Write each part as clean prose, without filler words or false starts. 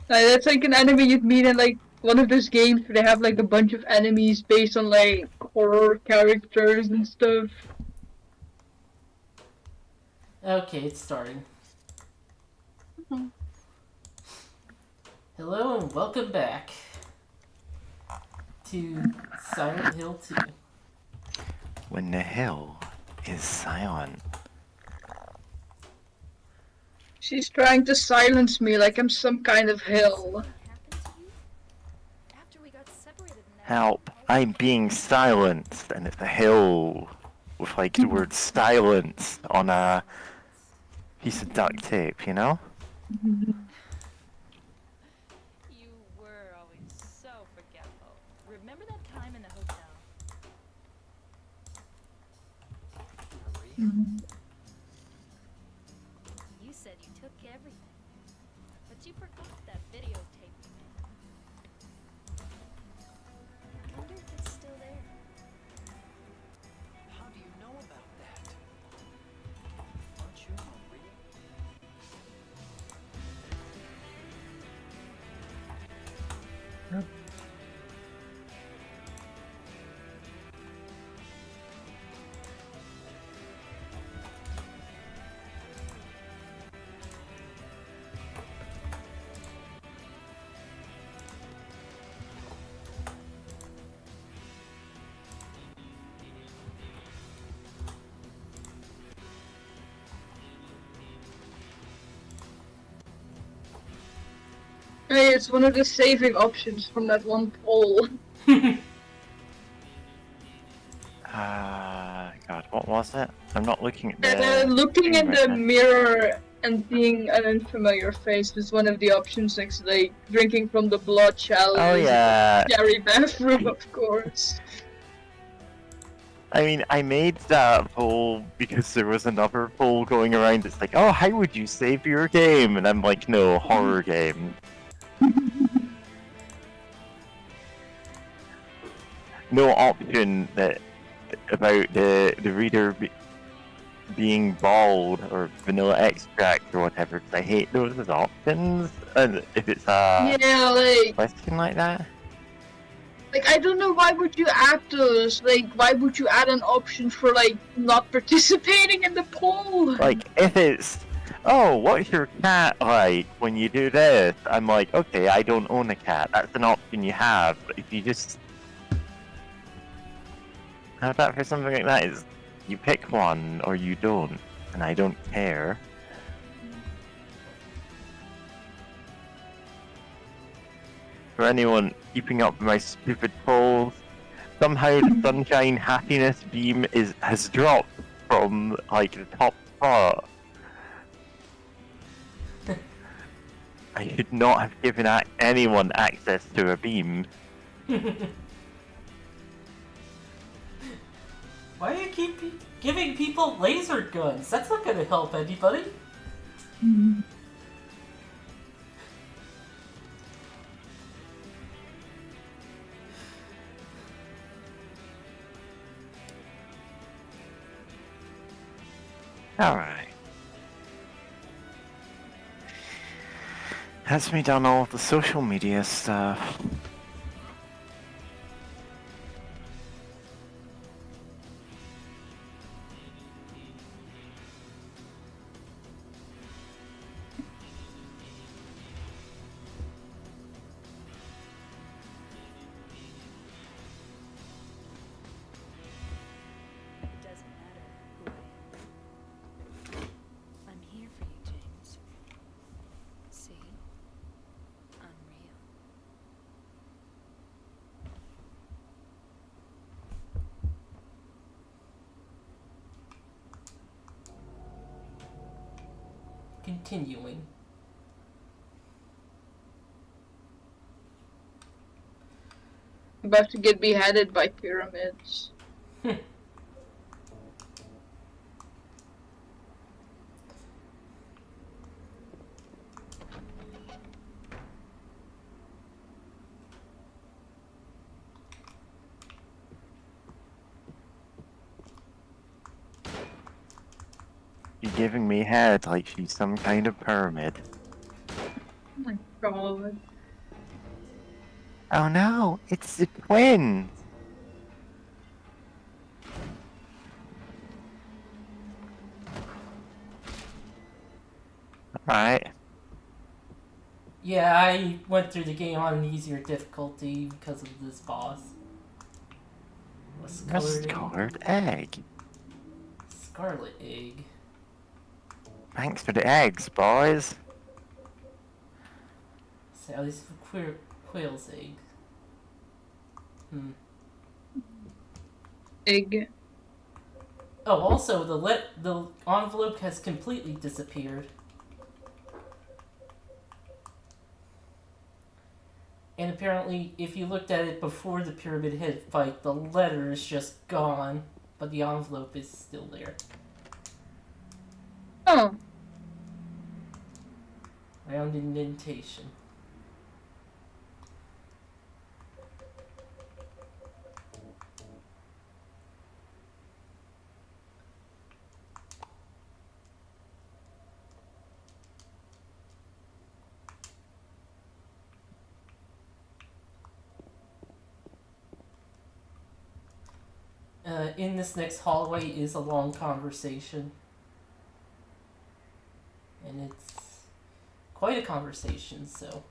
That's like an enemy you'd meet in like one of those games where they have like a bunch of enemies based on like horror characters and stuff. Okay, it's starting. Hello and welcome back to Silent Hill 2. When the hill is silent. She's trying to silence me like I'm some kind of hill. Help, I'm being silenced, and it's a hill with like the word silence on a piece of duct tape, you know? You were always so forgetful. Remember that time in the hotel? You said you took everything, but you forgot that videotape you made. I wonder if it's still there. How do you know about that? Aren't you Maria? Hey, it's one of the saving options from that one poll. God, what was it? I'm not looking at the Looking in screen the right now. mirror and seeing an unfamiliar face was one of the options next to like drinking from the blood chalice. Oh yeah. Scary bathroom, of course. I mean, I made that poll because there was another poll going around. It's like, oh, how would you save your game? And I'm like, no, horror game. No option that about the reader being bald or vanilla extract or whatever. Because I hate those as options. And if it's a question like that. Like, I don't know why would you add those? Like, why would you add an option for, like, not participating in the poll? Like, if it's, oh, what's your cat like when you do this? I'm like, okay, I don't own a cat. That's an option you have. But if you just have that for something like that, is you pick one or you don't. And I don't care. For anyone keeping up with my stupid polls, somehow the Sunshine Happiness beam has dropped from like the top spot. I should not have given anyone access to a beam. Why do you keep giving people laser guns? That's not gonna help anybody. Alright. That's me done all the social media stuff. It doesn't matter who I am. I'm here for you, James. See? I'm real. Continuing. About to get beheaded by pyramids. You're giving me head like she's some kind of pyramid. God. Oh no, it's the twins! Alright. Yeah, I went through the game on an easier difficulty because of this boss. A A scarlet egg. scarlet egg. Scarlet egg. Thanks for the eggs, boys. Sally's quail's egg. Egg. Oh, also the envelope has completely disappeared. And apparently, if you looked at it before the Pyramid Head fight, the letter is just gone, but the envelope is still there. Oh. Round indentation. In this next hallway is a long conversation. And it's quite a conversation, so.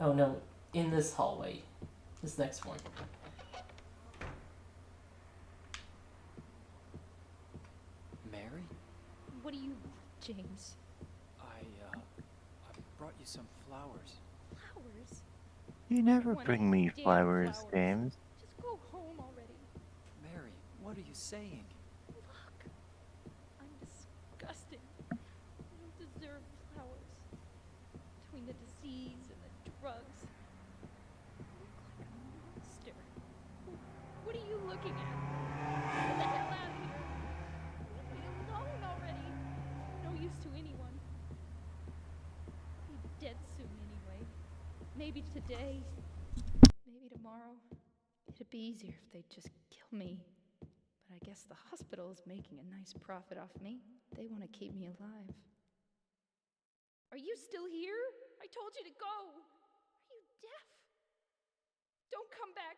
Oh no, in this hallway. This next one. Mary, What do you want, James? I brought you some flowers. Flowers? You never Want bring me damn flowers, flowers. James. Just go home already. Mary, what are you saying? Look, I'm disgusting. I don't deserve flowers. Between the disease and the drugs, I look like a monster. What are you looking at? Get the hell out of here. Leave me alone already. No use to anyone. I'll be dead soon anyway. Maybe today. Maybe tomorrow. It'd be easier if they'd just kill me. But I guess the hospital is making a nice profit off me. They want to keep me alive. Are you still here? I told you to go. Are you deaf? Don't come back.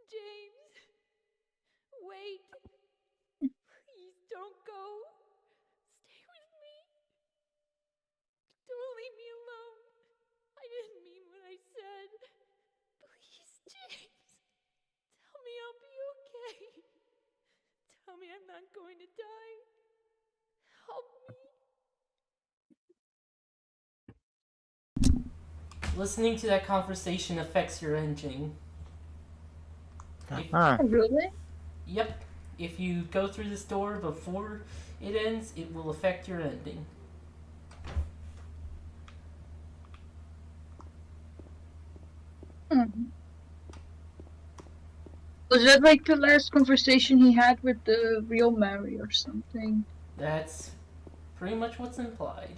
James. Wait. Please don't go. Stay with me. Don't leave me alone. I didn't mean what I said. Please, James. Tell me I'll be okay. Tell me I'm not going to die. Help me. Listening to that conversation affects your ending. Huh. Really? Yep. If you go through this door before it ends, it will affect your ending. Was that like the last conversation he had with the real Mary or something? That's pretty much what's implied.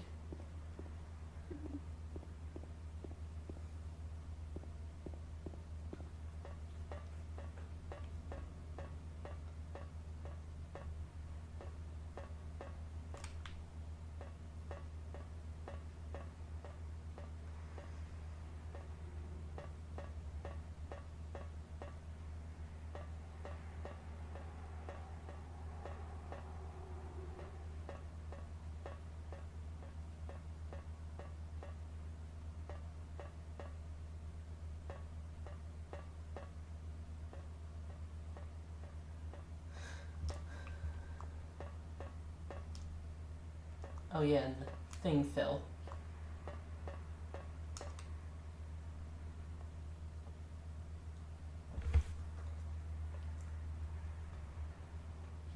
Oh yeah, and the thing fell.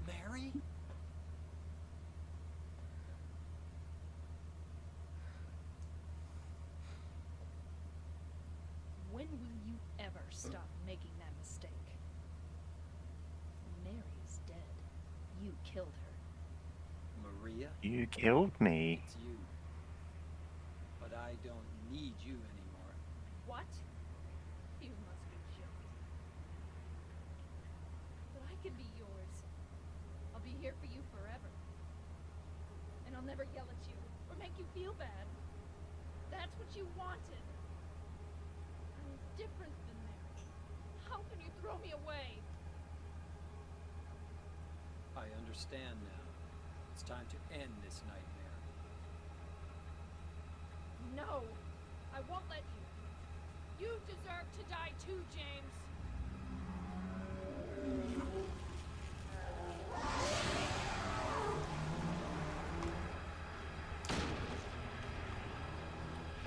Mary? When will you ever stop making that mistake? Mary's dead. You killed her. Maria? You killed me. It's you. But I don't need you anymore. never yell at you or make you feel bad. That's what you wanted. I'm different than Mary. How can you throw me away? I understand now. It's time to end this nightmare. No, I won't let you. You deserve to die too, James.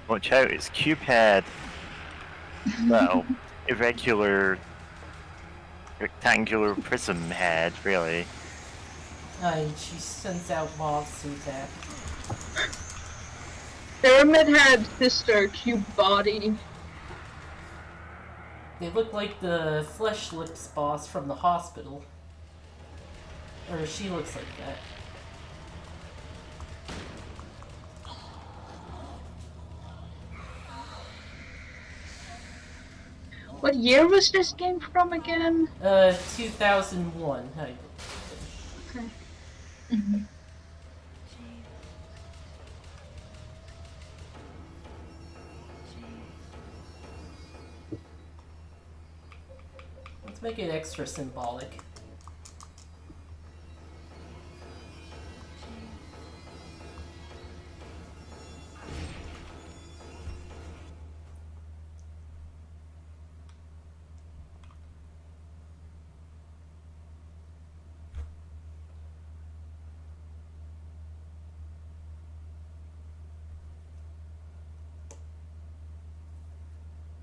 Watch out, it's Cupid. Well, irregular, rectangular prism head, really. She sends out moths to attack. Pyramid Head sister, cube body. They look like the Flesh Lips boss from the hospital. Or she looks like that. What year was this game from again? 2001. Okay. James. Let's make it extra symbolic.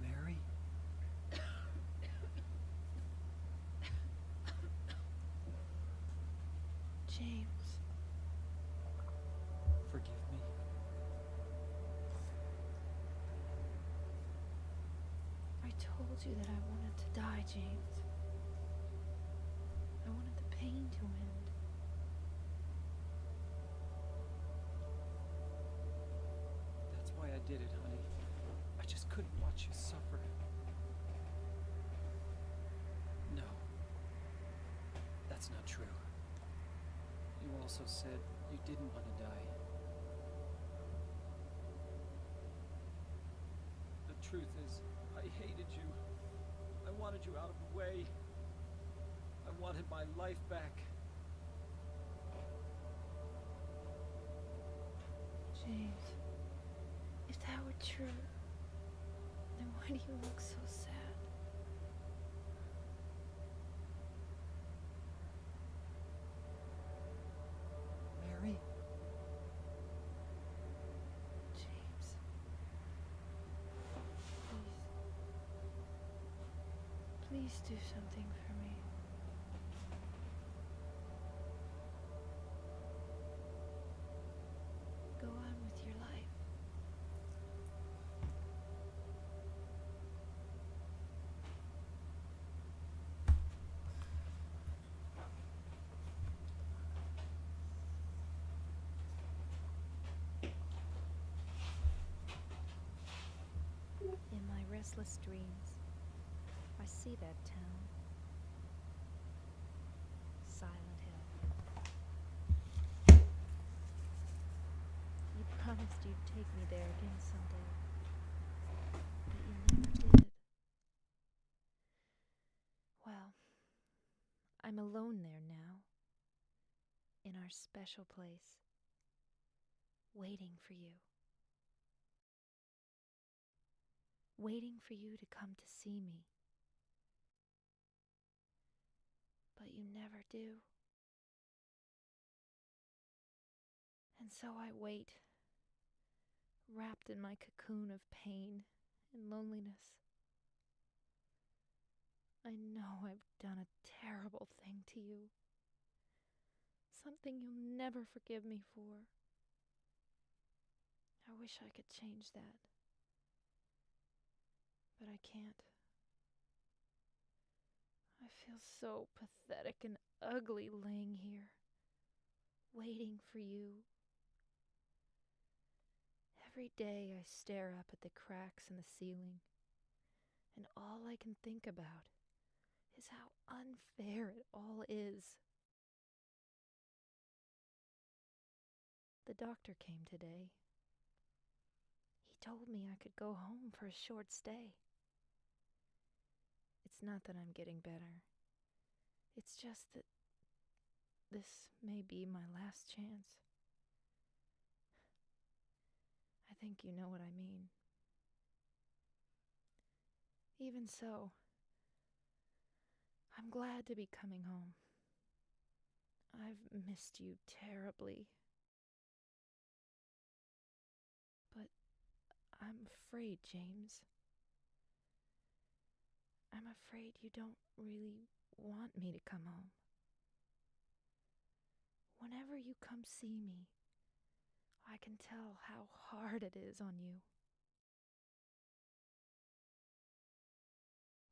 Mary? James. Forgive me. I told you that I wanted to die, James. I wanted the pain to end. That's why I did it, honey. I just couldn't watch you suffer. No. That's not true. You also said you didn't want to die. The truth is, I hated you. I wanted you out of the way. I wanted my life back. James, if that were true, then why do you look so sad? Mary? James. Please do something for me. Go on with your life. In my restless dreams, I see that town. Silent Hill. You promised you'd take me there again someday, but you never did. Well, I'm alone there now, in our special place, waiting for you. Waiting for you to come to see me. But you never do. And so I wait, wrapped in my cocoon of pain and loneliness. I know I've done a terrible thing to you. Something you'll never forgive me for. I wish I could change that. But I can't. I feel so pathetic and ugly laying here, waiting for you. Every day I stare up at the cracks in the ceiling, and all I can think about is how unfair it all is. The doctor came today. He told me I could go home for a short stay. It's not that I'm getting better. It's just that this may be my last chance. I think you know what I mean. Even so, I'm glad to be coming home. I've missed you terribly. But I'm afraid, James. I'm afraid you don't really want me to come home. Whenever you come see me, I can tell how hard it is on you.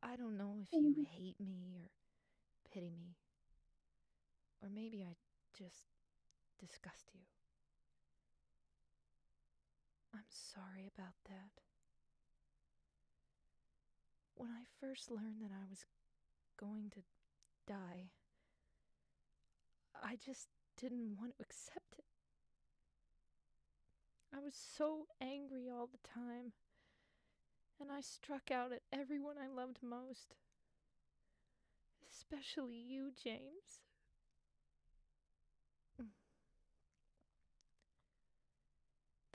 I don't know if you hate me or pity me, or maybe I just disgust you. I'm sorry about that. When I first learned that I was going to die, I just didn't want to accept it. I was so angry all the time, and I struck out at everyone I loved most. Especially you, James.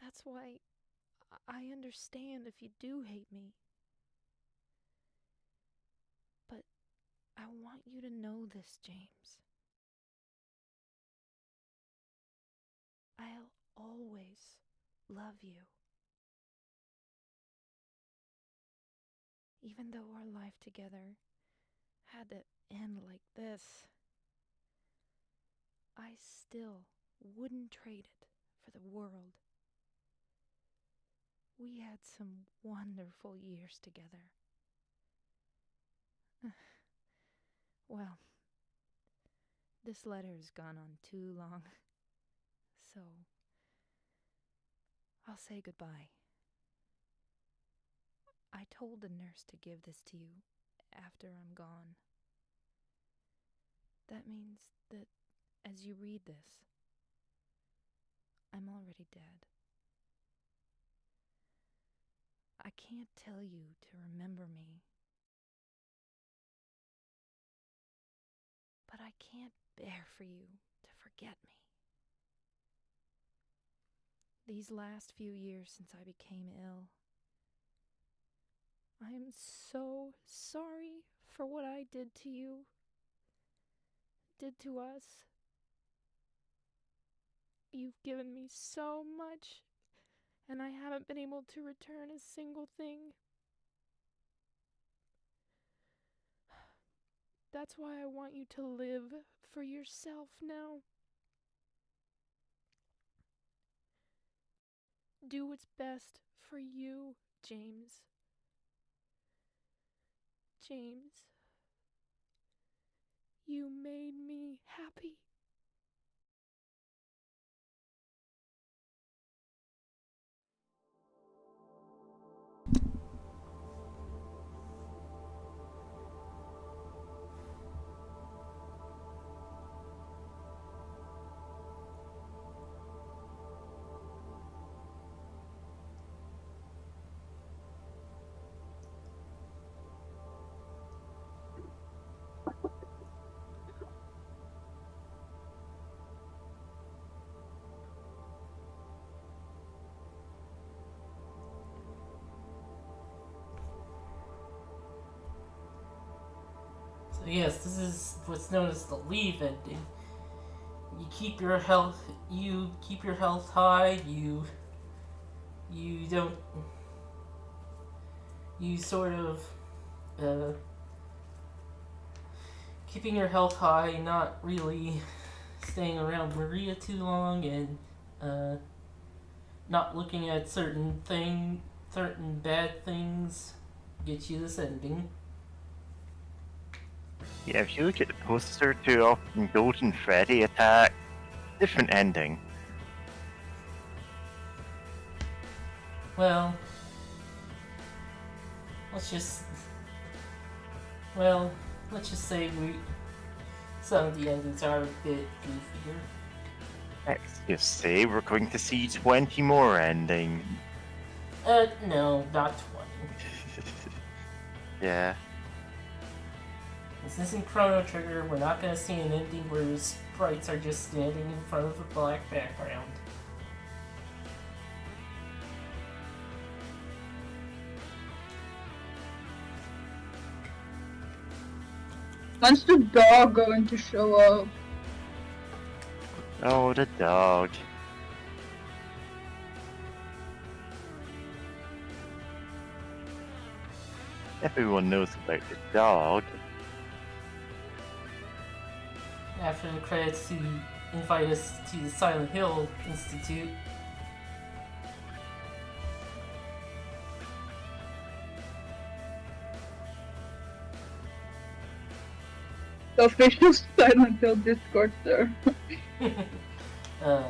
That's why I understand if you do hate me. But I want you to know this, James. I'll always love you. Even though our life together had to end like this, I still wouldn't trade it for the world. We had some wonderful years together. Well, this letter has gone on too long, so I'll say goodbye. I told the nurse to give this to you after I'm gone. That means that as you read this, I'm already dead. I can't tell you to remember me, but I can't bear for you to forget me. These last few years since I became ill, I am so sorry for what I did to you, did to us. You've given me so much, and I haven't been able to return a single thing. That's why I want you to live for yourself now. Do what's best for you, James. James, you made me happy. So yes, this is what's known as the leave ending. You keep your health high, you don't, you sort of, keeping your health high, not really staying around Maria too long, and not looking at certain bad things get you this ending. Yeah, if you look at the poster too often, Golden Freddy attack, different ending. Well, let's just say some of the endings are a bit goofier. Let's just say we're going to see 20 more endings. No, not 20. Yeah. This isn't Chrono Trigger. We're not gonna see an ending where sprites are just standing in front of a black background. When's the dog going to show up? Oh, the dog. Everyone knows about the dog. After the credits, to invite us to the Silent Hill Institute. The official Silent Hill Discord server. uh,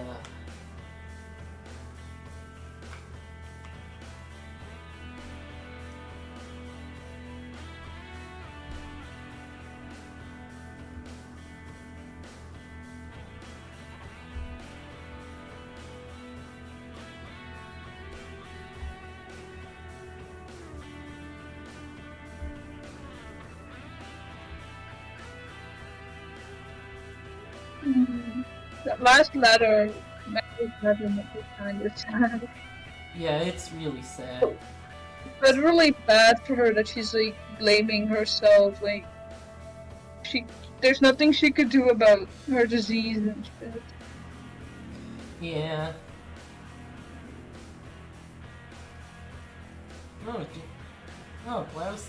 That last letter, Mary's letter makes me kind of sad. yeah, it's really sad. But really bad for her that she's like blaming herself. Like, there's nothing she could do about her disease and shit. Yeah. Oh, blouse.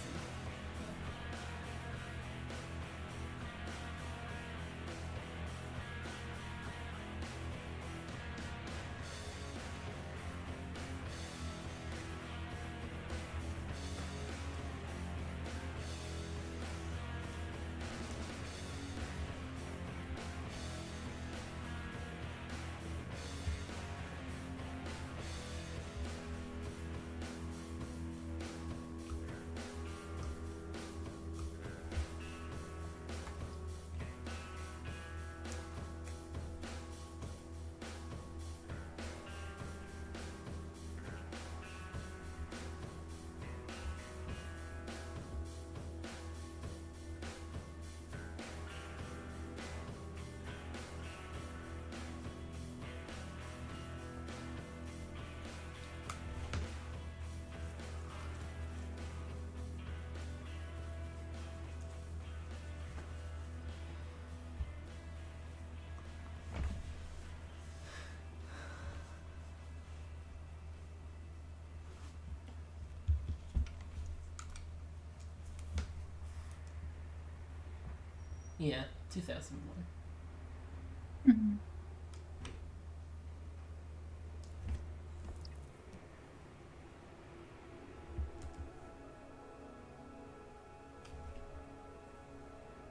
Yeah, 2001.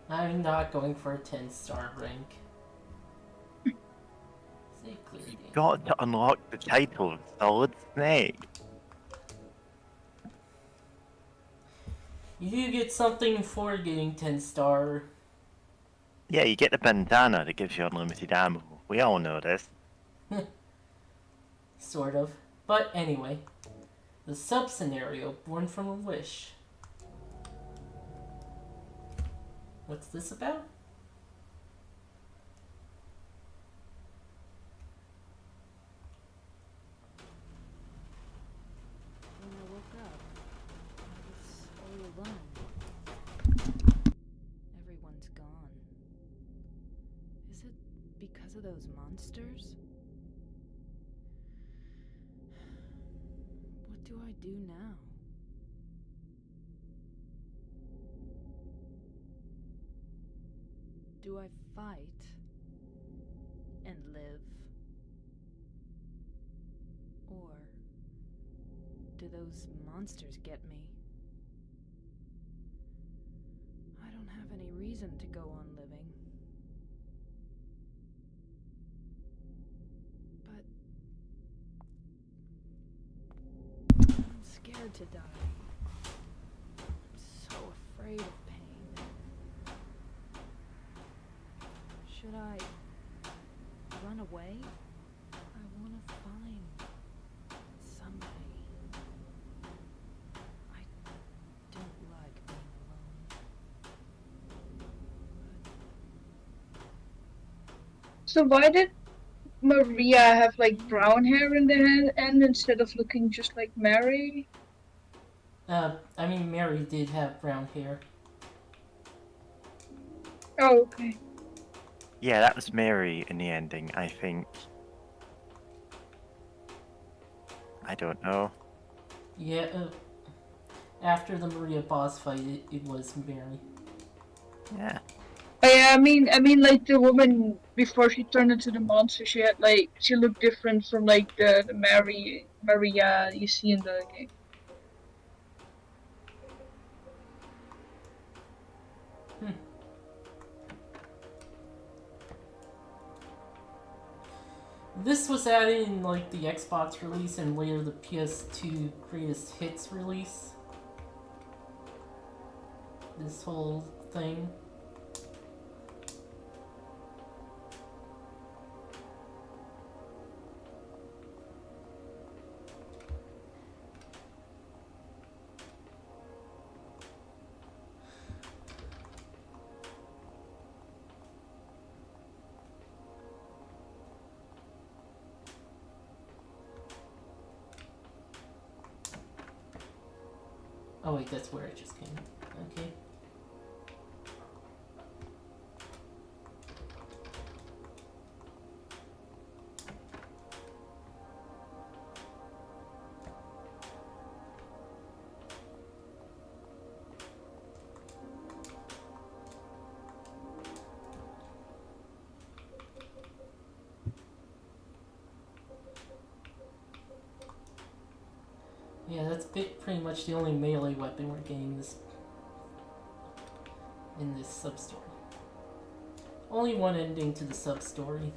I'm not going for a 10-star rank. Say clear game. Got to unlock the title of Solid Snake. You do get something for getting 10-star. Yeah, you get the bandana that gives you unlimited ammo. We all know this. Sort of. But anyway. The sub-scenario, Born from a Wish. What's this about? When I woke up, I was all alone. Everyone's gone. Is it because of those monsters? What do I do now? Do I fight and live? Or do those monsters get me? I don't have any reason to go on living. But I'm scared to die. I'm so afraid of pain. Should I run away? So why did Maria have like brown hair in the end instead of looking just like Mary? I mean, Mary did have brown hair. Oh, okay. Yeah, that was Mary in the ending, I think. I don't know. Yeah, after the Maria boss fight, it was Mary. Yeah. Yeah, I mean, like the woman before she turned into the monster, she had like she looked different from like the Maria you see in the game. This was added in like the Xbox release and later the PS2 Greatest Hits release. This whole thing. Oh wait, that's where it just came. Okay. Yeah, that's pretty much the only melee weapon we're getting in this sub-story. Only one ending to the sub-story.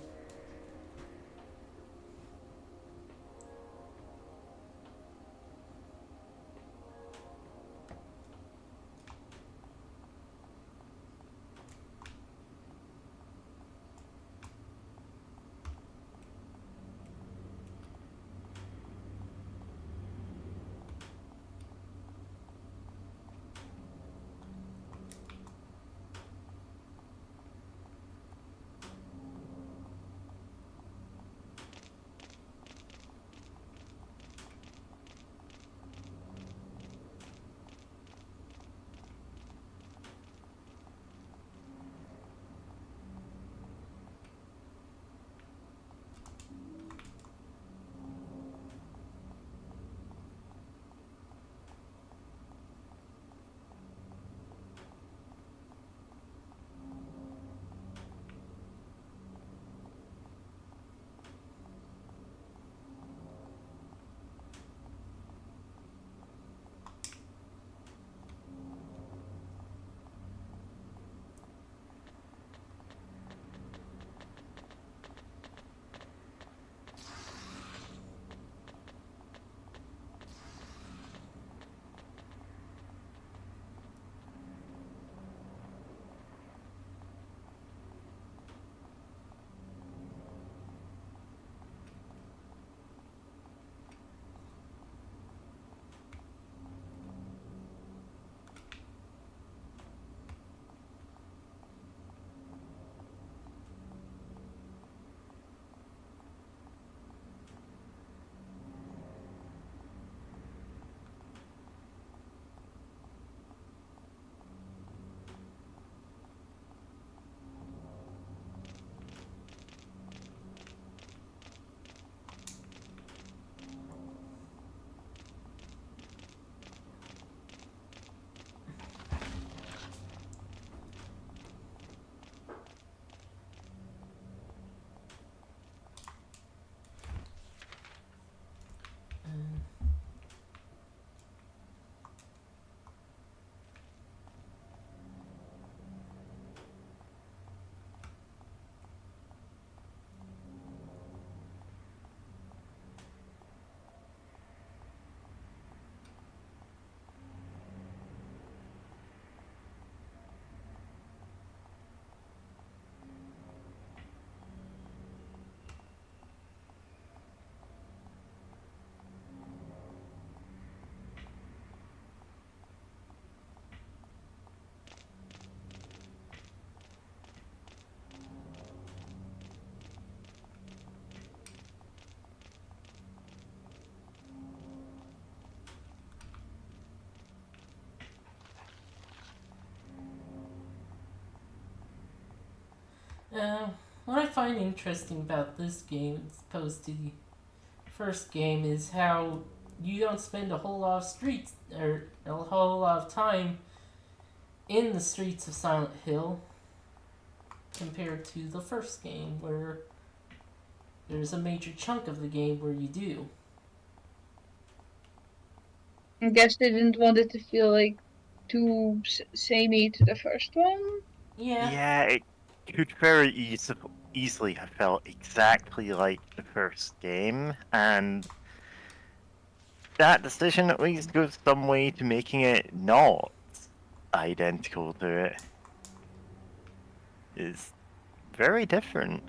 What I find interesting about this game as opposed to the first game is how you don't spend a whole lot of streets or a whole lot of time in the streets of Silent Hill compared to the first game, where there's a major chunk of the game where you do. I guess they didn't want it to feel like too samey to the first one. Yeah. Yeah, it could very easily have felt exactly like the first game, and that decision at least goes some way to making it not identical to it. Is very different.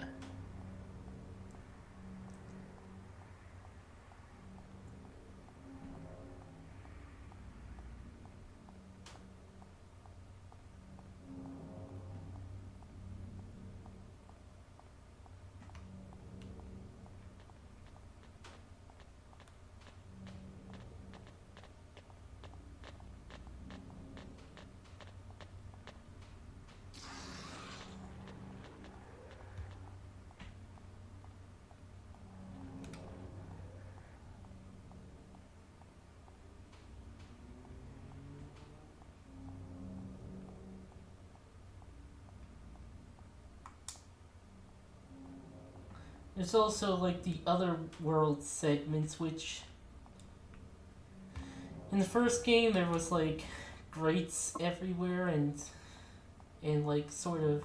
There's also like the other world segments, which in the first game there was like grates everywhere and like sort of,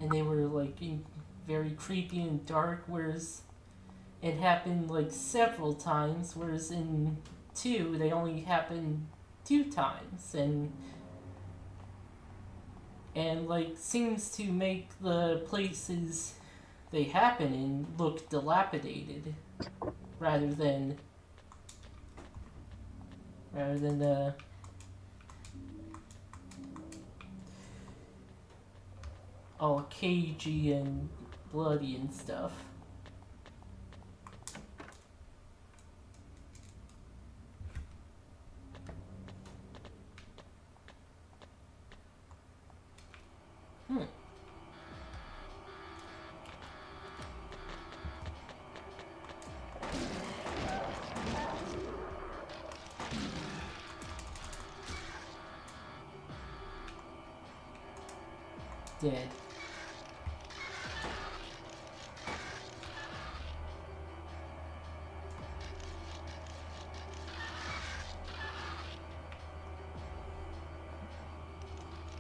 and they were like very creepy and dark, whereas it happened like several times, whereas in 2 they only happened 2 times, and like seems to make the places they happen in look dilapidated rather than all cagey and bloody and stuff. Dead.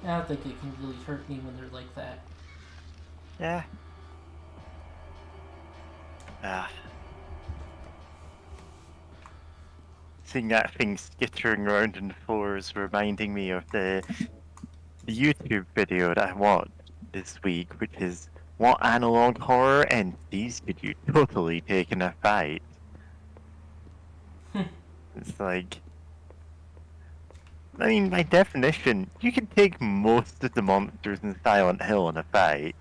I don't think it can really hurt me when they're like that. Yeah. Seeing that thing skittering around on the floor is reminding me of the YouTube video that I watched this week, which is what analog horror entities could you totally take in a fight? It's like, I mean, by definition, you can take most of the monsters in Silent Hill in a fight.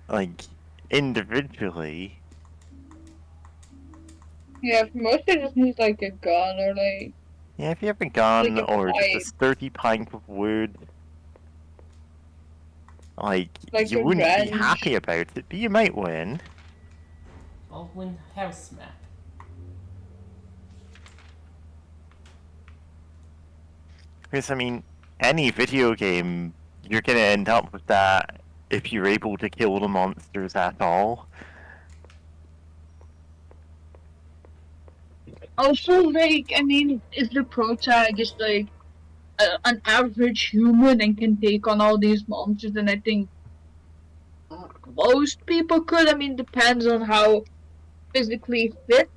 Like, individually. Yeah, for most they just need like a gun or like. Yeah, if you have a gun Like a or just a pipe. sturdy plank of wood, like Like you a wouldn't be wrench. happy about it, but you might win. Baldwin House Map. Because, I mean, any video game, you're gonna end up with that if you're able to kill the monsters at all. Also, like, I mean, is the protagonist like an average human and can take on all these monsters? And I think most people could. I mean, depends on how physically fit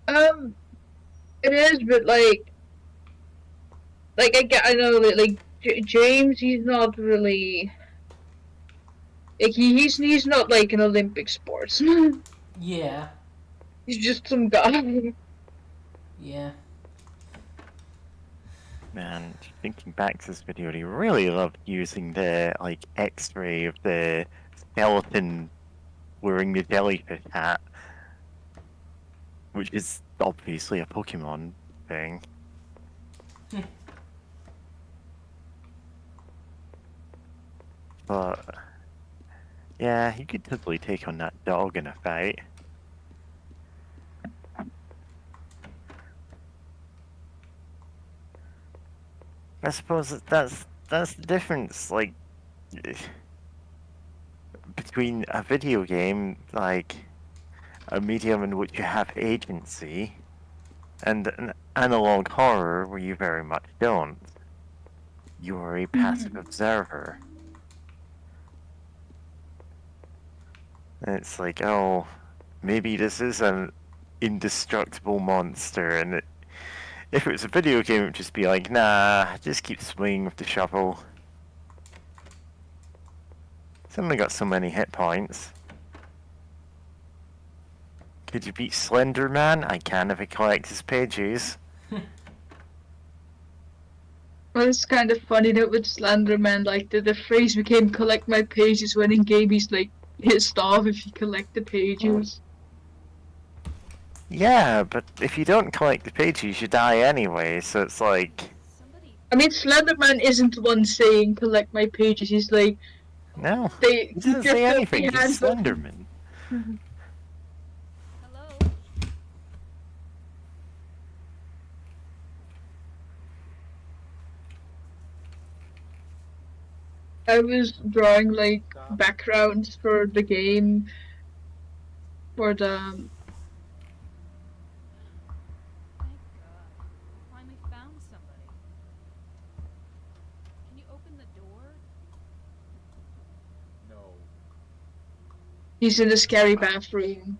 it is, but I know that like James, he's not really like he's not like an Olympic sports. Yeah. He's just some guy. Yeah. Man, thinking back to this video, he really loved using the, like, x-ray of the skeleton wearing the jellyfish hat. Which is obviously a Pokemon. thing. But yeah, he could totally take on that dog in a fight. I suppose that's the difference, like between a video game, like a medium in which you have agency, and an analog horror where you very much don't. You are a passive observer. And it's like, oh, maybe this is an indestructible monster, and if it was a video game, it would just be like, nah, just keep swinging with the shovel. It's only got so many hit points. Could you beat Slender Man? I can if I collect his pages. Well, it's kind of funny that with Slenderman, like the phrase became "collect my pages" when in game he's like pissed off if you collect the pages. Yeah, but if you don't collect the pages, you die anyway, so it's like... Somebody. I mean, Slenderman isn't the one saying "collect my pages." He's like, No, they he doesn't say anything, he's hands up. Slenderman. Hello. I was drawing like backgrounds for the game, for the Thank God. Finally found somebody. Can you open the door? No. he's in the scary bathroom.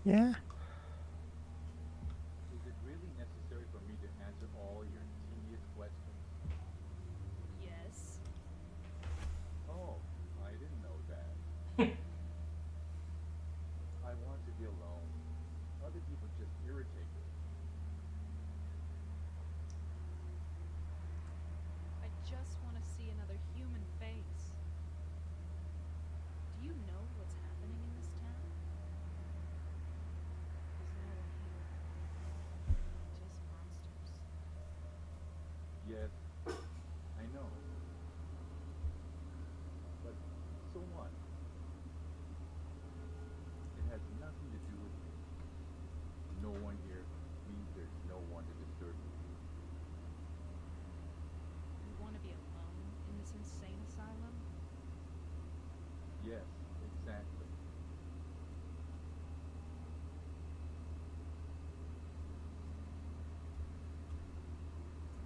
Yeah. Is it really necessary for me to answer all your tedious questions? Yes. Oh, I didn't know that. I want to be alone. Other people just irritate me. I just want to see another human face. Do you know what's happening in this town? There's no one here. Just monsters. Yes, I know. But so what? It has nothing to do with me. No one here means there's no one to disturb me. You want to be alone in this insane asylum? Yes, exactly.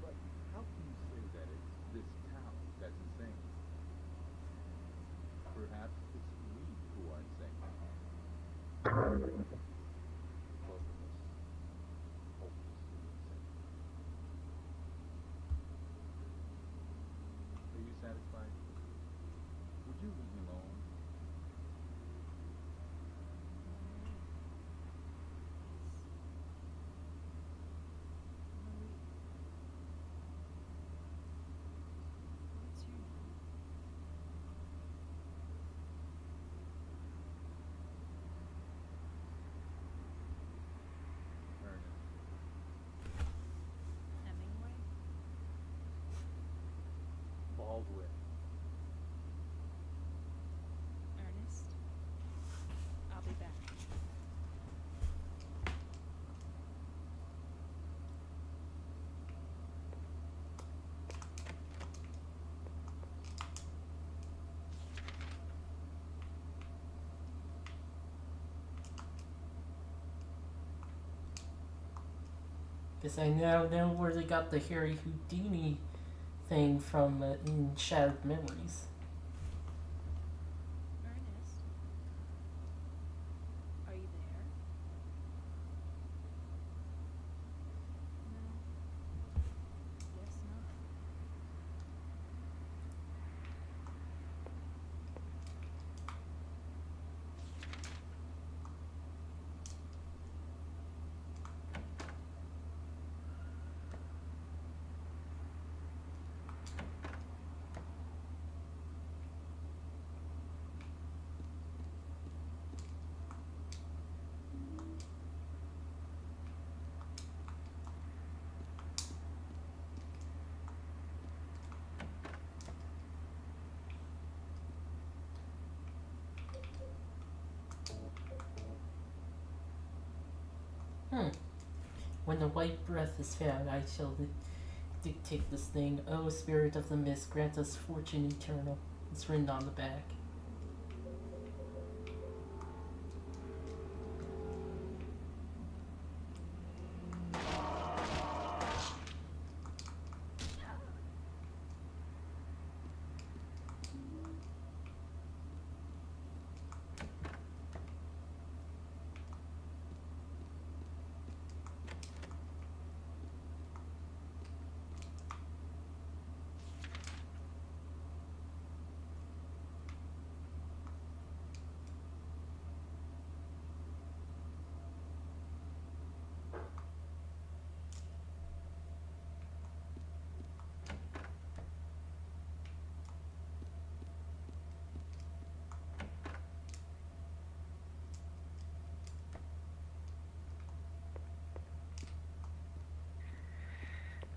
But how can you say that it's this town that's insane? Perhaps it's we who are insane. Both of us. Hopelessly insane. Are you satisfied? Would you leave me alone? What's your name? Ernest. Hemingway? Baldwin. Ernest? I'll be back. Guess I now know where they got the Harry Houdini thing from in Shattered Memories. Ernest? Are you there? No. Guess not. When the white breath is found, I shall dictate this thing. O spirit of the mist, grant us fortune eternal. It's written on the back.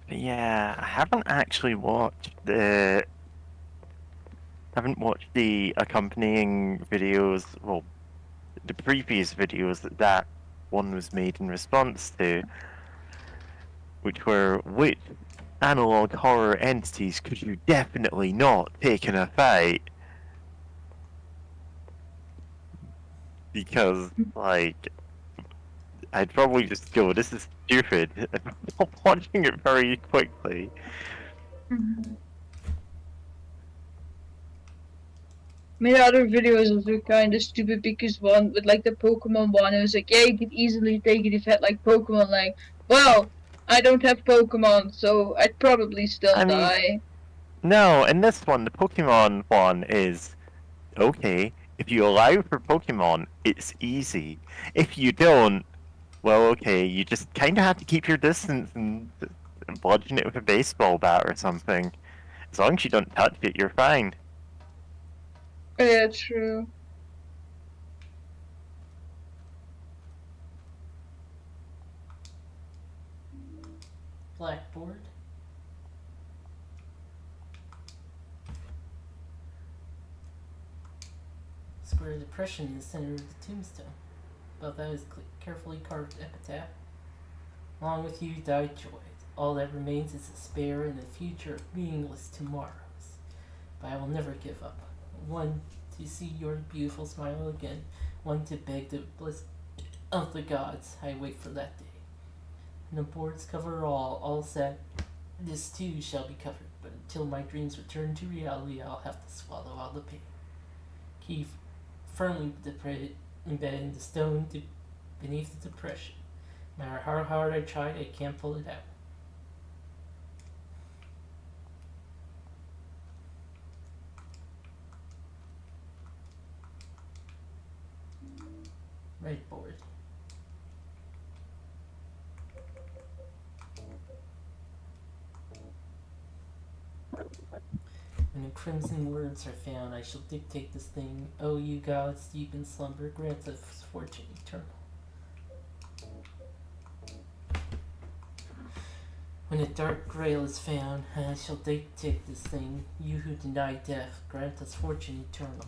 But yeah, I haven't actually watched the. Haven't watched the accompanying videos. Well, the previous videos that one was made in response to, which were which analog horror entities could you definitely not take in a fight? Because, like, I'd probably just go, this is stupid, and stop watching it very quickly. I mean, the other videos also kind of stupid because one with like the Pokemon one, it was like, yeah, you could easily take it if you had like Pokemon. Like, well, I don't have Pokemon, so I'd probably still I mean- die. No, in this one, the Pokemon one is, okay, if you allow for Pokemon, it's easy. If you don't, well, okay, you just kind of have to keep your distance and bludgeon it with a baseball bat or something. As long as you don't touch it, you're fine. Yeah, true. Blackboard. Square depression in the center of the tombstone. Above that is carefully carved epitaph. Long with you died joy. All that remains is despair and the future of meaningless tomorrows. But I will never give up. One, to see your beautiful smile again. One, to beg the bliss of the gods. I wait for that day. And the boards cover all said, this too shall be covered. But until my dreams return to reality, I'll have to swallow all the pain. Keep firmly embedded in the stone beneath the depression. No matter how hard I try, I can't pull it out. Right board. When the crimson words are found, I shall dictate this thing. O you gods, deep in slumber, grant us fortune eternal. When a dark grail is found, I shall dictate this thing. You who deny death, grant us fortune eternal.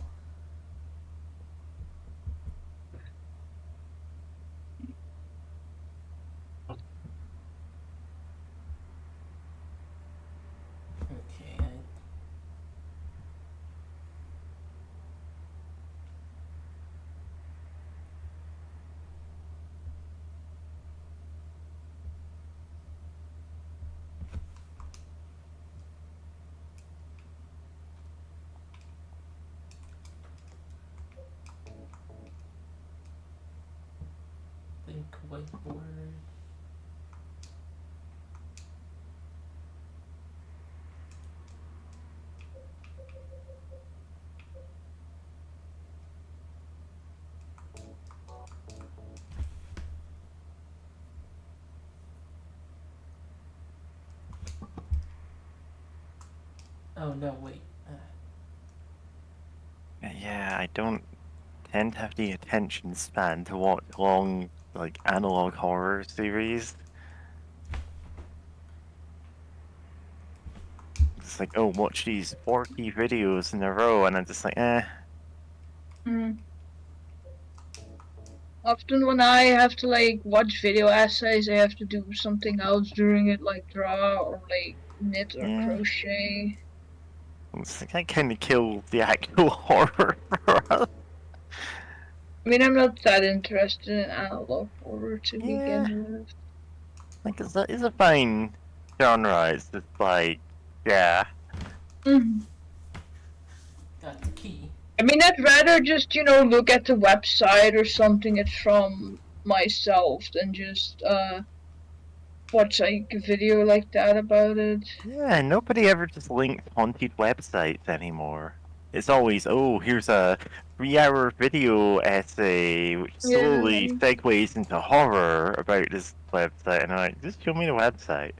Okay, think whiteboard. Oh no, wait. Yeah, I don't tend to have the attention span to watch long, like, analog horror series. It's like, oh, watch these 40 videos in a row, and I'm just like, eh. Mm. Often when I have to like watch video essays, I have to do something else during it, like draw or like knit or Yeah. crochet. It's like that kind of kills the actual horror for us. I mean, I'm not that interested in analog horror to Yeah. begin with. Like, it's a fine genre. It's just like, yeah. Mhm. Got the key. I mean, I'd rather just, look at the website or something it's from myself than just, watch like a video like that about it. Yeah, nobody ever just links haunted websites anymore. It's always, oh, here's a 3-hour video essay which slowly Yeah. segues into horror about this website, and I'm like, just show me the website.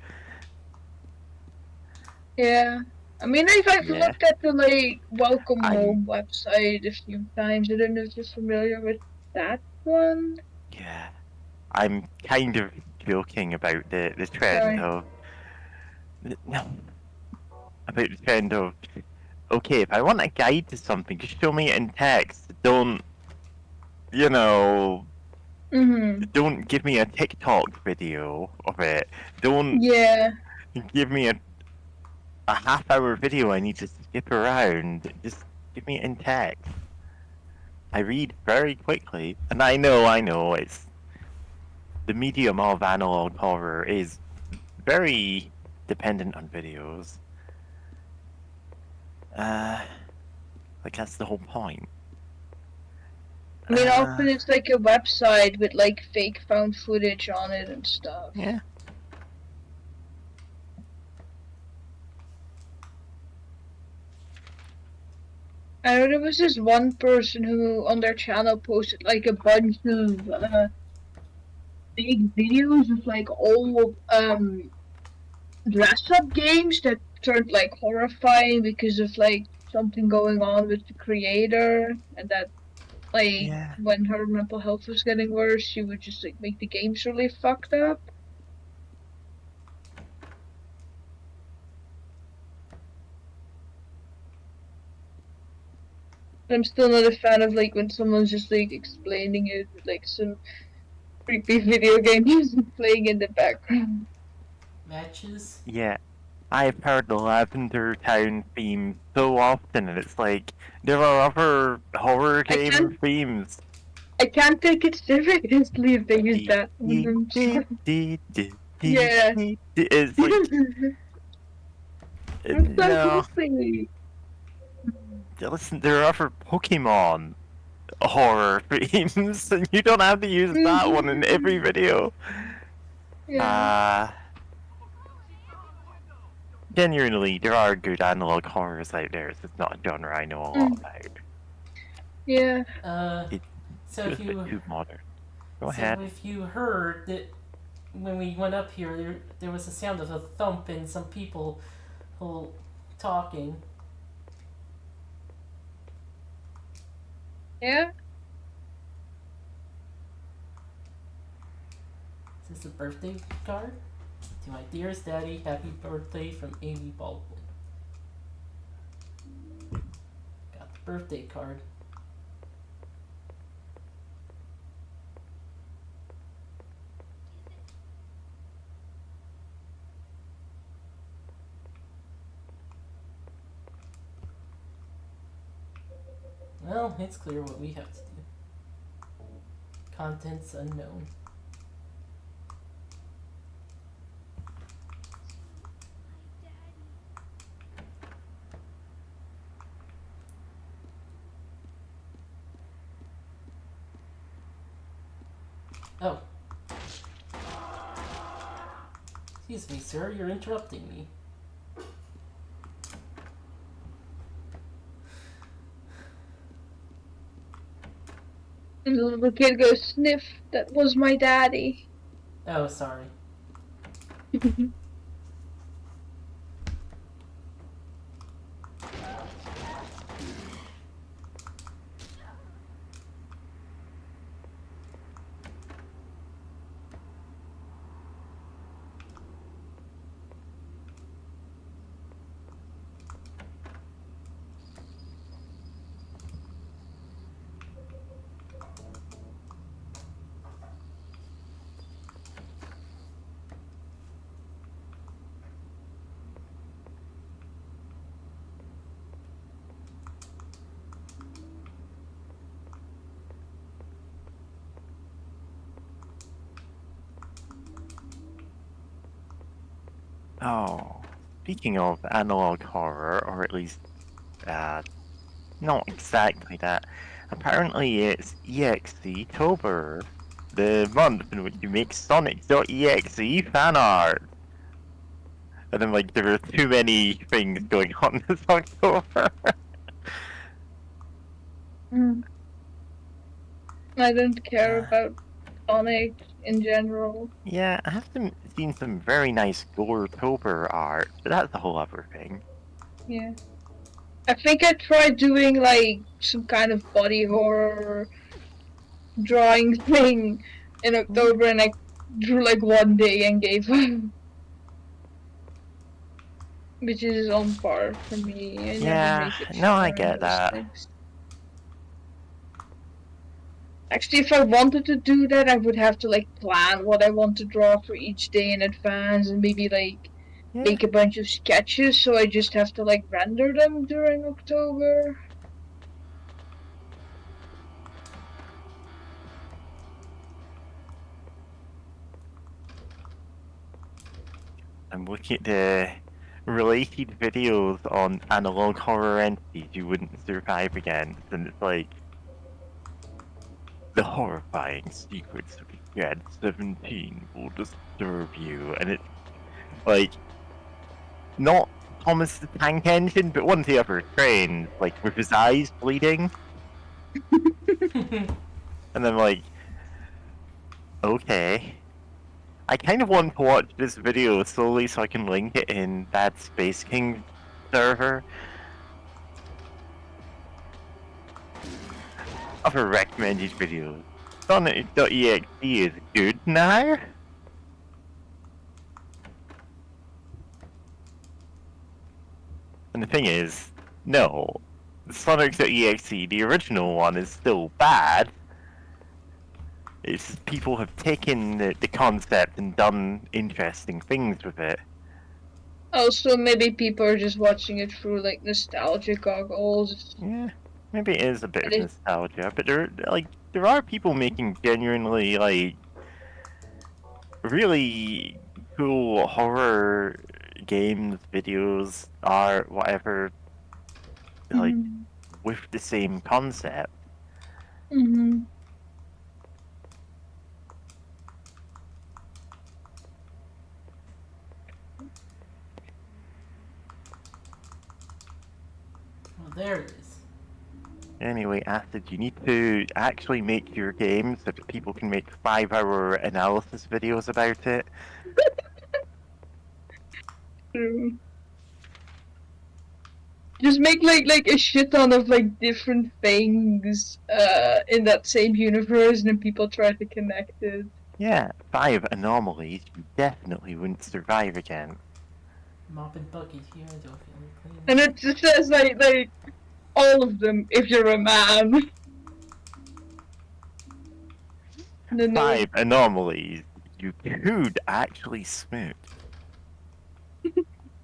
Yeah. I mean, I've Yeah. looked at the like Welcome I'm- Home website a few times. I don't know if you're familiar with that one. Yeah. I'm kind of joking about the trend Sorry. of. No. About the trend of. Okay, if I want a guide to something, just show me it in text. Don't. Mm-hmm. Don't give me a TikTok video of it. Don't Yeah. give me a half-hour video I need to skip around. Just give me it in text. I read very quickly, and I know, it's the medium of analog horror is very dependent on videos. Like that's the whole point. I mean, often it's like a website with like fake found footage on it and stuff. Yeah. I know there was this one person who on their channel posted like a bunch of fake videos of like old dress up games that turned like horrifying because of like something going on with the creator, and that like Yeah. when her mental health was getting worse, she would just like make the games really fucked up. I'm still not a fan of like when someone's just like explaining it with like some creepy video game music playing in the background. Matches. Yeah. I've heard the Lavender Town theme so often, and it's like there are other horror I game can't- themes. I can't take it seriously if they use that one. I'm sorry. Yeah. It's like I'm no. sorry. Listen, there are other Pokemon horror themes, and you don't have to use that one in every video. Yeah. Genuinely, there are good analog horrors out there. It's just not a genre I know a lot about. Yeah. So Just if a bit you too modern. Go so ahead. if you heard that when we went up here, there was a sound of a thump and some people talking. Yeah. Is this a birthday card? To my dearest daddy, happy birthday from Amy Baldwin. Got the birthday card. Well, it's clear what we have to do. Contents unknown. Oh. Excuse me, sir, you're interrupting me. And the little kid goes, sniff, that was my daddy. Oh, sorry. Oh, speaking of analog horror, or at least, not exactly that. Apparently, it's EXE-tober, the month in which you make Sonic.exe fan art. And then, like, there are too many things going on this October. I don't care about Sonic in general. Yeah, I have seen some very nice Gore-tober art, but that's a whole other thing. Yeah. I think I tried doing like some kind of body horror drawing thing in October and I drew like one day and gave up. Which is on par for me. I never Yeah, make it no, I far in get those that. things. Actually, if I wanted to do that, I would have to like plan what I want to draw for each day in advance and maybe like Yeah. make a bunch of sketches, so I just have to like render them during October. I'm looking at the related videos on analog horror entities you wouldn't survive against, and it's like the horrifying secrets of Dead 17 will disturb you, and it's like not Thomas the Tank Engine, but one of the other trains, like with his eyes bleeding, and then like, okay. I kind of want to watch this video slowly so I can link it in that Space King server. Other recommended videos. Sonic.exe is good now? And the thing is, no. Sonic.exe, the original one, is still bad. It's people have taken the concept and done interesting things with it. Also, maybe people are just watching it through like nostalgia goggles. Yeah, maybe it is a bit of And nostalgia, but there are people making genuinely like really cool horror games, videos, art, whatever, like with the same concept. Mm-hmm. Well, there it is. Anyway, Acid, you need to actually make your game so that people can make 5-hour analysis videos about it. True. Just make like a shit ton of like different things in that same universe, and then people try to connect it. Yeah, 5 anomalies you definitely wouldn't survive again. Mopping bucket here, I don't feel like cleaning. And it just says like all of them if you're a man. And then 5 anomalies you could actually smoke.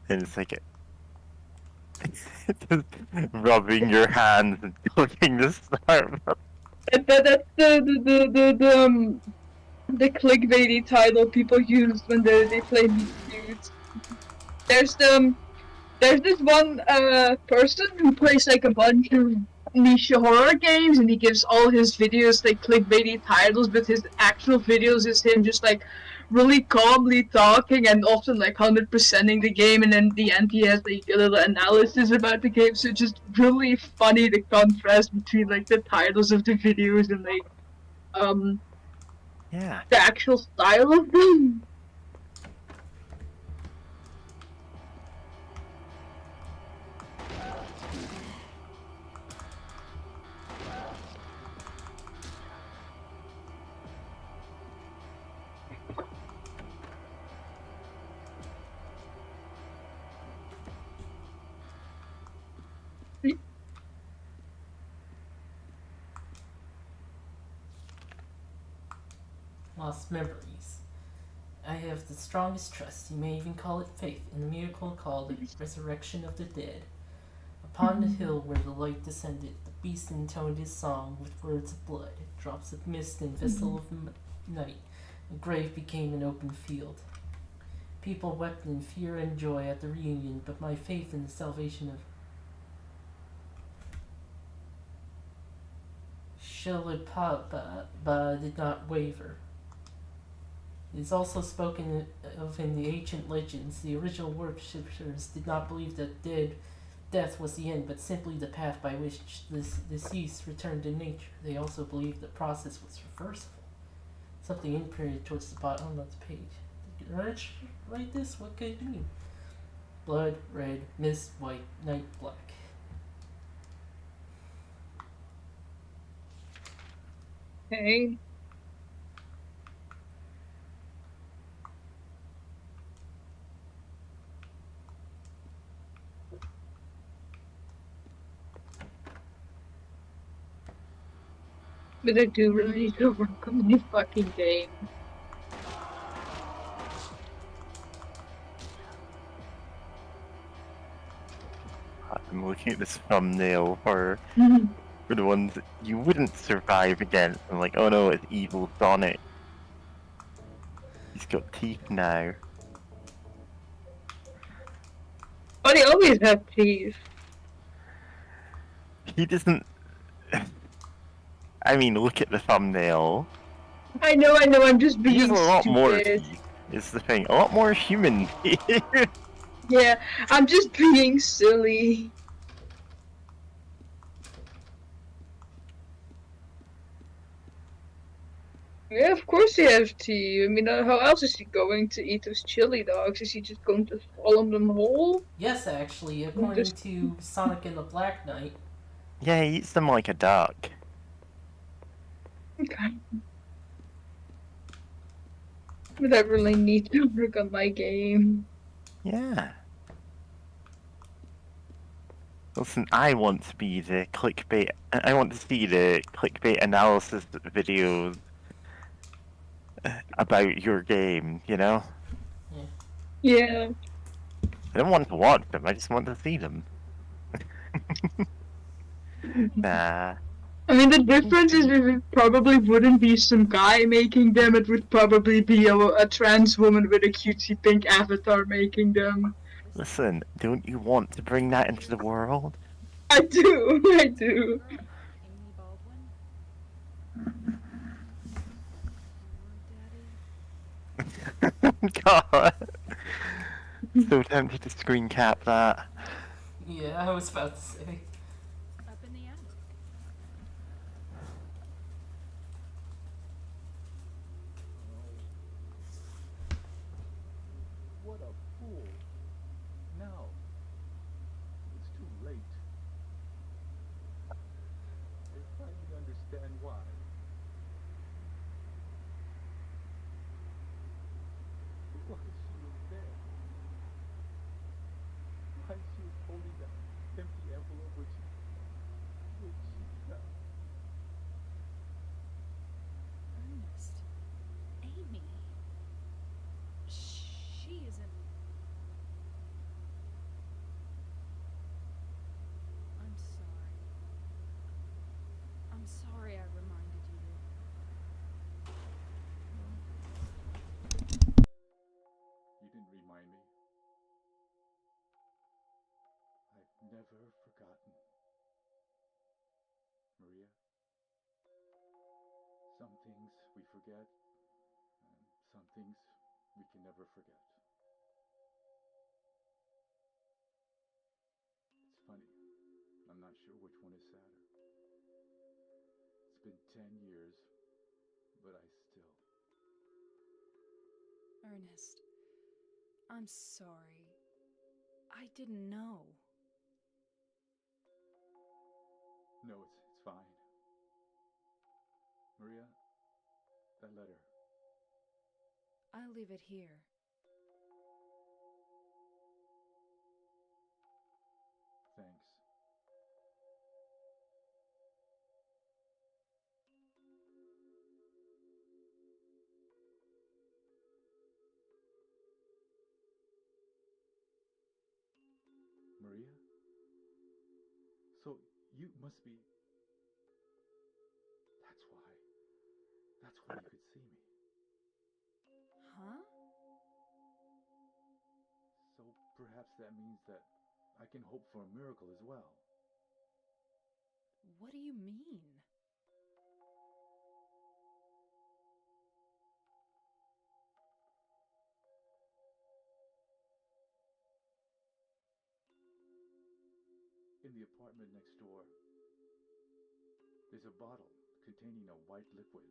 And it's like just rubbing your hands and clicking the start button. that's the clickbaity title people use when they play Meet Cute. There's this one person who plays like a bunch of niche horror games, and he gives all his videos like clickbaity titles, but his actual videos is him just like really calmly talking and often like 100%ing the game, and then at the end he has like a little analysis about the game. So it's just really funny the contrast between like the titles of the videos and like Yeah. the actual style of them. Lost memories. I have the strongest trust, you may even call it faith, in the miracle called the resurrection of the dead. Upon the hill where the light descended, the beast intoned his song with words of blood, drops of mist and vessel of night. The grave became an open field. People wept in fear and joy at the reunion, but my faith in the salvation of Shilipaba did not waver. It is also spoken of in the ancient legends. The original worshippers did not believe that death was the end, but simply the path by which the deceased returned to nature. They also believed the process was reversible. Something imprinted towards the bottom of the page. Did Urge write this? What could it mean? Blood, red, mist, white, night, black. Okay. But I do really need to work on my fucking game. I'm looking at this thumbnail for the ones that you wouldn't survive against. I'm like, oh no, it's evil Sonic. He's got teeth now. Oh, they always have teeth. He doesn't. I mean, look at the thumbnail. I know, I'm just He has being a lot more stupid. teeth. Is the thing. A lot more human teeth. Yeah, I'm just being silly. Yeah, of course he has teeth. I mean, how else is he going to eat those chili dogs? Is he just going to swallow them whole? Yes, actually, according to Sonic and the Black Knight. Yeah, he eats them like a duck. Okay. But I really need to work on my game. Yeah. Listen, I want to be the clickbait. I want to see the clickbait analysis videos about your game, you know? Yeah. I don't want to watch them, I just want to see them. Nah. I mean, the difference is it probably wouldn't be some guy making them, it would probably be a trans woman with a cutesy pink avatar making them. Listen, don't you want to bring that into the world? I do, I do. Amy Baldwin? God. So tempted to screen cap that. Yeah, I was about to say. Up in the attic. What a fool. Now. It's too late. I finally understand why. Why she was there. Why she was holding that empty envelope which she found. Ernest. Amy. She isn't. I'm sorry. I'm sorry I reminded you. You didn't remind me. I've never forgotten. Maria, some things we forget, and some things we can never forget. It's funny, I'm not sure which one is sadder. It's been 10 years, but I still. Ernest. I'm sorry. I didn't know. No, it's fine. Maria, that letter. I'll leave it here. Thanks. Maria? So you must be. That's why. That's why you could see me. Huh? perhaps that means that I can hope for a miracle as well. What do you mean? In the apartment next door, there's a bottle containing a white liquid.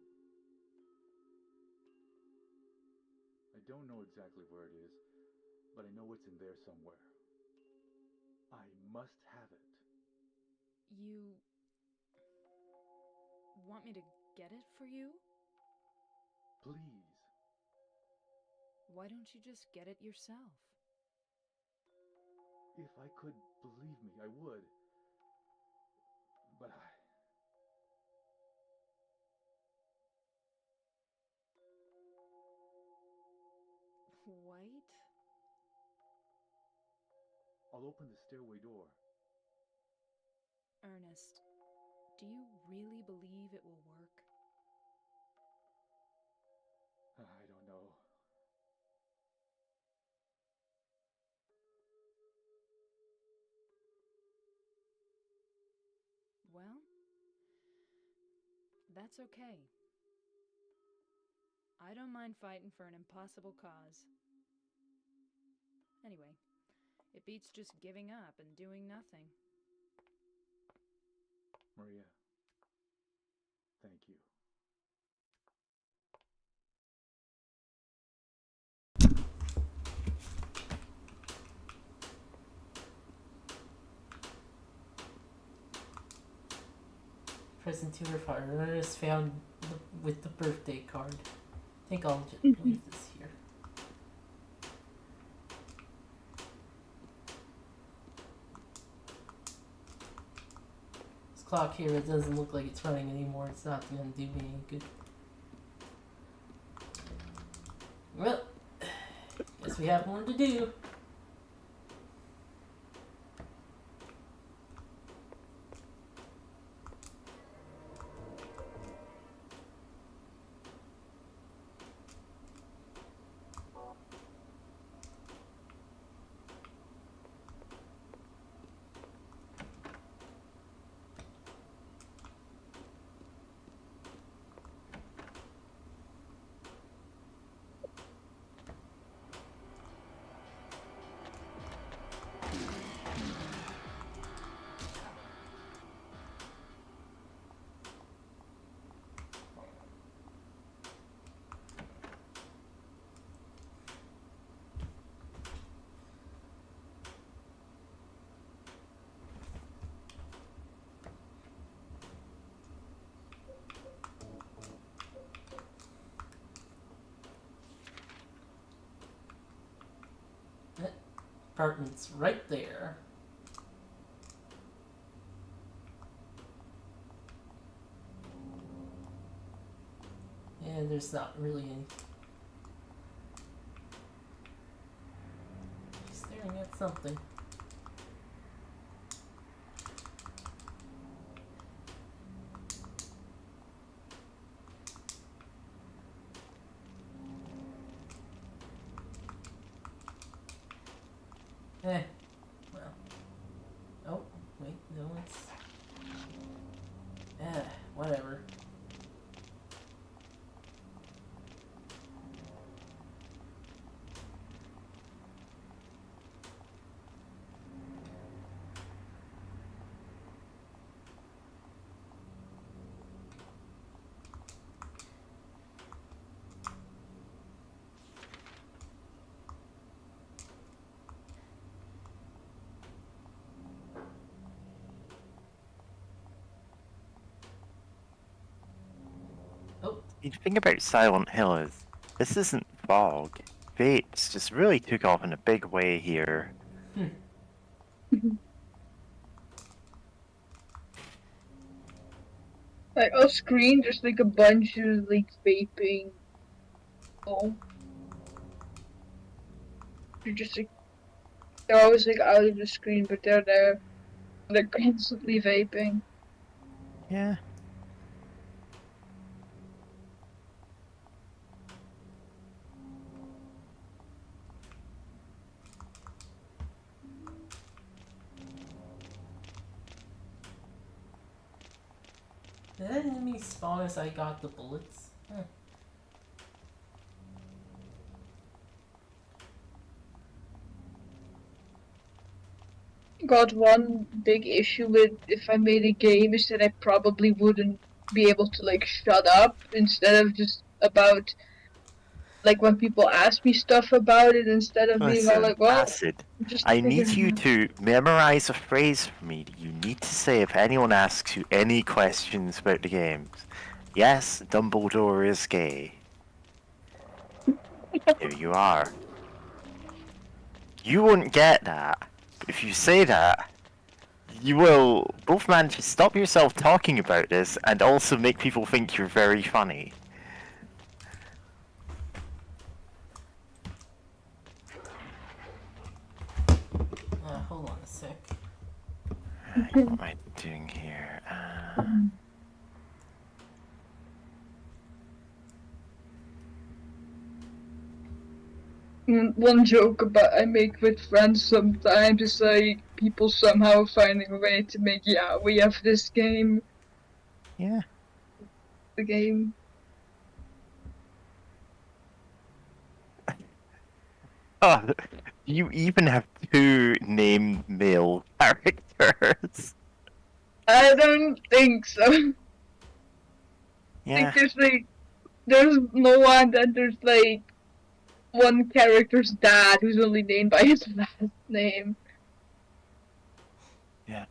I don't know exactly where it is, but I know it's in there somewhere. I must have it. You want me to get it for you? Please. Why don't you just get it yourself? If I could, believe me, I would. But White? I'll open the stairway door. Ernest, do you really believe it will work? I don't know. Well, that's okay. I don't mind fighting for an impossible cause. Anyway, it beats just giving up and doing nothing. Maria, thank you. Present to her father. Ernest found with the birthday card. I think I'll just leave this here. This clock here, it doesn't look like it's running anymore. It's not going to do me any good. Well, guess we have more to do. Apartment's right there. And there's not really any. She's staring at something. Well. Oh, wait, no, it's. Whatever. The thing about Silent Hill is, this isn't fog. Bates just really took off in a big way here. Like off screen, there's like a bunch of like vaping. Oh. They're just like they're always like out of the screen, but they're there. They're constantly vaping. Yeah. Did an enemy spawn as I got the bullets? Huh. Got one big issue with if I made a game is that I probably wouldn't be able to like shut up instead of just about like when people ask me stuff about it instead of being all Listen, like, well, Acid, just I need figuring you it out. to memorize a phrase for me that you need to say if anyone asks you any questions about the games. Yes, Dumbledore is gay. Here you are. You won't get that, but if you say that, you will both manage to stop yourself talking about this and also make people think you're very funny. Hold on a sec. What am I doing here? One joke about I make with friends sometimes is like people somehow finding a way to make, yeah, we have this game, Yeah. the game. Oh, you even have two named male characters. I don't think so. I Yeah. think there's no one that there's like one character's dad who's only named by his last name. Yeah.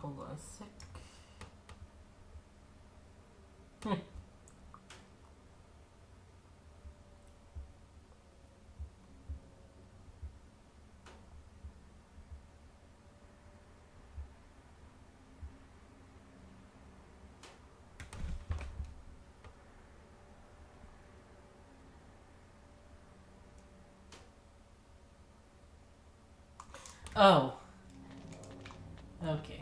Hold on a sec. Oh. Okay.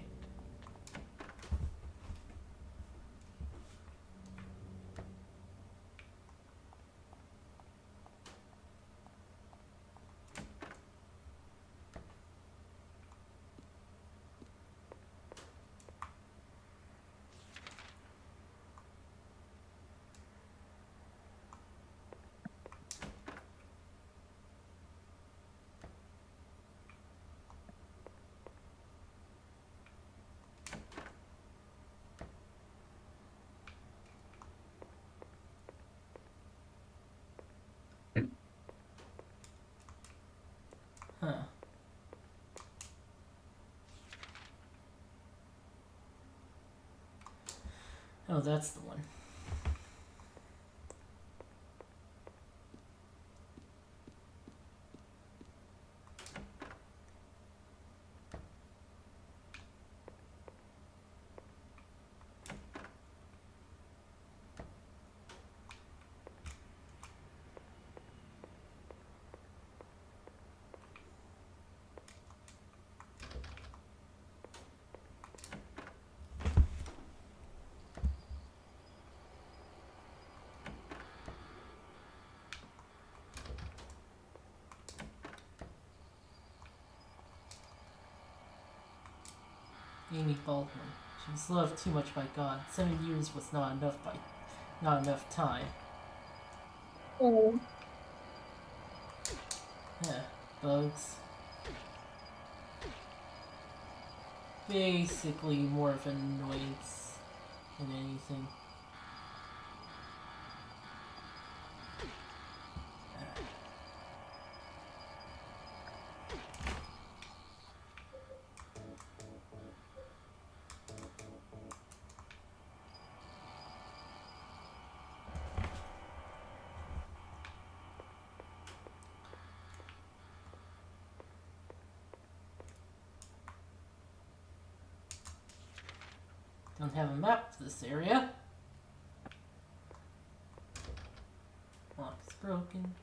Huh. Oh, that's the one. Amy Baldwin. She was loved too much by God. 7 years was not enough time. Oh. Yeah, bugs. Basically more of an annoyance than anything. Don't have a map to this area. broken.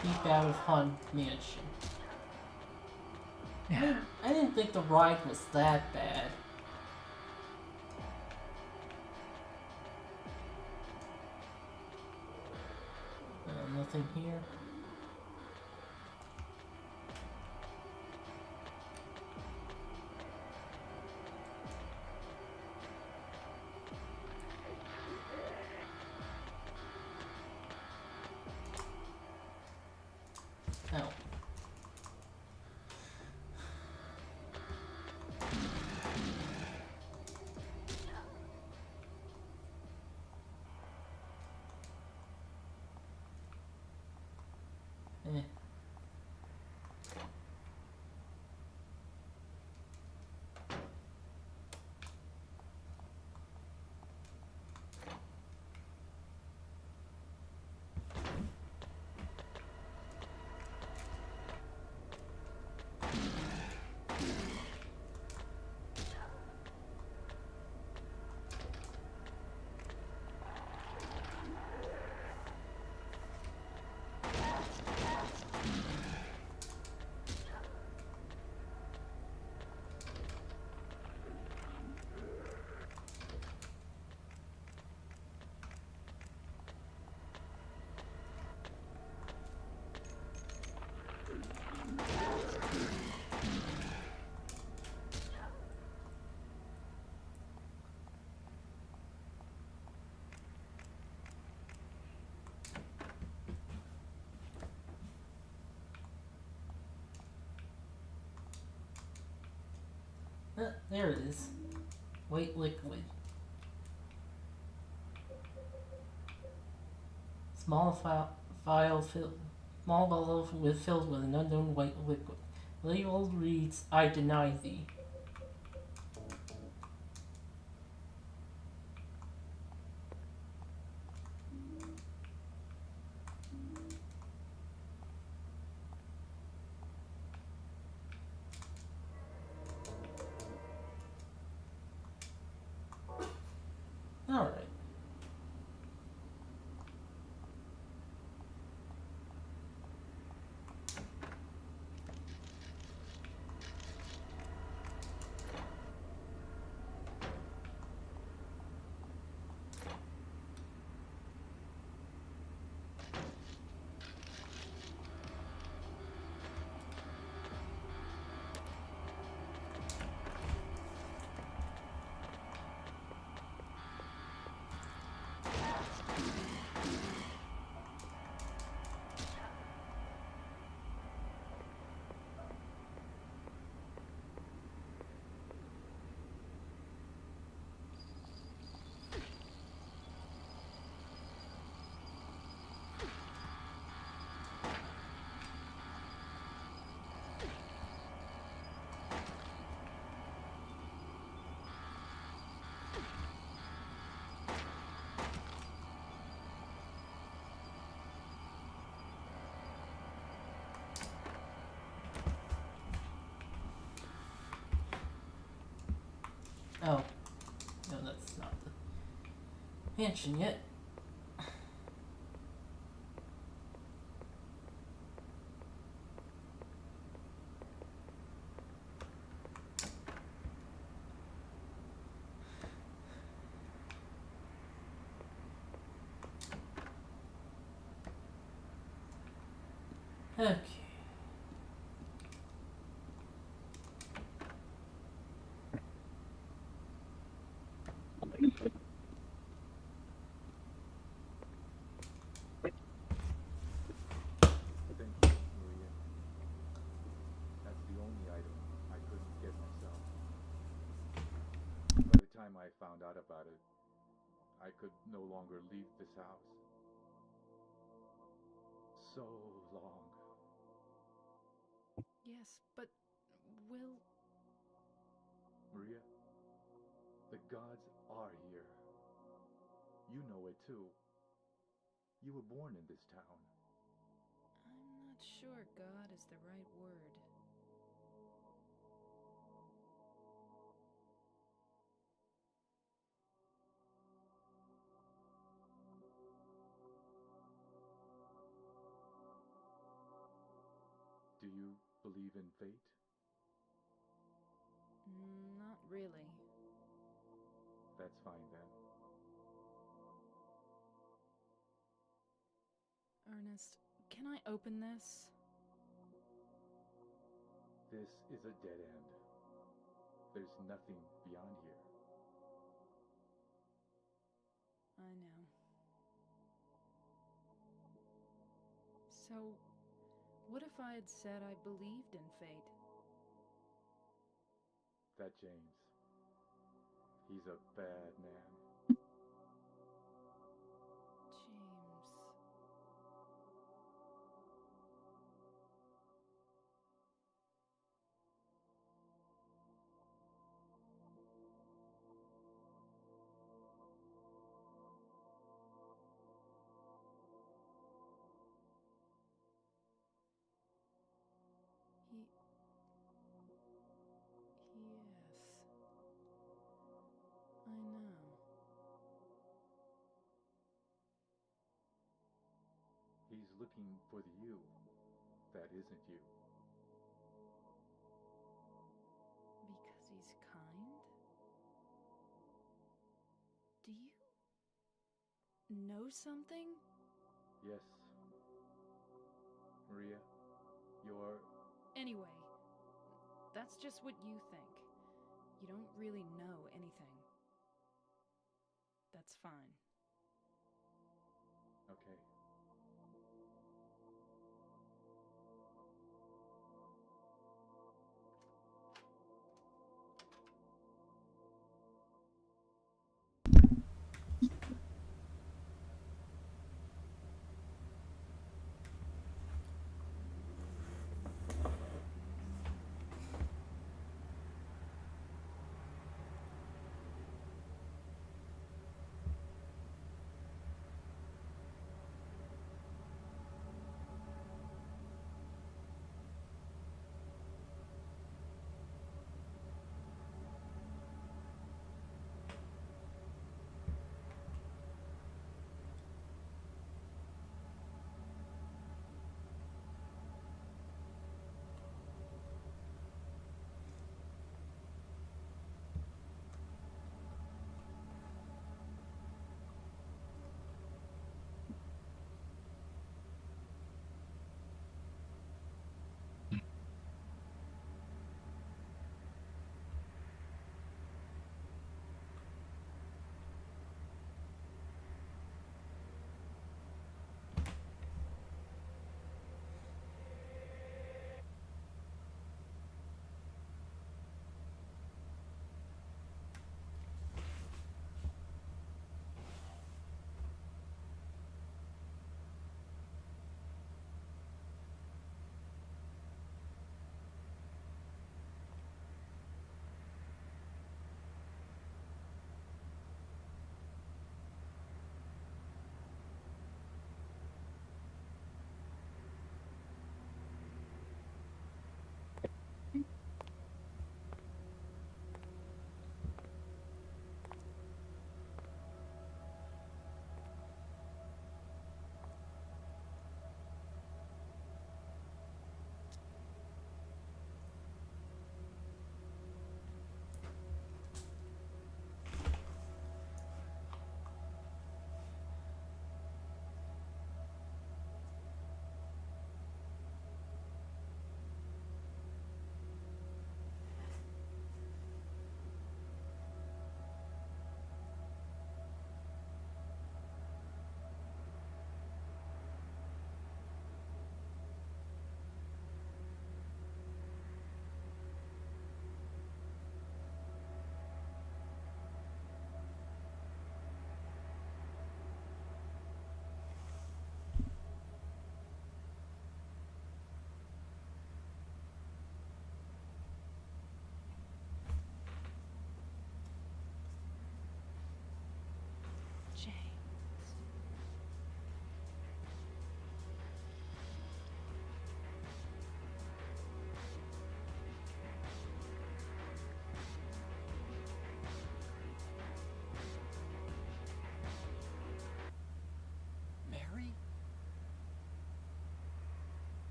Keep out of Haunted Mansion. I didn't think the ride was that bad. Nothing here. Oh. Eh. There it is. White liquid. Small vial filled. Small bottle filled with an unknown white liquid. Label reads, "I deny thee." Alright. Oh. No, that's not the mansion yet. Okay. Thank you, Maria. That's the only item I couldn't get myself. By the time I found out about it, I could no longer leave this house. So long. Yes, but Will. Maria, the gods are here. You know it too. You were born in this town. I'm not sure God is the right word. believe in fate? Not really. That's fine then. Ernest, can I open this? This is a dead end. There's nothing beyond here. I know. So, what if I had said I believed in fate? That James. He's a bad man. James. Yes. I know. He's looking for the you that isn't you. Because he's kind? Do you know something? Yes. Maria, you're... Anyway, that's just what you think. You don't really know anything. That's fine. Okay.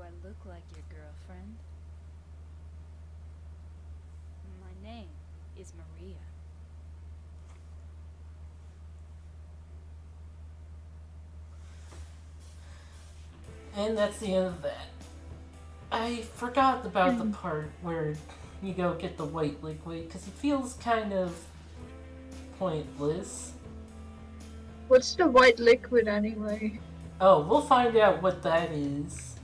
I look like your girlfriend? My name is Maria. And that's the end of that. I forgot about the part where you go get the white liquid, because it feels kind of pointless. What's the white liquid anyway? Oh, we'll find out what that is.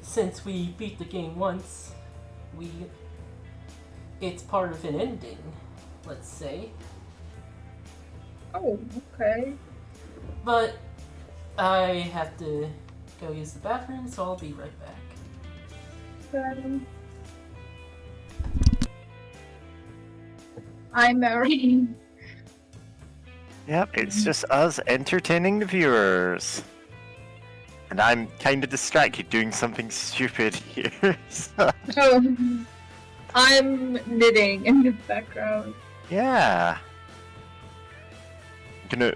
Since we beat the game once, it's part of an ending, let's say. Oh, okay. But I have to go use the bathroom, so I'll be right back. I'm Mary. Yep, it's just us entertaining the viewers. And I'm kind of distracted doing something stupid here. So, Oh, I'm knitting in the background. yeah. I'm gonna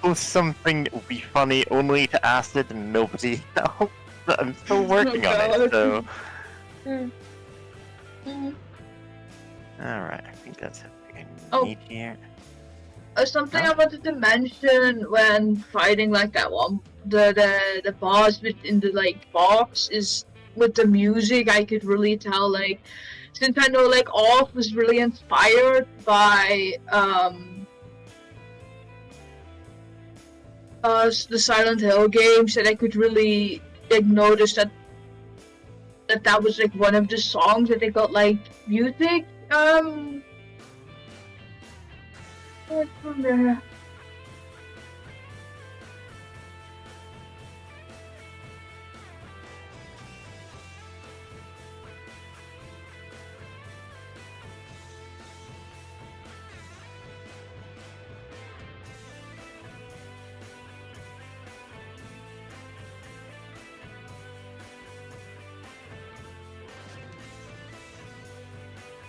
post something that will be funny only to Acid and nobody else. But I'm still working on it, so. Alright, I think that's everything I need here. Something I wanted to mention when fighting like that one, the boss within the like box is with the music. I could really tell, like, since I know like Off was really inspired by the Silent Hill games, that I could really like notice that was like one of the songs that they got like music what's from there?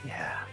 Yeah.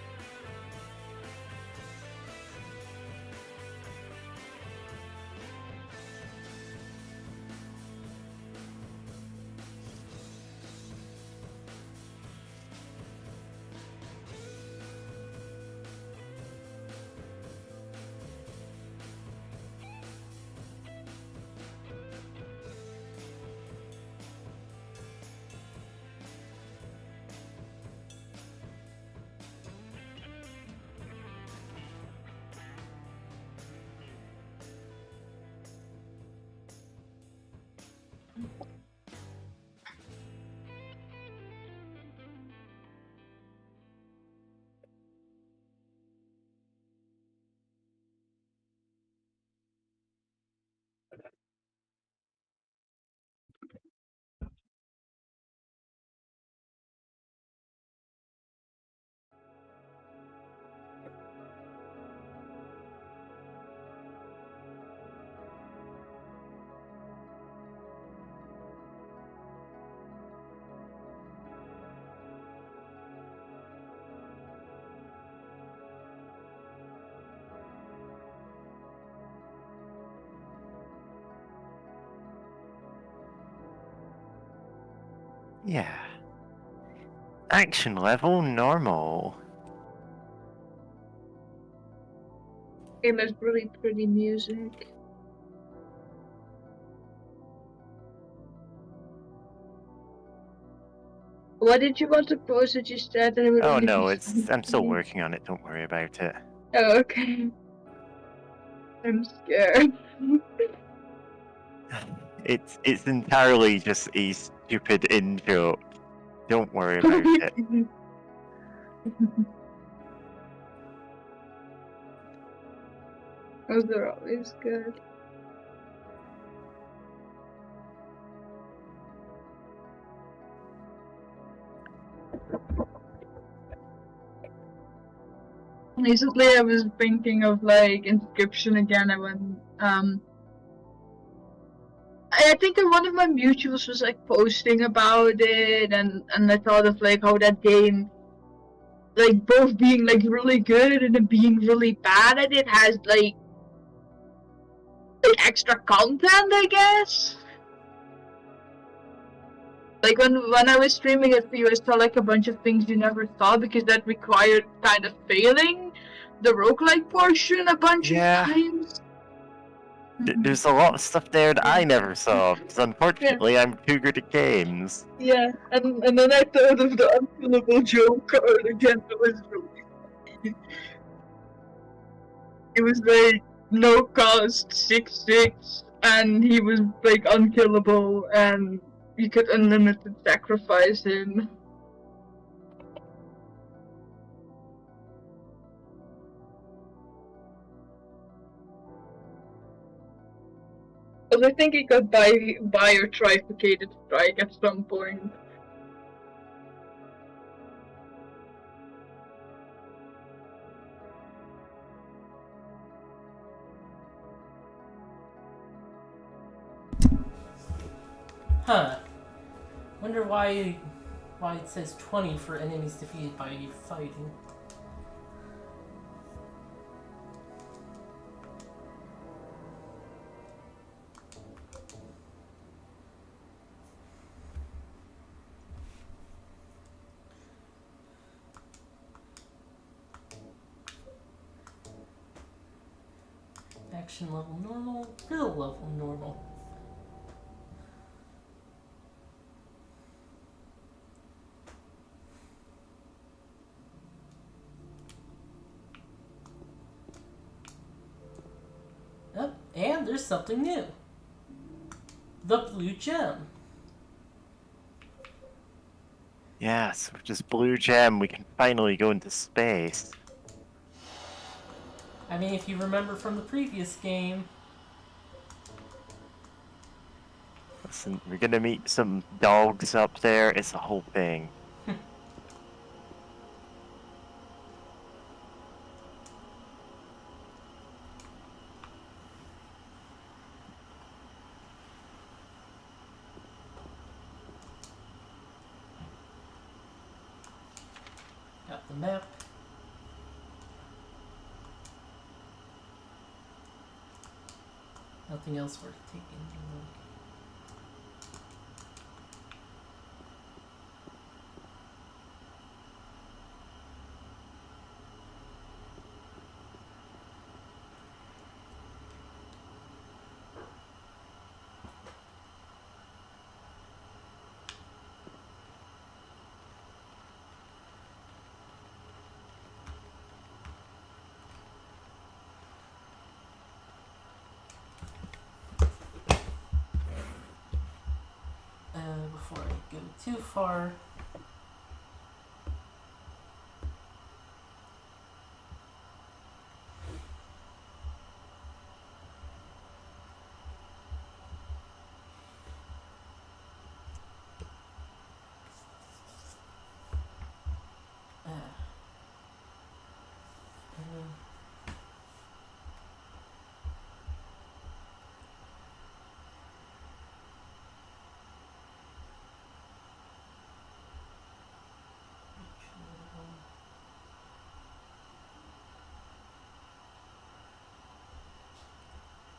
Yeah. Action level normal. Game has really pretty music. What did you want to post that you said? That it would Oh only no, be I'm still 17? working on it, don't worry about it. Oh, okay. I'm scared. It's entirely just a stupid in-joke. Don't worry about it. Those are always good. Recently, I was thinking of like Inscription again, and when I think that one of my mutuals was like posting about it, and I thought of like how that game, like both being like really good and then being really bad at it, has like extra content, I guess. Like when I was streaming it for you, I saw like a bunch of things you never saw because that required kind of failing the roguelike portion a bunch of Yeah. times. There's a lot of stuff there that I never saw, because Yeah. unfortunately I'm too good at games. Yeah, and then I thought of the unkillable Joe card again. It was really funny. It was like no cost 6/6, and he was like unkillable, and you could unlimited sacrifice him. But I think he got bio trifurcated strike at some point. Huh. Wonder why it says 20 for enemies defeated by fighting. Action level normal, skill level normal. Oh, and there's something new. The blue gem. Yes, with this blue gem we can finally go into space. I mean, if you remember from the previous game. Listen, we're gonna meet some dogs up there, it's a whole thing. Got the map. Nothing else worth taking. Before I go too far.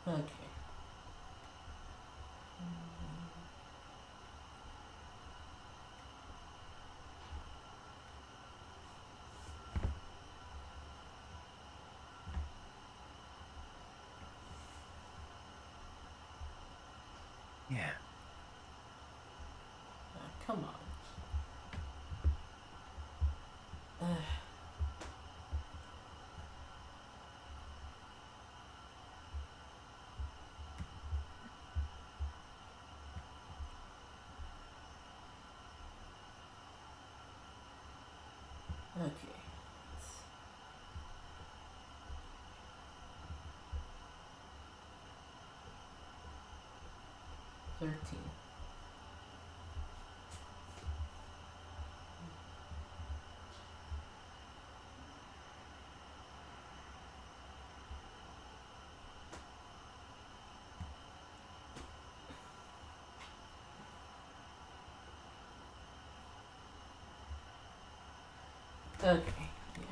Okay. Yeah. Come on. Okay. $13. Okay, yeah.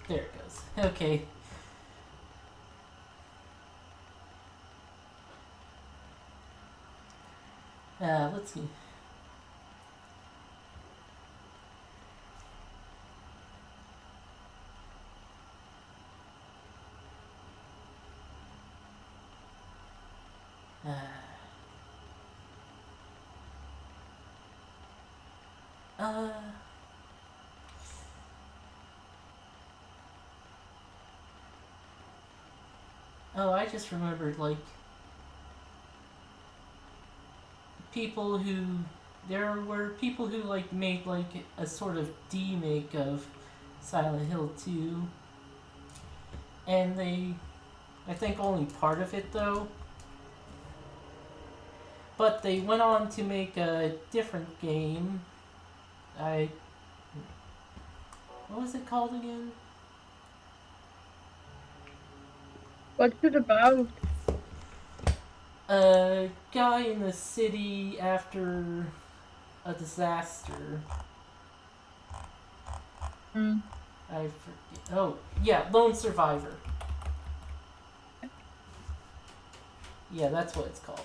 There it goes. Okay. Let's see. Uh, uh, oh, I just remembered, like, people who, there were people who, like, made, like, a sort of demake of Silent Hill 2, and they, I think only part of it, though, but they went on to make a different game. What was it called again? What's it about? A guy in the city after a disaster. Hmm. I forget. Oh, yeah, Lone Survivor. Yeah, that's what it's called.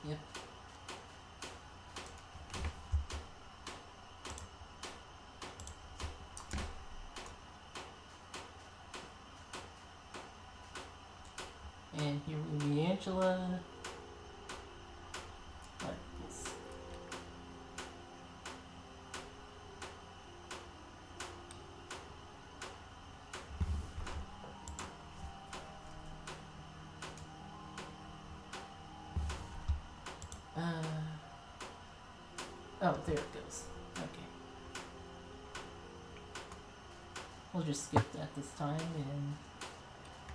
Yep. And here will be Angela. Like this. Oh, there it goes. Okay. We'll just skip that this time, and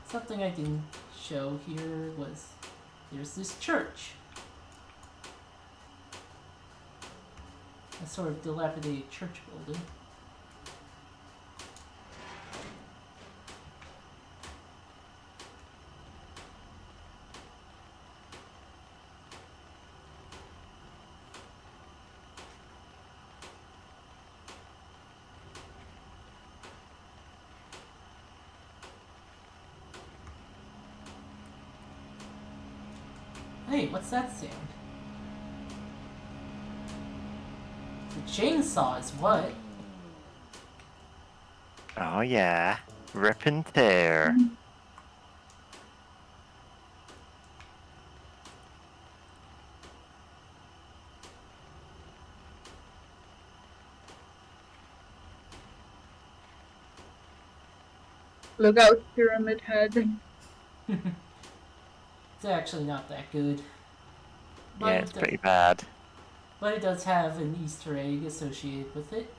something I didn't show here was there's this church. A sort of dilapidated church building. Hey, what's that sound? The chainsaw is what? Oh yeah, rip and tear. Look out, Pyramid Head. It's actually not that good. But Yeah, it it's does- pretty bad. But it does have an Easter egg associated with it.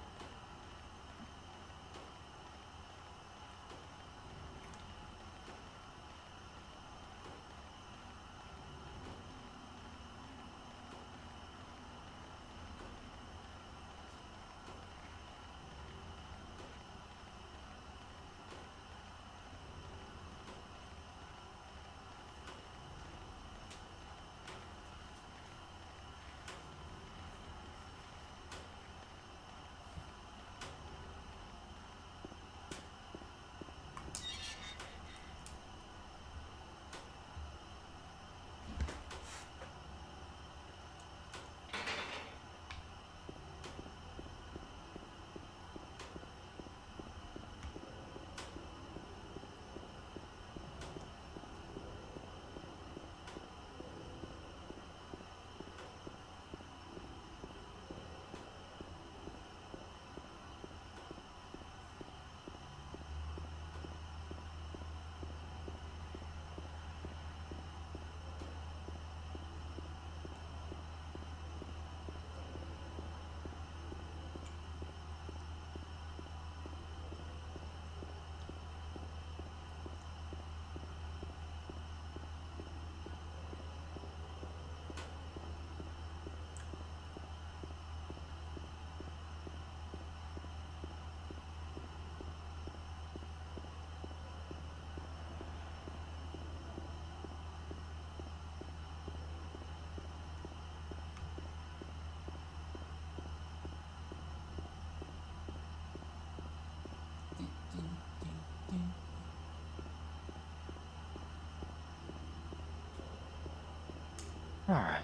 Alright.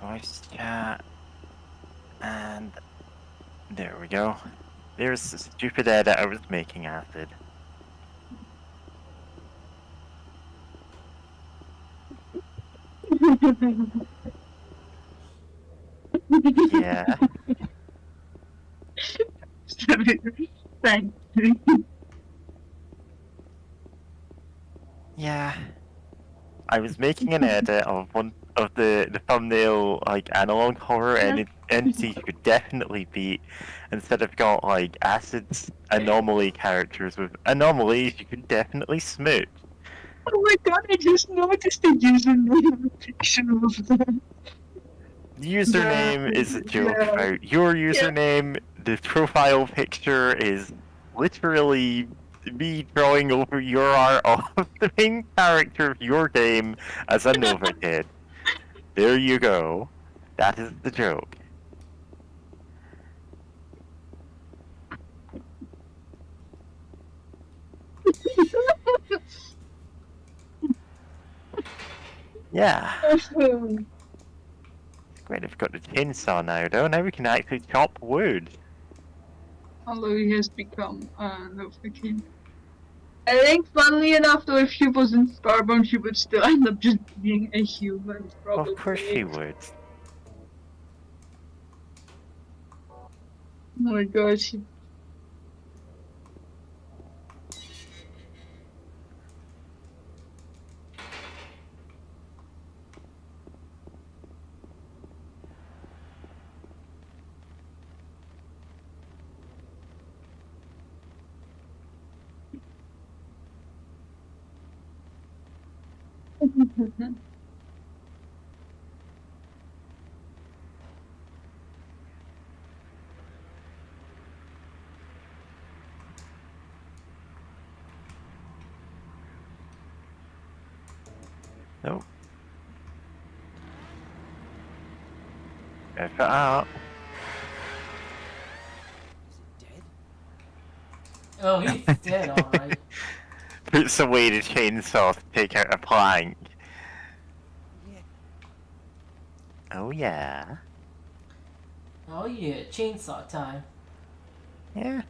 Voice chat. And there we go. There's the stupid edit I was making, Acid. Yeah. Thanks. Yeah. I was making an edit of one of the thumbnail like analog horror entities you could definitely beat instead of got like Acid's anomaly characters with anomalies you could definitely smooch. Oh my god, I just noticed the username picture of them. Username is a joke Yeah. about your username. The profile picture is literally me drawing over your art of the main character of your game as a Nova kid. There you go. That is the joke. Yeah. Great, I've got the chainsaw now though. Now we can actually chop wood. Although he has become no freaking. I think, funnily enough, though, if she wasn't Starborn, she would still end up just being a human, probably. Of course she would. Oh my god, she. Nope. F it out. Is it dead? Oh, he's dead, alright. Puts away the chainsaw to take out a plank. Yeah. Oh yeah. Oh yeah, chainsaw time. Yeah.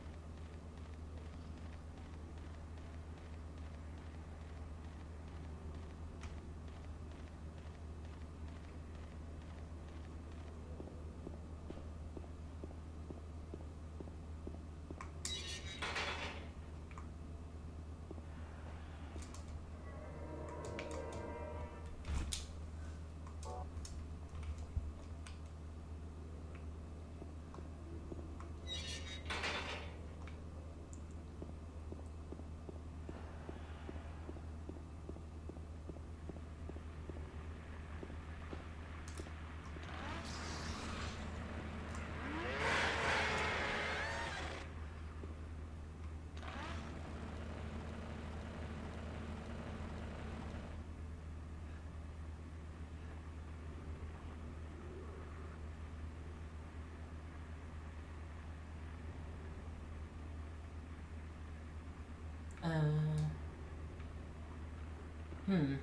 Hmm.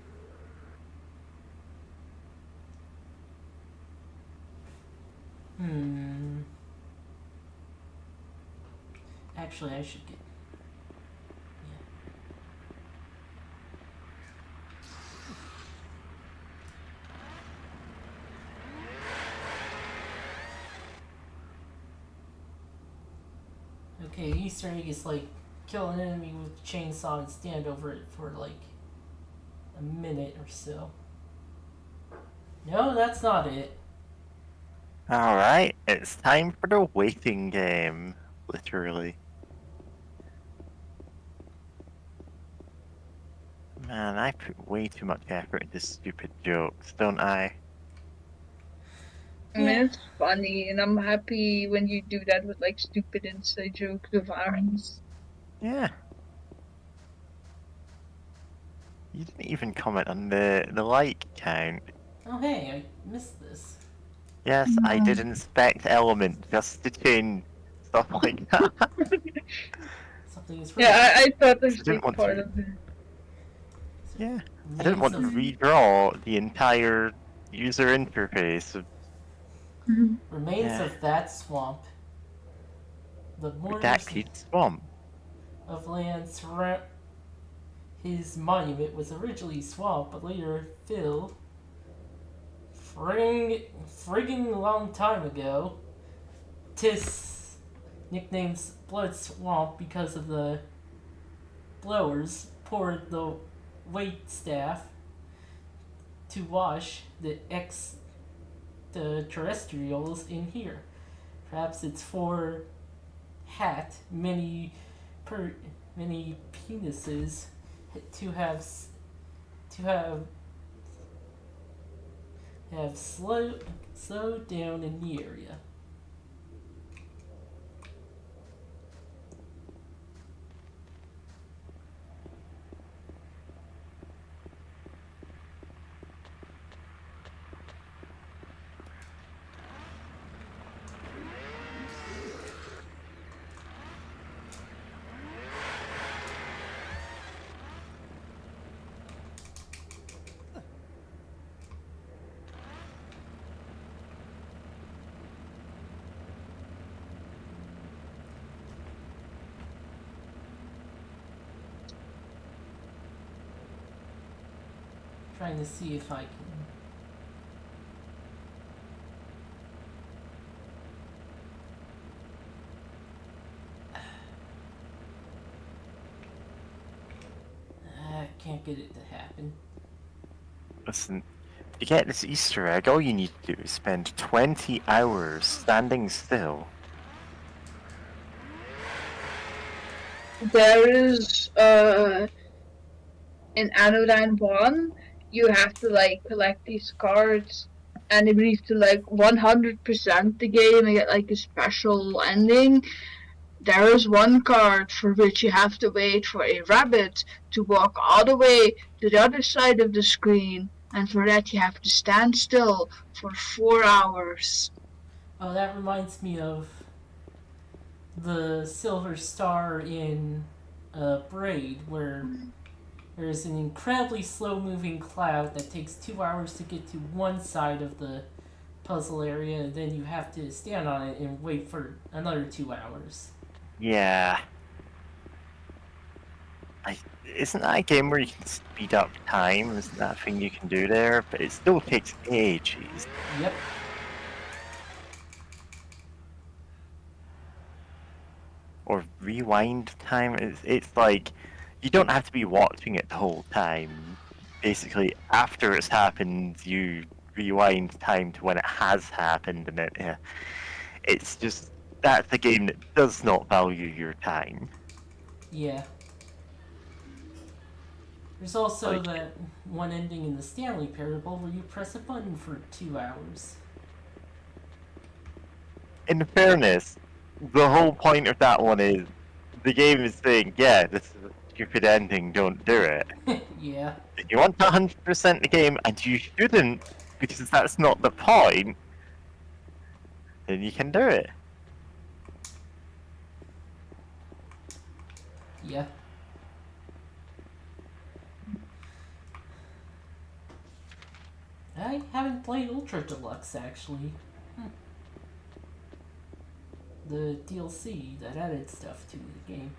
Hmm. Actually, I should get. Yeah. Okay, Easter egg is like kill an enemy with a chainsaw and stand over it for like a minute or so. No, that's not it. Alright, it's time for the waiting game. Literally. Man, I put way too much effort into stupid jokes, don't I? I mean, it's funny, and I'm happy when you do that with like stupid inside jokes of Aaron's. Yeah. You didn't even comment on the like count. Oh hey, I missed this. Yes, I did inspect element just to change stuff like that. Something is Yeah, I thought this Didn't was want part to. of it. Yeah, I didn't want to redraw the entire user interface. Remains Yeah. of that swamp. The mourners Redacted swamp. of land surround his monument was originally swamp, but later filled. Friggin' long time ago. Tis nicknamed Blood Swamp because of the blowers poured the wait staff to wash the terrestrials in here. Perhaps it's for many penises to have slowed down in the area. Trying to see if I can. I can't get it to happen. Listen, to get this Easter egg, all you need to do is spend 20 hours standing still. There is in Anodyne 1, you have to like collect these cards, and I believe to like 100% the game and get like a special ending. There is one card for which you have to wait for a rabbit to walk all the way to the other side of the screen, and for that you have to stand still for 4 hours. Oh, that reminds me of the Silver Star in Braid, where there's an incredibly slow-moving cloud that takes 2 hours to get to one side of the puzzle area, and then you have to stand on it and wait for another 2 hours. Yeah. Isn't that a game where you can speed up time? Isn't that a thing you can do there? But it still takes ages. Yep. Or rewind time. It's like, you don't have to be watching it the whole time. Basically, after it's happened, you rewind time to when it has happened, and it's just, that's a game that does not value your time. Yeah. There's also Like- that one ending in the Stanley Parable where you press a button for 2 hours. In fairness, the whole point of that one is, the game is saying, yeah, this is a stupid ending, don't do it. Yeah. If you want to 100% the game, and you shouldn't, because that's not the point, then you can do it. Yeah. I haven't played Ultra Deluxe, actually. The DLC that added stuff to the game.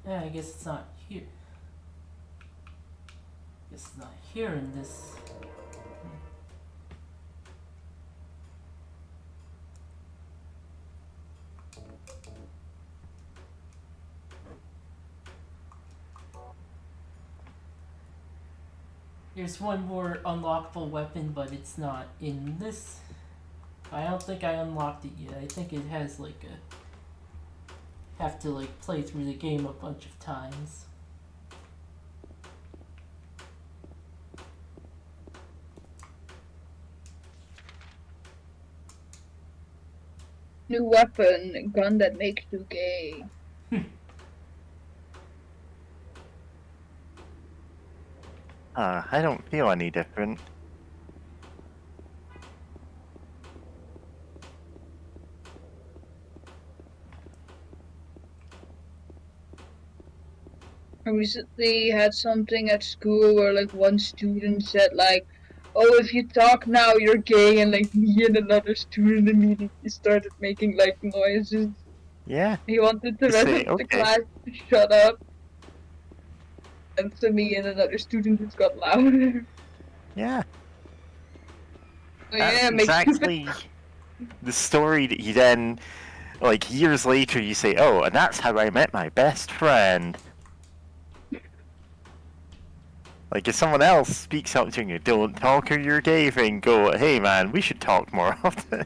Yeah, I guess it's not here. Guess it's not here in this. There's one more unlockable weapon, but it's not in this. I don't think I unlocked it yet. I think it has like a... have to like play through the game a bunch of times. New weapon, gun that makes you gay. I don't feel any different. I recently had something at school where like one student said like, "Oh, if you talk now, you're gay," and like me and another student immediately started making like noises. Yeah. He wanted the You rest say, of the okay. class to shut up, and so me and another student just got louder. Yeah. So, That's yeah, make exactly the story that you then, like years later, you say, "Oh, and that's how I met my best friend." Like if someone else speaks up to you, "Don't talk or you're gay," thing, go, "Hey man, we should talk more often."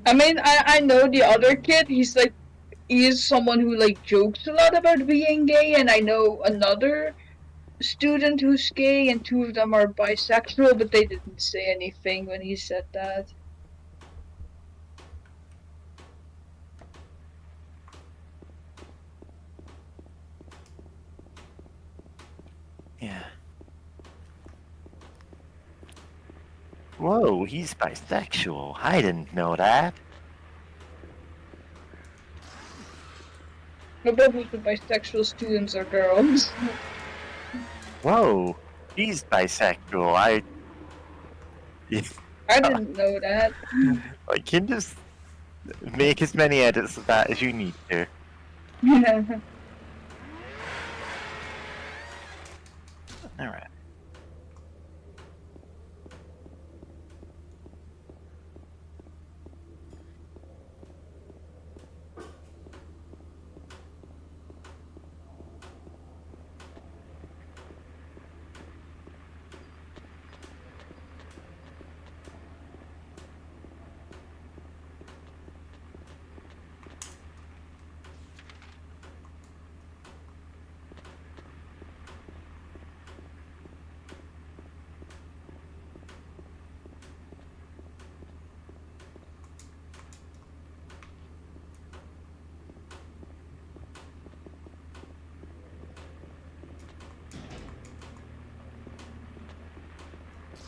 I mean, I know the other kid. He's like, he is someone who like jokes a lot about being gay, and I know another student who's gay, and two of them are bisexual, but they didn't say anything when he said that. Yeah. Whoa, he's bisexual. I didn't know that. No, both of the bisexual students are girls. Whoa, he's bisexual. I didn't know that. You can just make as many edits of that as you need to. Yeah. Alright.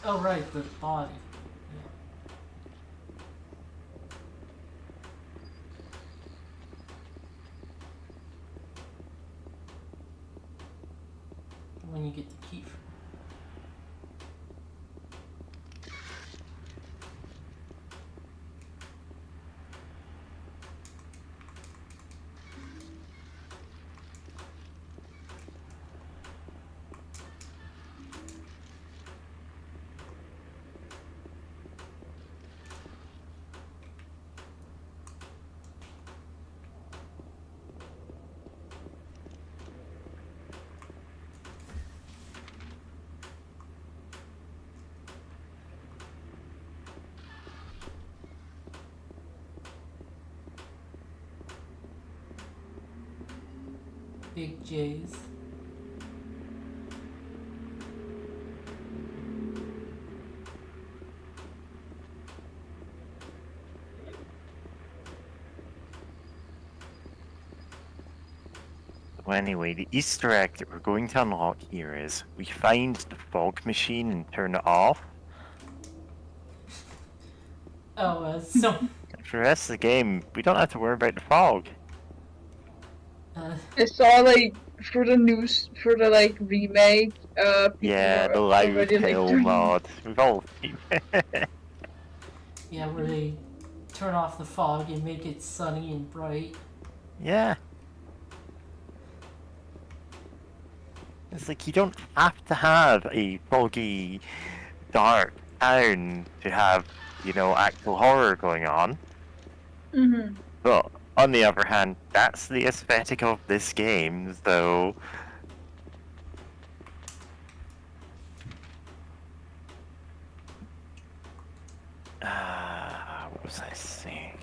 Oh right, the body. Yeah. When you get the key. Big J's. Well, anyway, the Easter egg that we're going to unlock here is we find the fog machine and turn it off. Oh, so For the rest of the game, we don't have to worry about the fog. I saw like for the like remake. Yeah, people the were Loud already, like, Hill turning- mod. We've all yeah, where they turn off the fog and make it sunny and bright. Yeah. It's like you don't have to have a foggy, dark town to have, actual horror going on. Mm-hmm. But on the other hand, that's the aesthetic of this game, so what was I saying?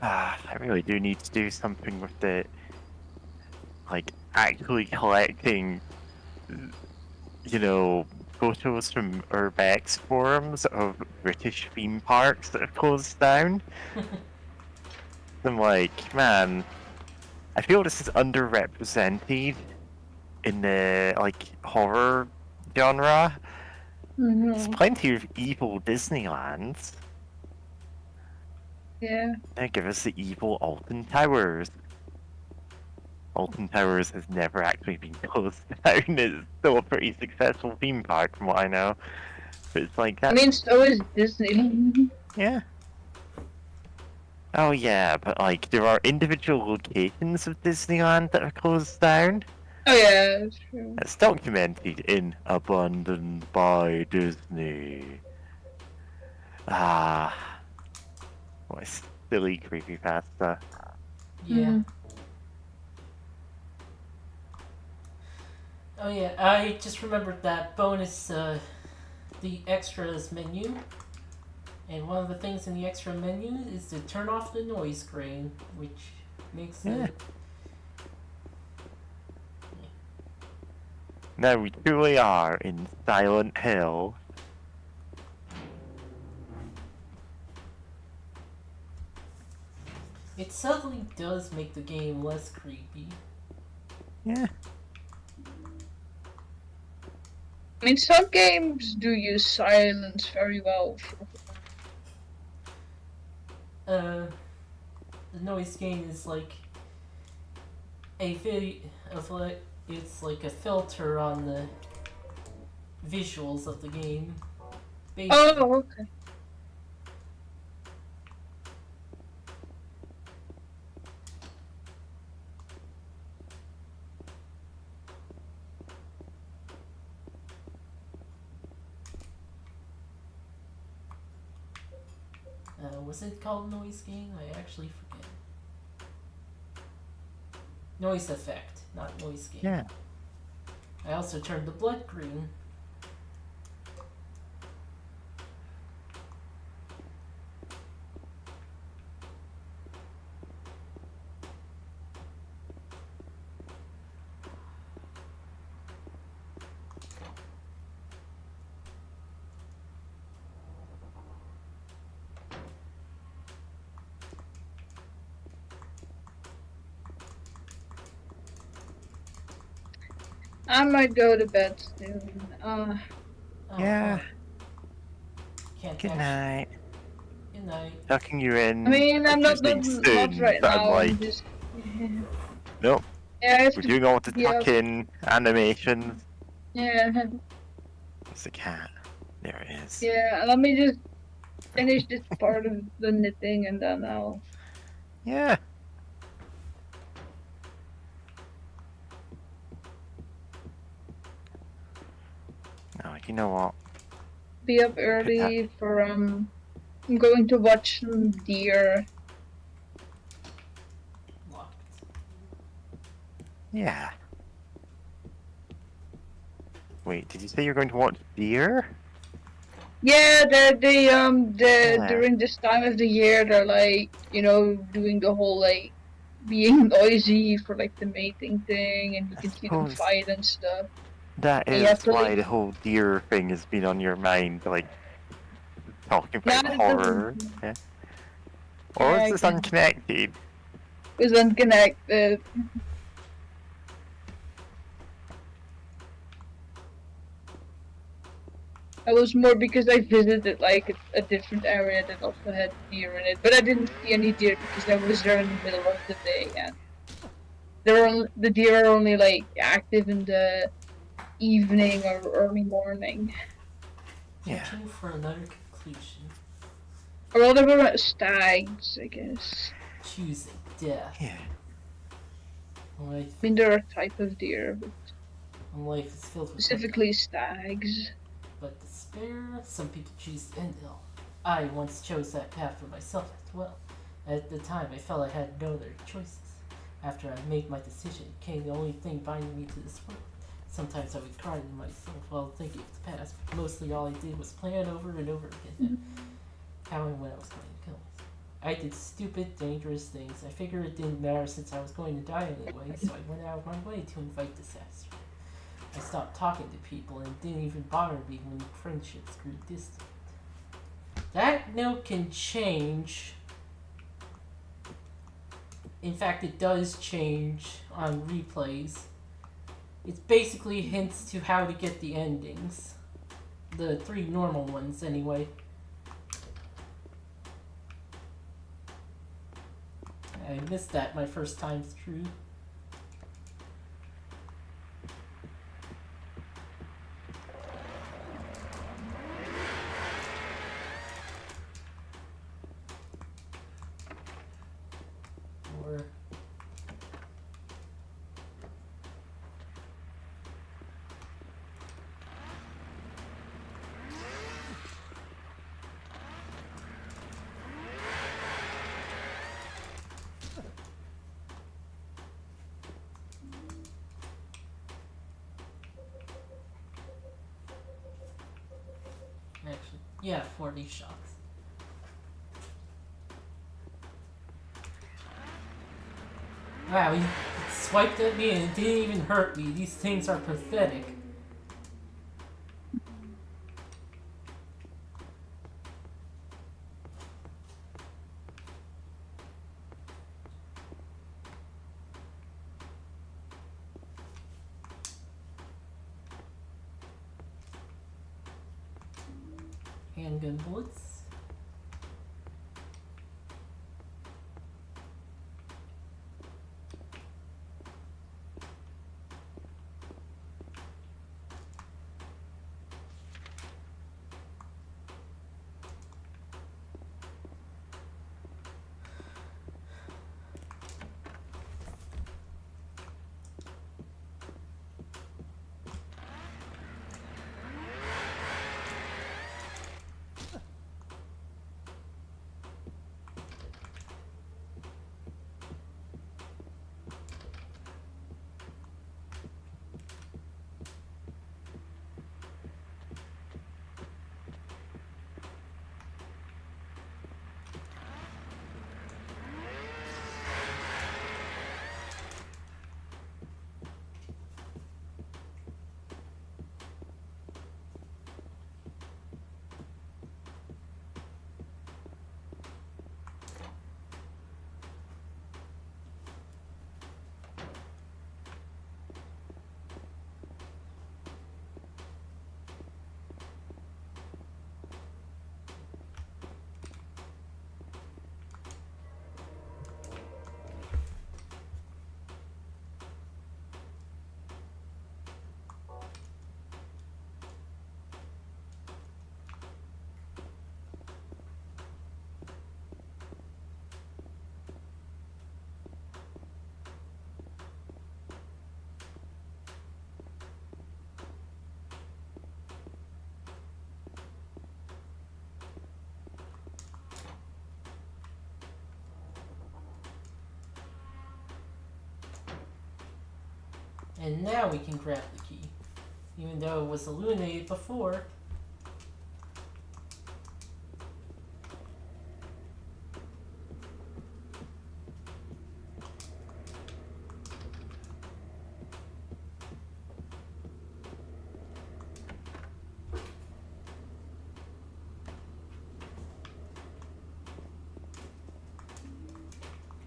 I really do need to do something with the, like, actually collecting, photos from Urbex forums of British theme parks that have closed down. I'm like, man, I feel this is underrepresented in the, horror genre. There's Mm-hmm. plenty of evil Disneylands. Yeah. They give us the evil Alton Towers. Alton Towers has never actually been closed down. It's still a pretty successful theme park from what I know. But it's like I that. mean, so is Disney. Yeah. Oh yeah, but there are individual locations of Disneyland that are closed down. Oh yeah, that's true. It's documented in Abandoned by Disney. What a silly creepypasta. Yeah. Mhm. Oh yeah, I just remembered that bonus, the extras menu. And one of the things in the extra menu is to turn off the noise grain, which makes Yeah. it... Now we truly are in Silent Hill. It subtly does make the game less creepy. Yeah. I mean, some games do use silence very well. The noise gain is like a it's like a filter on the visuals of the game. Oh, okay. Was it called noise gain? I actually forget. Noise effect, not noise gain. Yeah. I also turned the blood green. I might go to bed soon. Oh, Yeah. fuck. Can't Good actually- night. Good night. Tucking you in. I mean, I'm not Tuesday soon, right but I'm now. like, I'm just. nope. Yeah, I have We're to, doing all the yeah. tuck-in animations. yeah, It's the cat. There it is. yeah. Let me just finish this part of the knitting, and then I'll. Yeah. Oh, you know what? Be up early for I'm going to watch some deer. Locked. Yeah. Wait, did you say you're going to watch deer? Yeah, Yeah. during this time of the year they're like, doing the whole like being noisy for like the mating thing, and you can see them suppose- fight and stuff. That You have is to why leave- the whole deer thing has been on your mind, talking Yeah, about it horror. doesn't- Yeah. Or Yeah, is this I can- unconnected? It's unconnected. It was more because I visited like a different area that also had deer in it, but I didn't see any deer because I was there in the middle of the day, and the deer are only like active in the evening or early morning. Yeah. Searching for another conclusion. Or well, they were stags, I guess. Choosing death. Yeah. Life, I mean, they're a type of deer, but life is filled with specifically stags. but despair. Some people choose to end it all. I once chose that path for myself as well. At the time, I felt I had no other choices. After I made my decision, it became the only thing binding me to this world. Sometimes I would cry to myself while thinking of the past, but mostly all I did was plan over and over again how and when I was going to kill myself. I did stupid, dangerous things. I figured it didn't matter since I was going to die anyway, so I went out of my way to invite disaster. I stopped talking to people, and it didn't even bother me when friendships grew distant. That note can change. In fact, it does change on replays. It's basically hints to how to get the endings. The 3 normal ones, anyway. I missed that my first time through. Or actually, yeah, 40 shots. Wow, he swiped at me and it didn't even hurt me. These things are pathetic. Handgun bullets. And now we can grab the key. Even though it was illuminated before.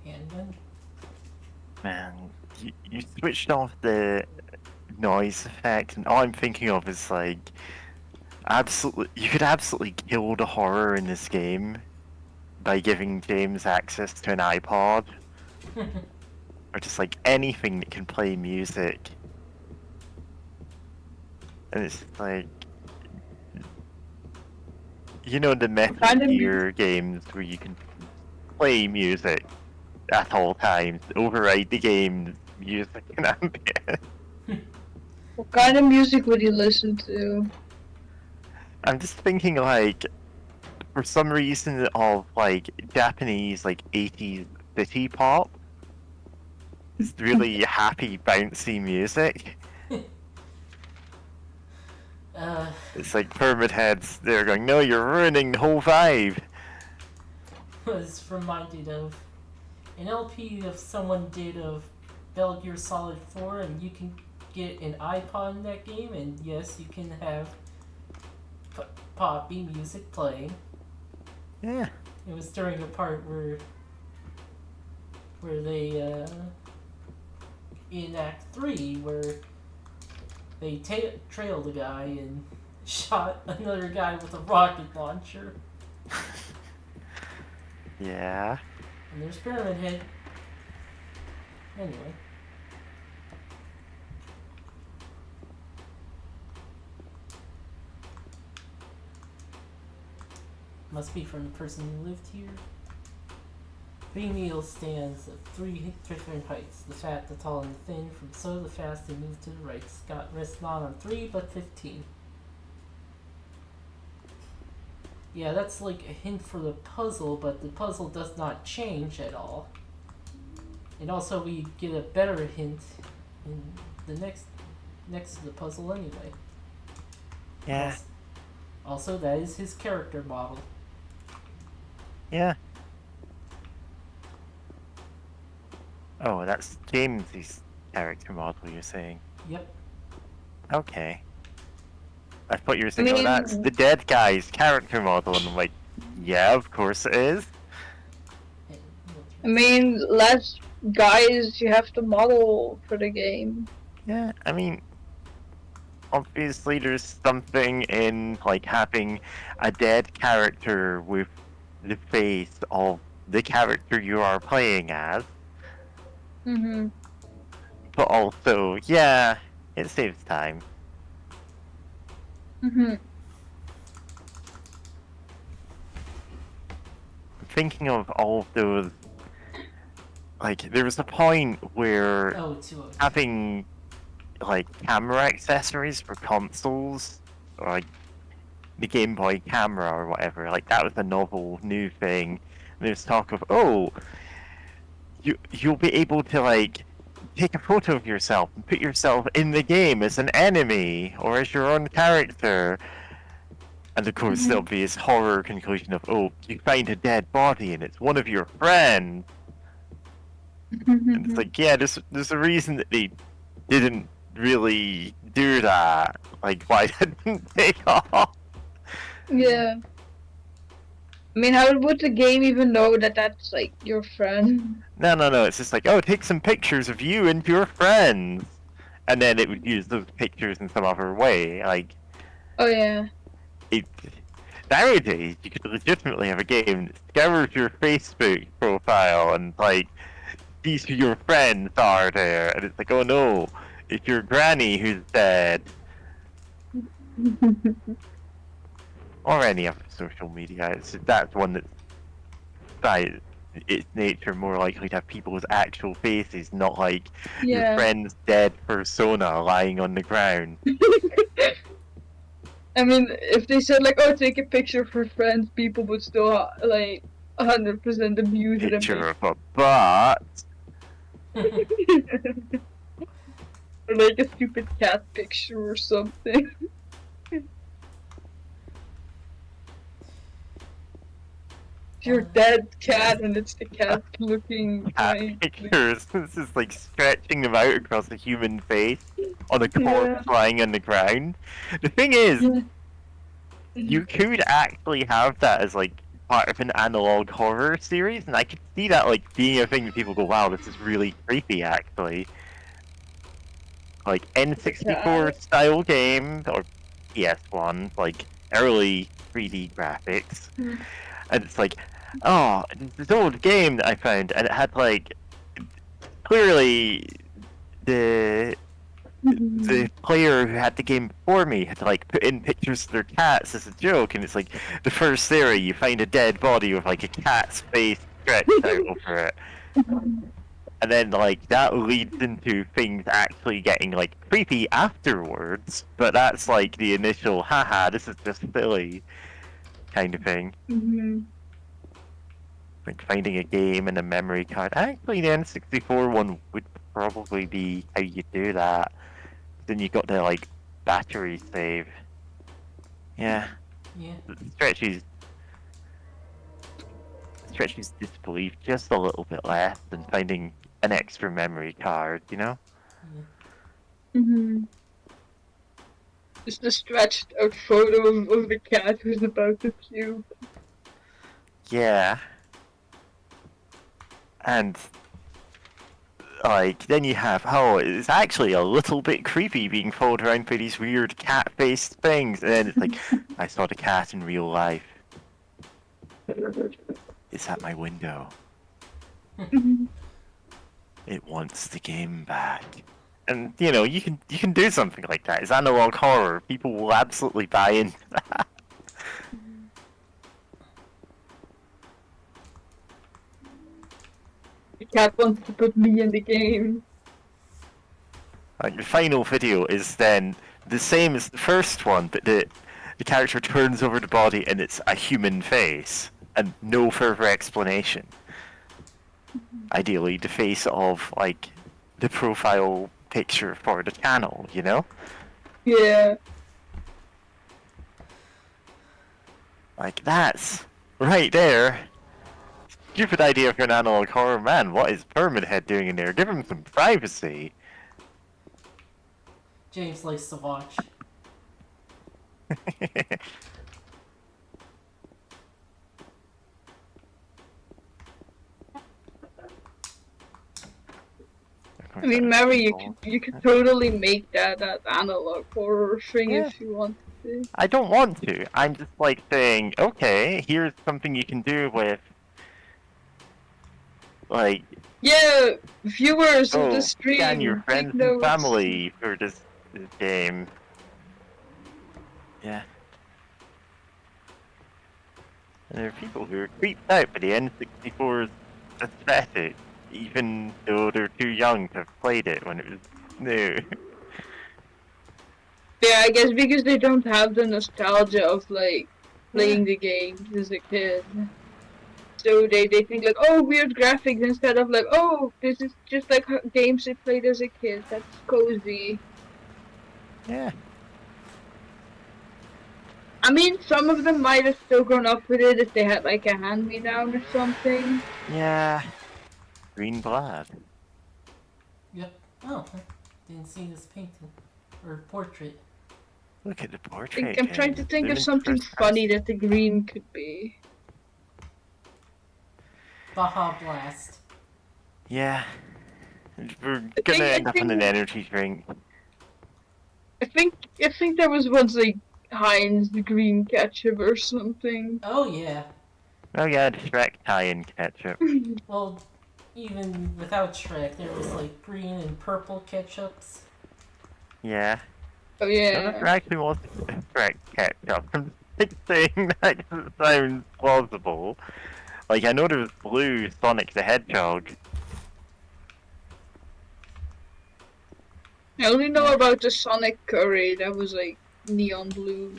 Handgun. Man, you switched off the noise effect, and all I'm thinking of is like Absolutely, you could absolutely kill the horror in this game by giving James access to an iPod, or just like anything that can play music. And it's like, you know, the Metal Kind of- Gear games where you can play music at all times, override the game's music and ambience. What kind of music would you listen to? I'm just thinking, like, for some reason of like Japanese like 80s city pop. It's really happy, bouncy music. It's like Pyramid Heads, they're going, no, you're ruining the whole vibe. Was reminded of an LP of someone did of Metal Gear Solid 4, and you can get an iPod in that game, and yes, you can have poppy music playing. Yeah. It was during a part where they in Act 3 where they trailed a guy and shot another guy with a rocket launcher. Yeah. And there's Pyramid Head. Anyway. Must be from the person who lived here. 3 meals stands at 3 different heights. The fat, the tall, and the thin. From so the fast they move to the right. Scott rests not on 3, but 15. Yeah, that's like a hint for the puzzle, but the puzzle does not change at all. And also we get a better hint in the next to the puzzle anyway. Yeah. Also, that is his character model. Yeah. Oh, that's James's character model, you're saying? Yep. Okay. I thought you were saying, mean- oh, that's the dead guy's character model, and I'm like, yeah, of course it is. I mean, less guys you have to model for the game. Yeah, I mean, obviously there's something in, like, having a dead character with the face of the character you are playing as, Mm-hmm. but also, yeah, it saves time. Mm-hmm. Thinking of all of those, like, there was a point where Oh, 2 of having, like, camera accessories for consoles, or, like, the Game Boy camera or whatever, like, that was a novel new thing. And there's talk of, oh, you'll be able to, like, take a photo of yourself and put yourself in the game as an enemy, or as your own character. And of course, there'll be this horror conclusion of, oh, you find a dead body and it's one of your friends. And it's like, yeah, there's a reason that they didn't really do that. Like, why didn't they take off? Yeah. I mean, how would the game even know that that's, like, your friend? No, it's just like, oh, take some pictures of you and your friends. And then it would use those pictures in some other way. Like, Oh, yeah. nowadays, you could legitimately have a game that scours your Facebook profile and, like, these who your friends are there. And it's like, oh no, it's your granny who's dead. Or any other social media. That's one that's, by its nature, more likely to have people's actual faces, not like your Yeah. friend's dead persona lying on the ground. I mean, if they said, like, oh, take a picture for friends, people would still, like, 100% abuse it. Picture of a butt. Or, like, a stupid cat picture or something. Your dead cat and it's the cat looking Cat like pictures. This is like stretching them out across a human face on a corpse lying on the ground. The thing is, you could actually have that as like part of an analog horror series, and I could see that like being a thing that people go, wow, this is really creepy actually. Like N64 style game or PS1, like early 3D graphics, Mm. and it's like, oh, this old game that I found, and it had like clearly the player who had the game before me had to like put in pictures of their cats as a joke, and it's like the first area you find a dead body with like a cat's face stretched out over it. And then, like, that leads into things actually getting, like, creepy afterwards, but that's, like, the initial, haha, this is just silly kind of thing. Mhm. Like, finding a game and a memory card. Actually, the N64 one would probably be how you do that. Then you got the, like, battery save. Yeah, Yeah. it stretches disbelief just a little bit less than finding an extra memory card, you know? Just a stretched out photo of the cat who's about to puke. Yeah. And, like, then you have, oh, it's actually a little bit creepy being followed around by these weird cat-faced things, and then it's like, I saw the cat in real life. It's at my window. It wants the game back. And, you know, you can do something like that. It's analog horror. People will absolutely buy into that. The cat wants to put me in the game. Like, the final video is then the same as the first one, but the character turns over the body and it's a human face, and no further explanation. Ideally, the face of, like, the profile picture for the channel, you know? Yeah. Like, that's right there. Stupid idea for an analog horror man. What is Pyramid Head doing in there? Give him some privacy. James likes to watch. I mean, Mary, you could totally make that analog horror thing Yeah. if you wanted to. I don't want to. I'm just like saying, okay, here's something you can do with, like, Yeah, viewers of oh, the stream. scan your take friends and notes. family for this game. Yeah. And there are people who are creeped out by the N64's aesthetic, even though they're too young to have played it when it was new. Yeah, I guess because they don't have the nostalgia of like playing the games as a kid. So they think like, oh, weird graphics instead of like, oh, this is just like games they played as a kid. That's cozy. Yeah. I mean, some of them might have still grown up with it if they had like a hand-me-down or something. Yeah. Green Blood. Yep. Oh, I didn't see this painting. Or portrait. Look at the portrait. I'm trying to think of Women's something first funny that the green could be. Baja Blast. Yeah. We're gonna end up on an energy drink. I think there was once like Heinz green ketchup or something. Oh yeah. Oh yeah, the Shrek tie-in ketchup. Well, even without Shrek, there was like green and purple ketchups. Yeah. Oh There yeah. actually was Shrek ketchup. I'm just saying that 'cause it sounds plausible. Like, I know there was blue Sonic the Hedgehog. I only know about the Sonic curry that was like neon blue.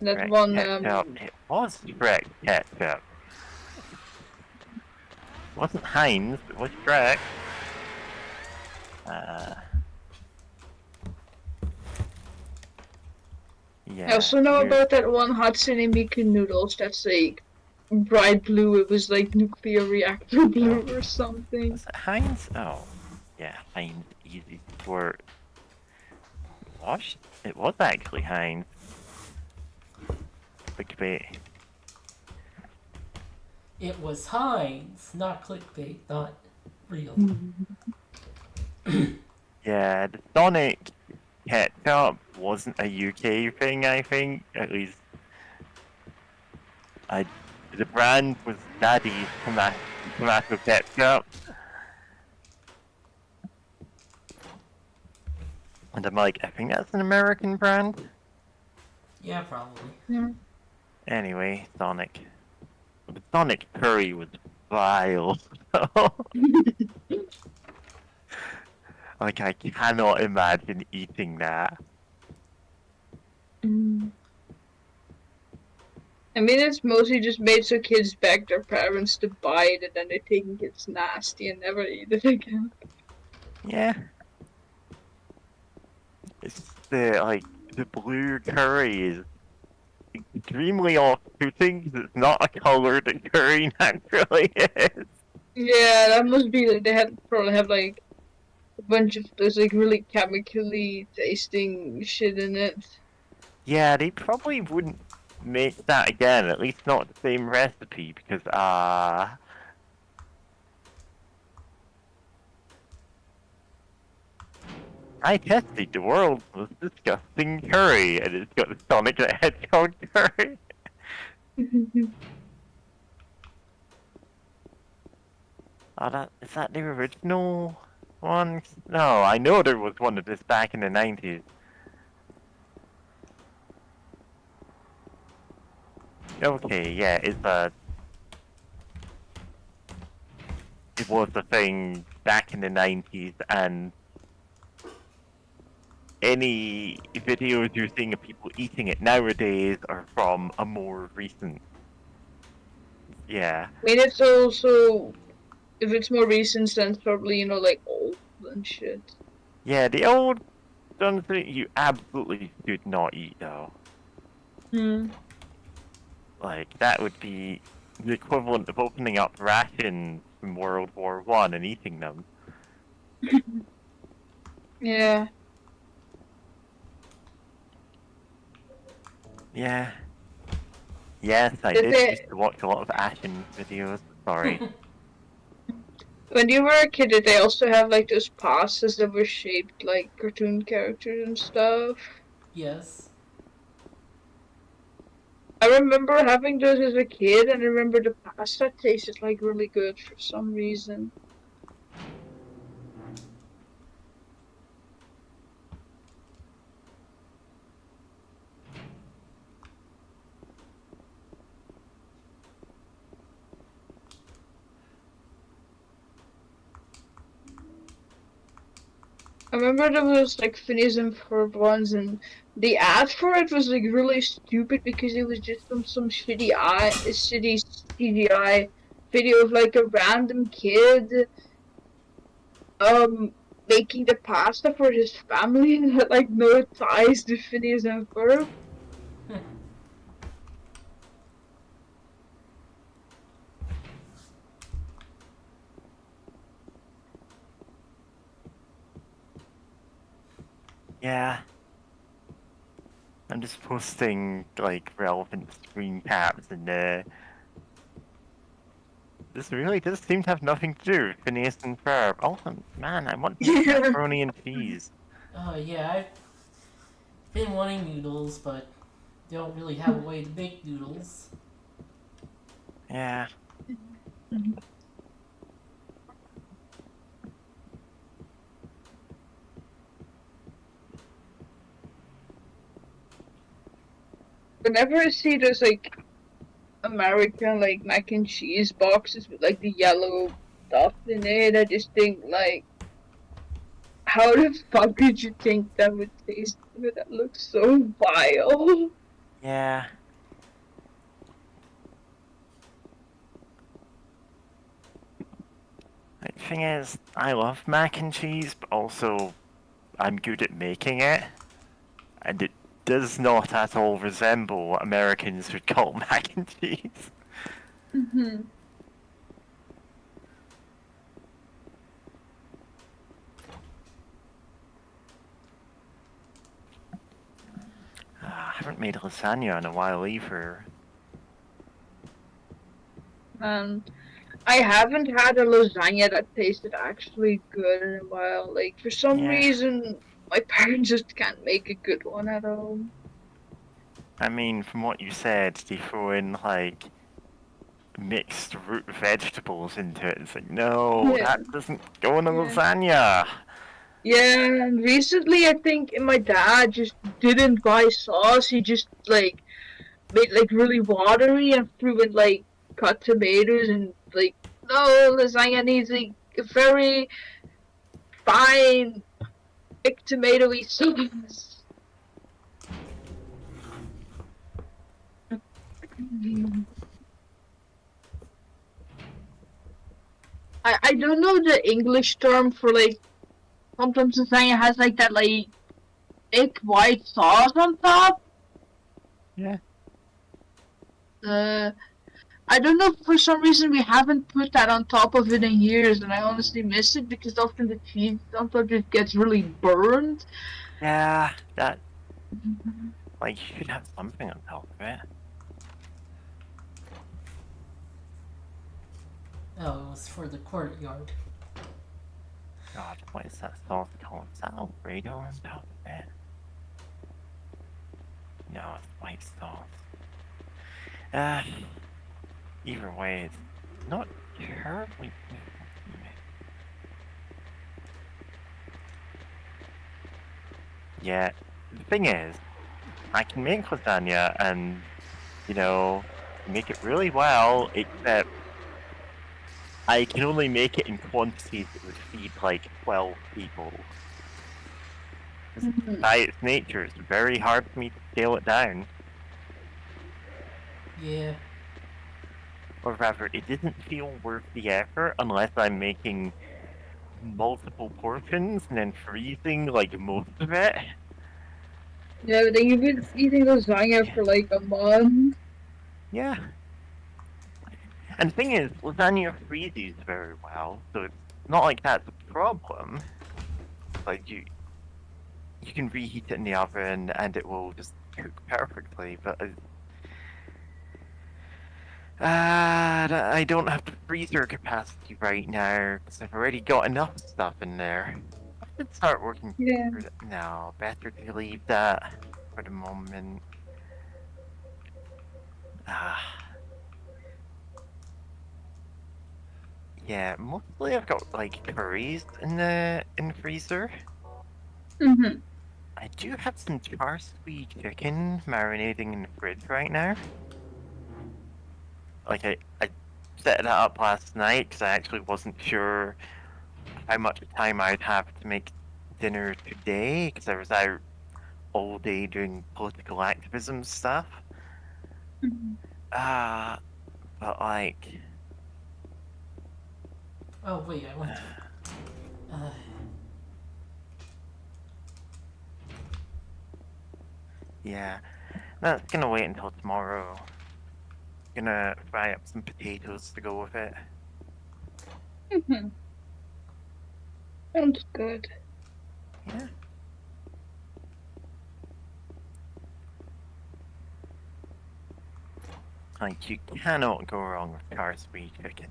That Shrek one ketchup. It was Shrek ketchup. It wasn't Heinz, it was Shrek. Yeah. I also know you're- about that one Hatsune Miku noodles that's like bright blue. It was like nuclear reactor blue or something. Was it Heinz? Oh. Yeah, Heinz. Easy for... Washed? It was actually Heinz. Clickbait. It was Heinz, not clickbait, not real. Yeah, the Sonic ketchup wasn't a UK thing, I think. At least, the brand was Daddy's tomato ketchup. And I'm like, I think that's an American brand. Yeah, probably. Yeah. Anyway, Sonic. The Sonic curry was vile. Like, I cannot imagine eating that. Mm. I mean, it's mostly just made so kids beg their parents to buy it, and then they think it's nasty and never eat it again. Yeah. It's the blue curry is extremely off-putting because it's not a color that curry naturally is. Yeah, that must be like they probably have like a bunch of those like really chemically tasting shit in it. Yeah, they probably wouldn't make that again, at least not the same recipe, because, I tested the world's most disgusting curry, and it's got the Sonic the Hedgehog curry. Oh, is that the original one? No, I know there was one of this back in the 90s. Okay, yeah, it was a thing back in the 90s, and any videos you're seeing of people eating it nowadays are from a more recent. Yeah. I mean, it's also, if it's more recent, then it's probably, you know, like old and shit. Yeah, the old ones that you absolutely should not eat, though. Hmm. Like, that would be the equivalent of opening up rations from World War I and eating them. Yeah. Yeah. Yes, I Did did used to watch a lot of Ashen videos. Sorry. When you were a kid, did they also have like those pastas that were shaped like cartoon characters and stuff? Yes. I remember having those as a kid, and I remember the pasta tasted like really good for some reason. I remember there was like Phineas and Ferb ones, and the ad for it was like really stupid because it was just some shitty CGI video of like a random kid making the pasta for his family and had like no ties to Phineas and Ferb. Yeah. I'm just posting, like, relevant screen caps, and, this really does seem to have nothing to do with Phineas and Ferb. Oh, man, I want macaroni and cheese. Oh, yeah, I've been wanting noodles, but don't really have a way to make noodles. Yeah. Whenever I see those like American like mac and cheese boxes with like the yellow stuff in it, I just think like, how the fuck could you think that would taste good? That looks so vile. Yeah. The thing is, I love mac and cheese, but also I'm good at making it, and it does not at all resemble what Americans would call mac and cheese. Mm-hmm. I haven't made lasagna in a while either. I haven't had a lasagna that tasted actually good in a while. Like, for some Yeah. reason, my parents just can't make a good one at home. I mean, from what you said, they throw in like mixed root vegetables into it. It's like, no, Yeah. that doesn't go in a Yeah. lasagna. Yeah, and recently I think my dad just didn't buy sauce. He just like made like really watery and threw in like cut tomatoes and like no lasagna needs like a very fine thick tomatoey sauce. I don't know the English term for like sometimes lasagna has like that like thick white sauce on top. Yeah. I don't know, for some reason we haven't put that on top of it in years, and I honestly miss it because often the cheese sometimes it gets really burned. Yeah, that like you should have something on top of it. Oh, it was for the courtyard. God, what is that sauce called? Is that Alfredo on top of it? No, it's white sauce. Either way, it's not terribly. Yeah, the thing is, I can make lasagna and, you know, make it really well, except I can only make it in quantities that would feed like 12 people. By its nature, it's very hard for me to scale it down. Yeah. Or rather, it doesn't feel worth the effort unless I'm making multiple portions and then freezing like most of it. Yeah, but then you've been eating lasagna for like a month. Yeah. And the thing is, lasagna freezes very well, so it's not like that's a problem. Like you can reheat it in the oven and it will just cook perfectly, but I don't have the freezer capacity right now because I've already got enough stuff in there. I should start working. Yeah. No, better to leave that for the moment. Yeah, mostly I've got like curries in the freezer. Mm-hmm. I do have some char sweet chicken marinating in the fridge right now. Like I set that up last night because I actually wasn't sure how much time I'd have to make dinner today because I was out all day doing political activism stuff. Mm-hmm. But like, Oh wait, I went. yeah, that's gonna wait until tomorrow. Gonna fry up some potatoes to go with it. Mm-hmm. Sounds good. Yeah. Like, you cannot go wrong with char sweet chicken.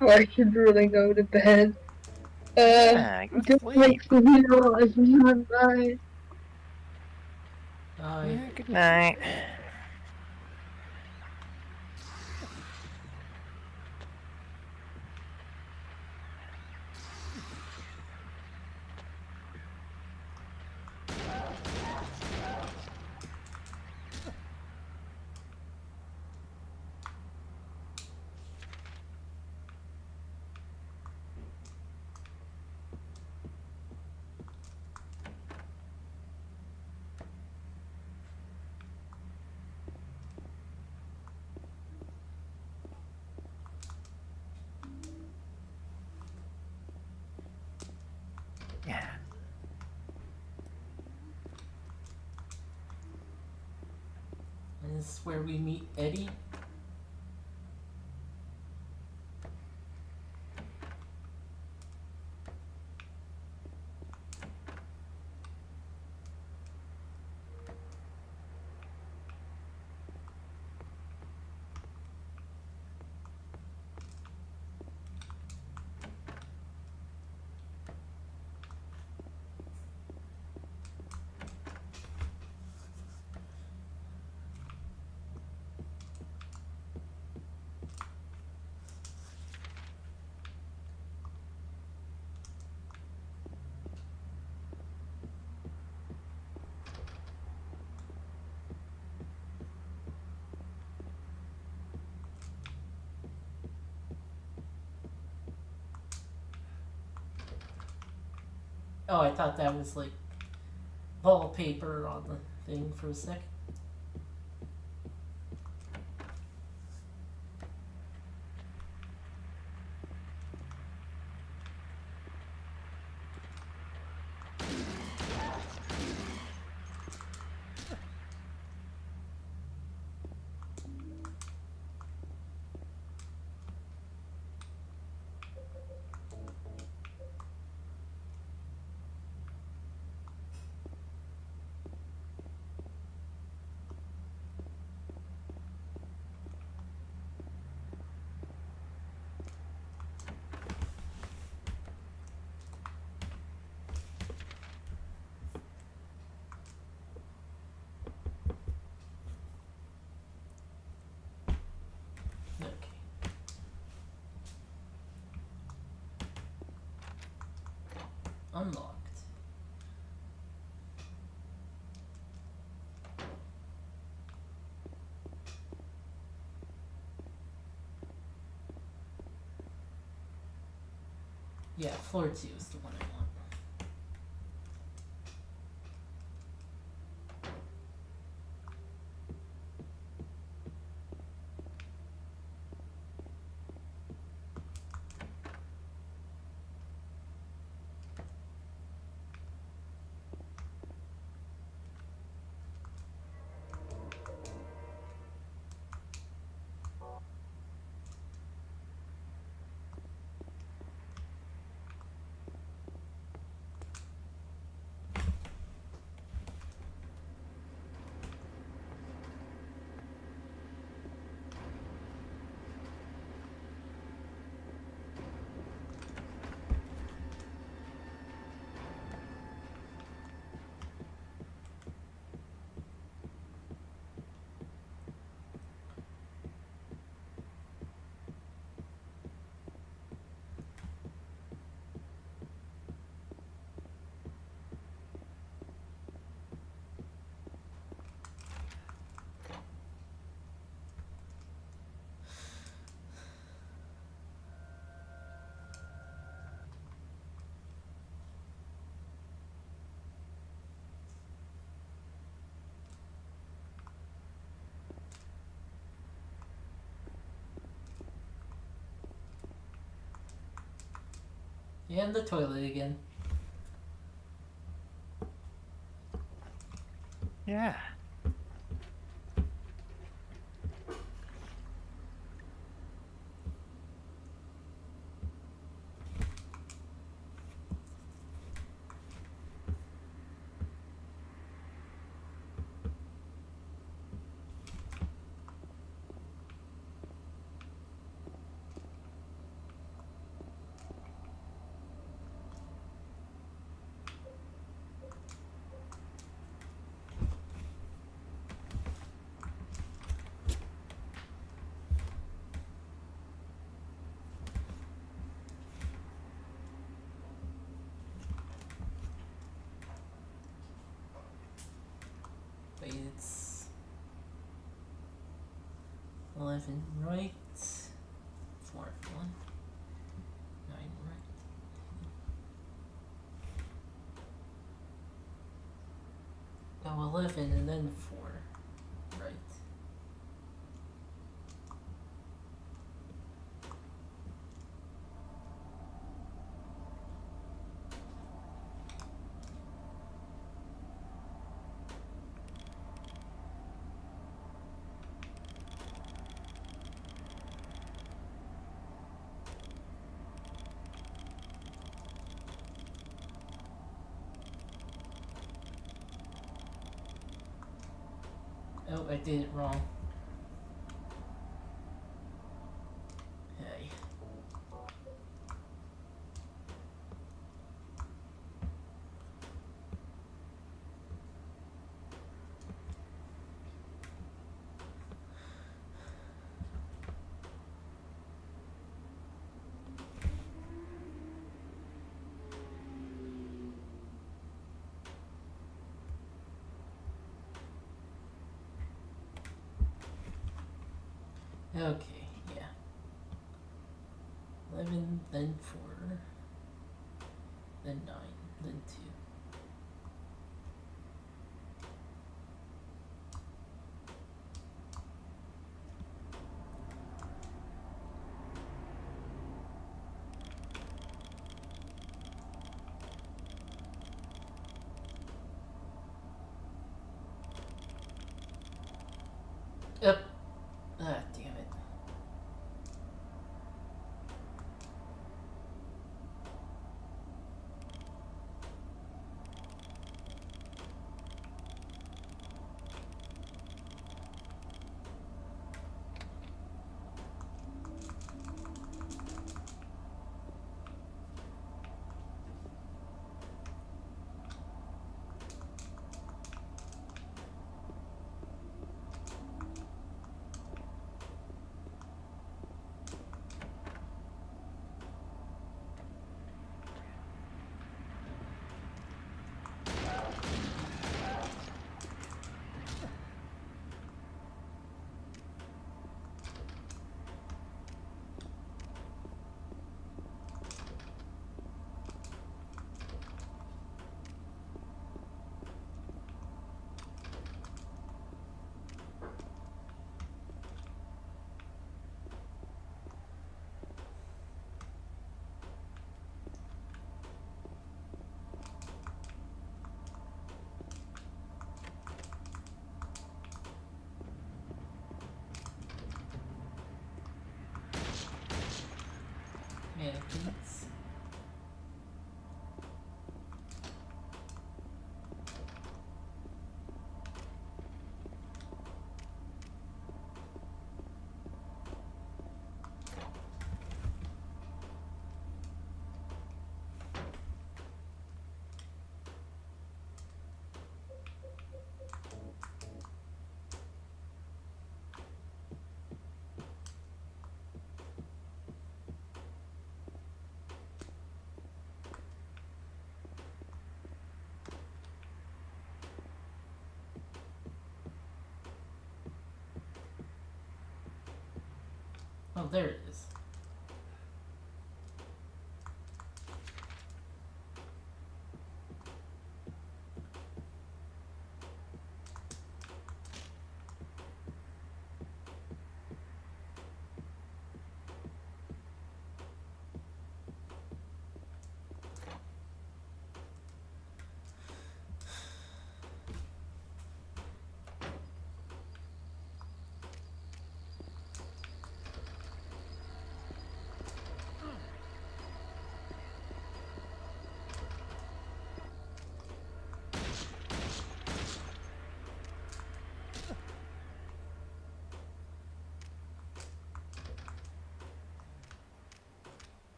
Oh, I should really go to bed. Yeah, go to Good sleep. night for you, everyone. Bye. Yeah, good night. Yeah. This is where we meet Eddie. Oh, I thought that was like wallpaper on the thing for a second. Okay. Unlocked. Yeah, floor 2 is the one I want. And the toilet again. Yeah. Wait, it's 11 right, 4 1, 9 right. Oh, 11 and then 4 right. Oh, I did it wrong. Hey. Okay, yeah. 11, then 4, then 9. than two. Yep. Ah, damn it. Mannequins. Oh, there it is.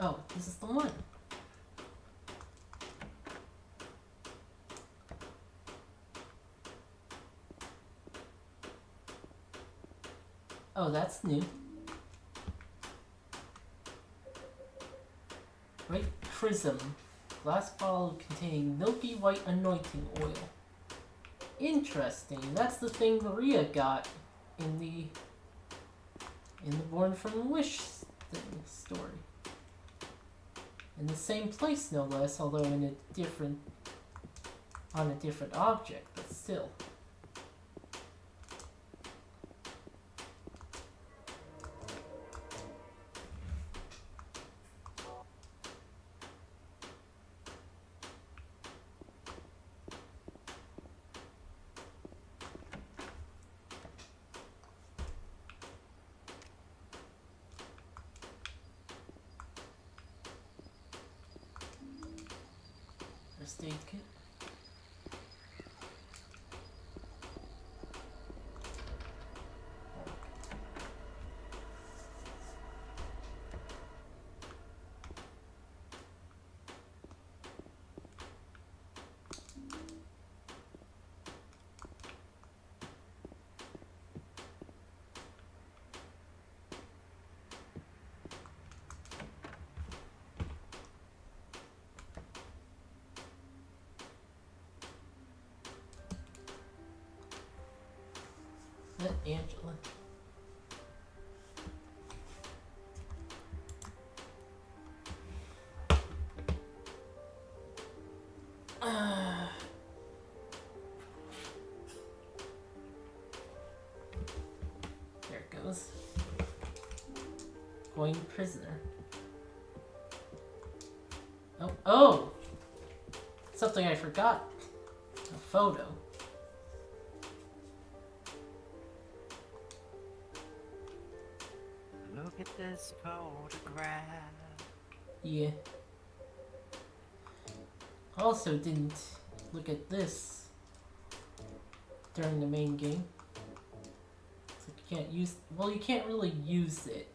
Oh, this is the one. Oh, that's new. Great Chrism. Glass bottle containing milky white anointing oil. Interesting. That's the thing Maria got in the Born from Wish story. In the same place, no less, although in a different object, but still. First aid kit. Angela. There it goes. Going prisoner. Oh! Something I forgot. A photo. Look at this photograph. Yeah. Also didn't look at this during the main game. It's like you can't use, well, you can't really use it.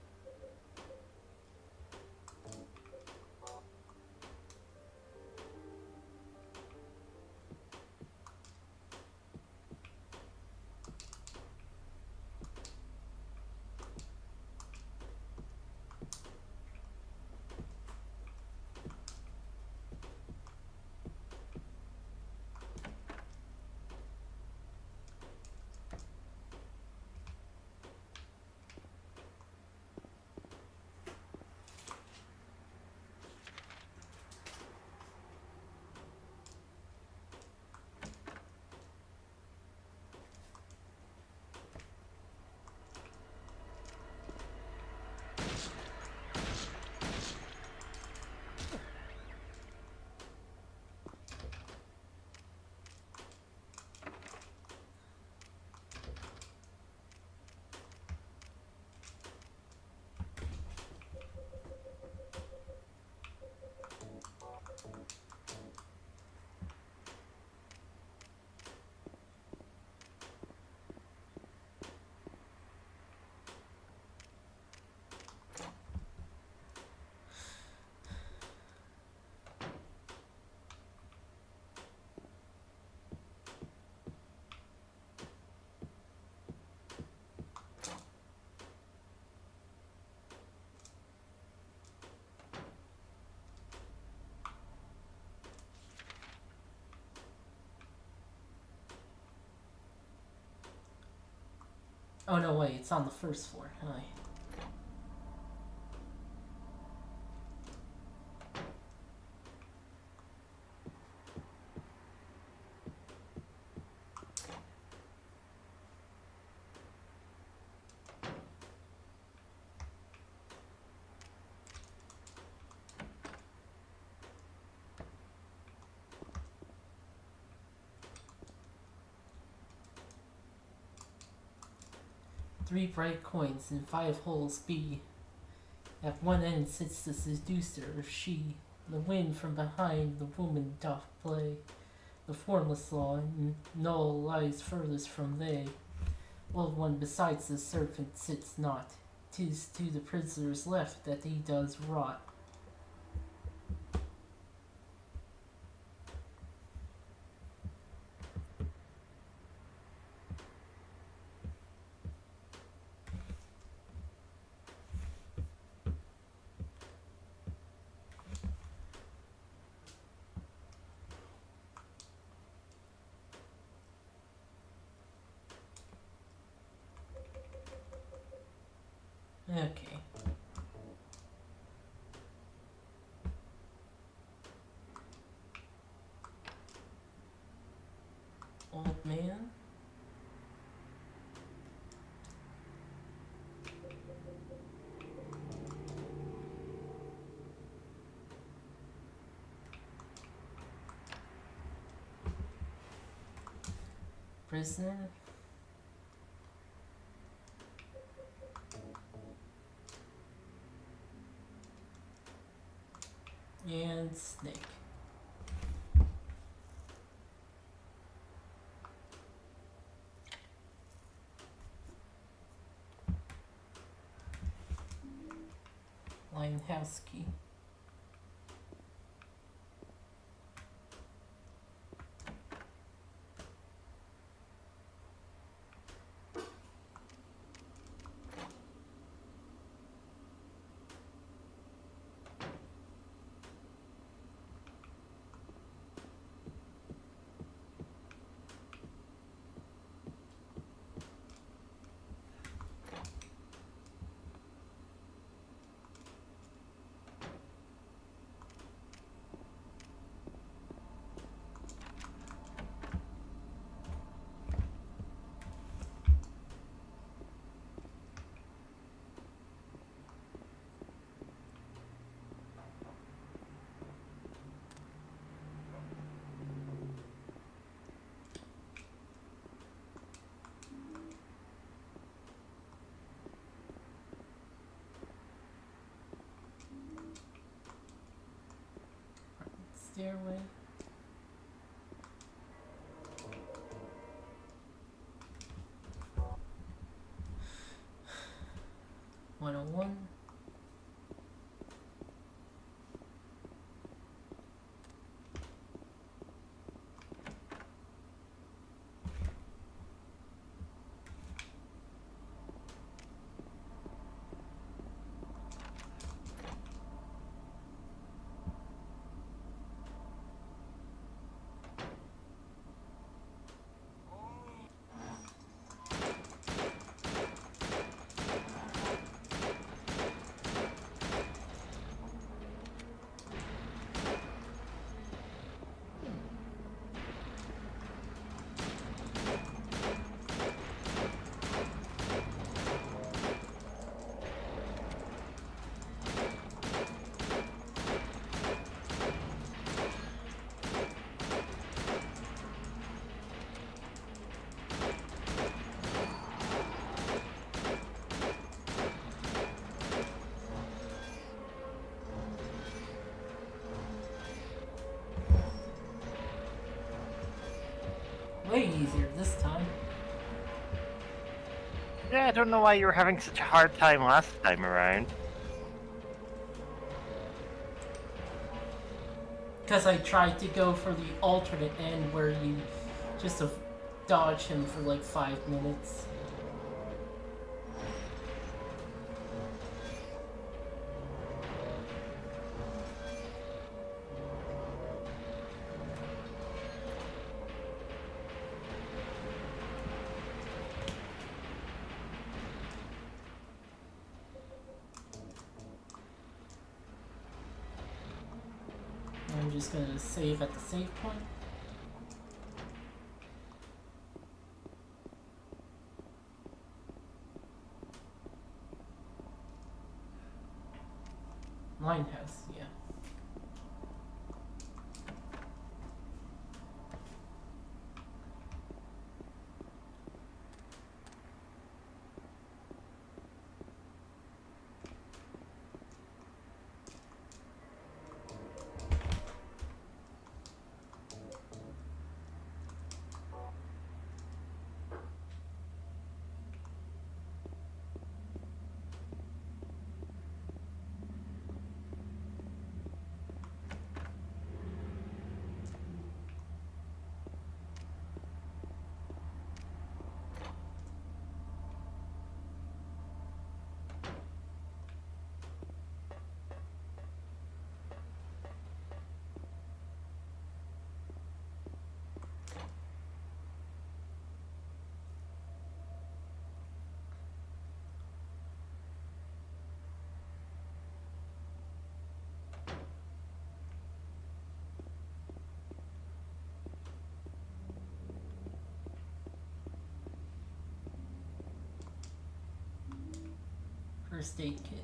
Oh no, wait, it's on the first floor. Hi. Three bright coins and 5 holes be. At one end sits the seducer, she. The wind from behind the woman doth play. The formless law, null lies furthest from they. Old one besides the serpent sits not. 'Tis to the prisoner's left that he does rot. Okay. Old man? Prisoner? And snake. Limehouse key. stairway. (101). Way easier this time. Yeah, I don't know why you were having such a hard time last time around. Because I tried to go for the alternate end where you just dodge him for like 5 minutes. I'm just gonna save at the save point. Limehouse, yeah. First aid kit.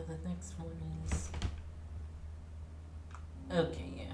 The next one is... Okay, yeah.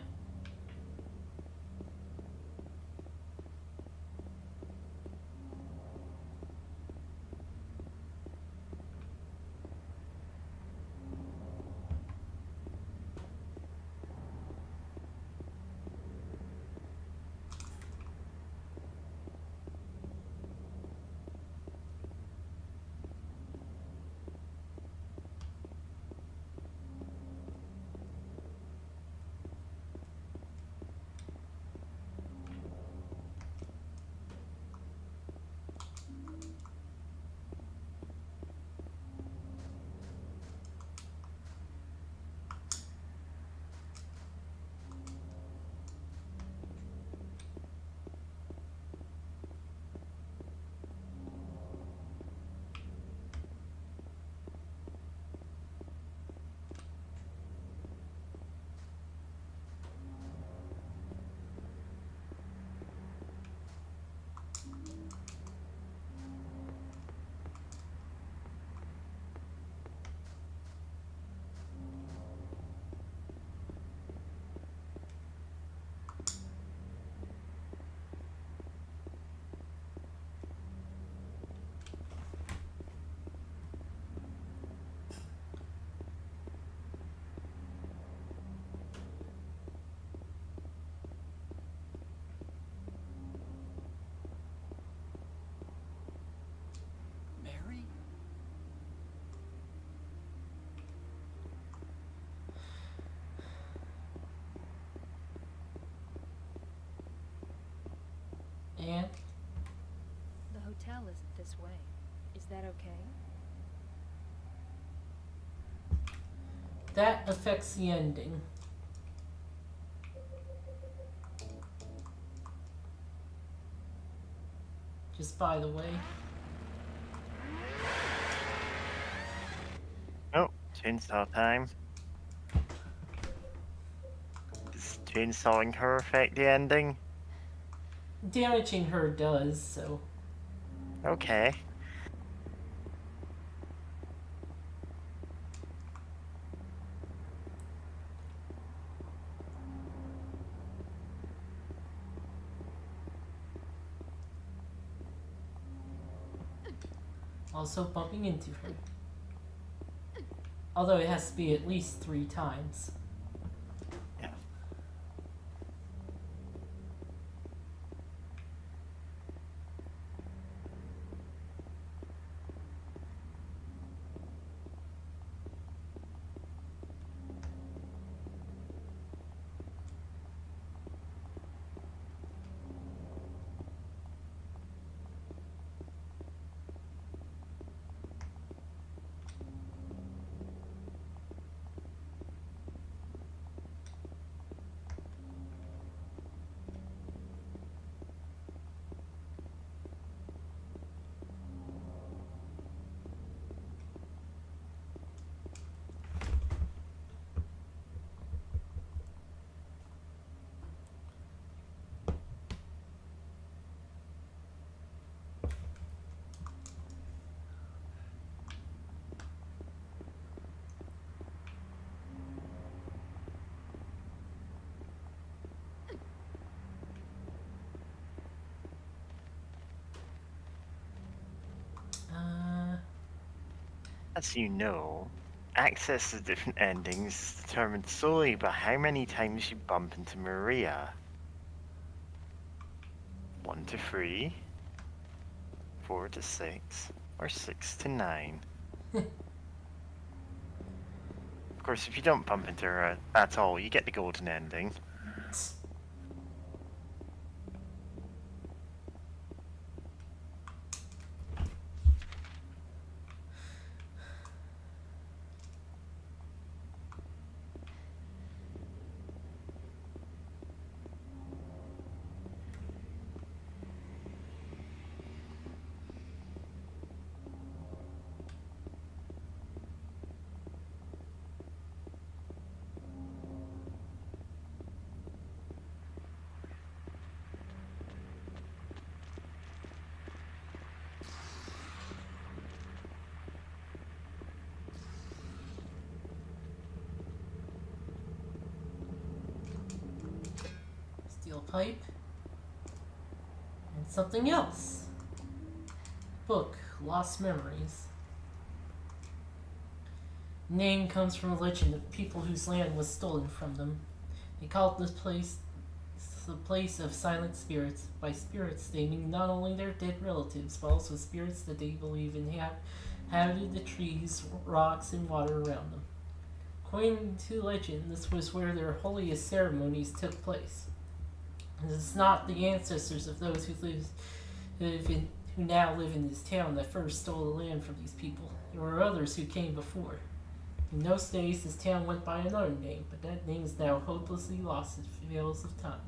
And The hotel isn't this way. Is that okay? that affects the ending. Just by the way. Oh, chainsaw time. Does chainsawing her affect the ending? Damaging her does, so. Okay. Also bumping into her. Although it has to be at least 3 times. Yeah. As you know, access to different endings is determined solely by how many times you bump into Maria. 1 to 3, 4 to 6, or 6 to 9. Of course, if you don't bump into her at all, you get the golden ending. Steel pipe. And something else. Book, Lost Memories. Name comes from a legend of people whose land was stolen from them. They called this place the place of silent spirits. By spirits, they mean not only their dead relatives, but also spirits that they believe inhabited the trees, rocks, and water around them. According to legend, this was where their holiest ceremonies took place. It is not the ancestors of those who now live in this town that first stole the land from these people. There were others who came before. In those days, this town went by another name, but that name is now hopelessly lost in the veils of time.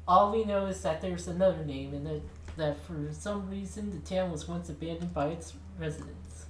All we know is that there's another name, and that for some reason the town was once abandoned by its residents.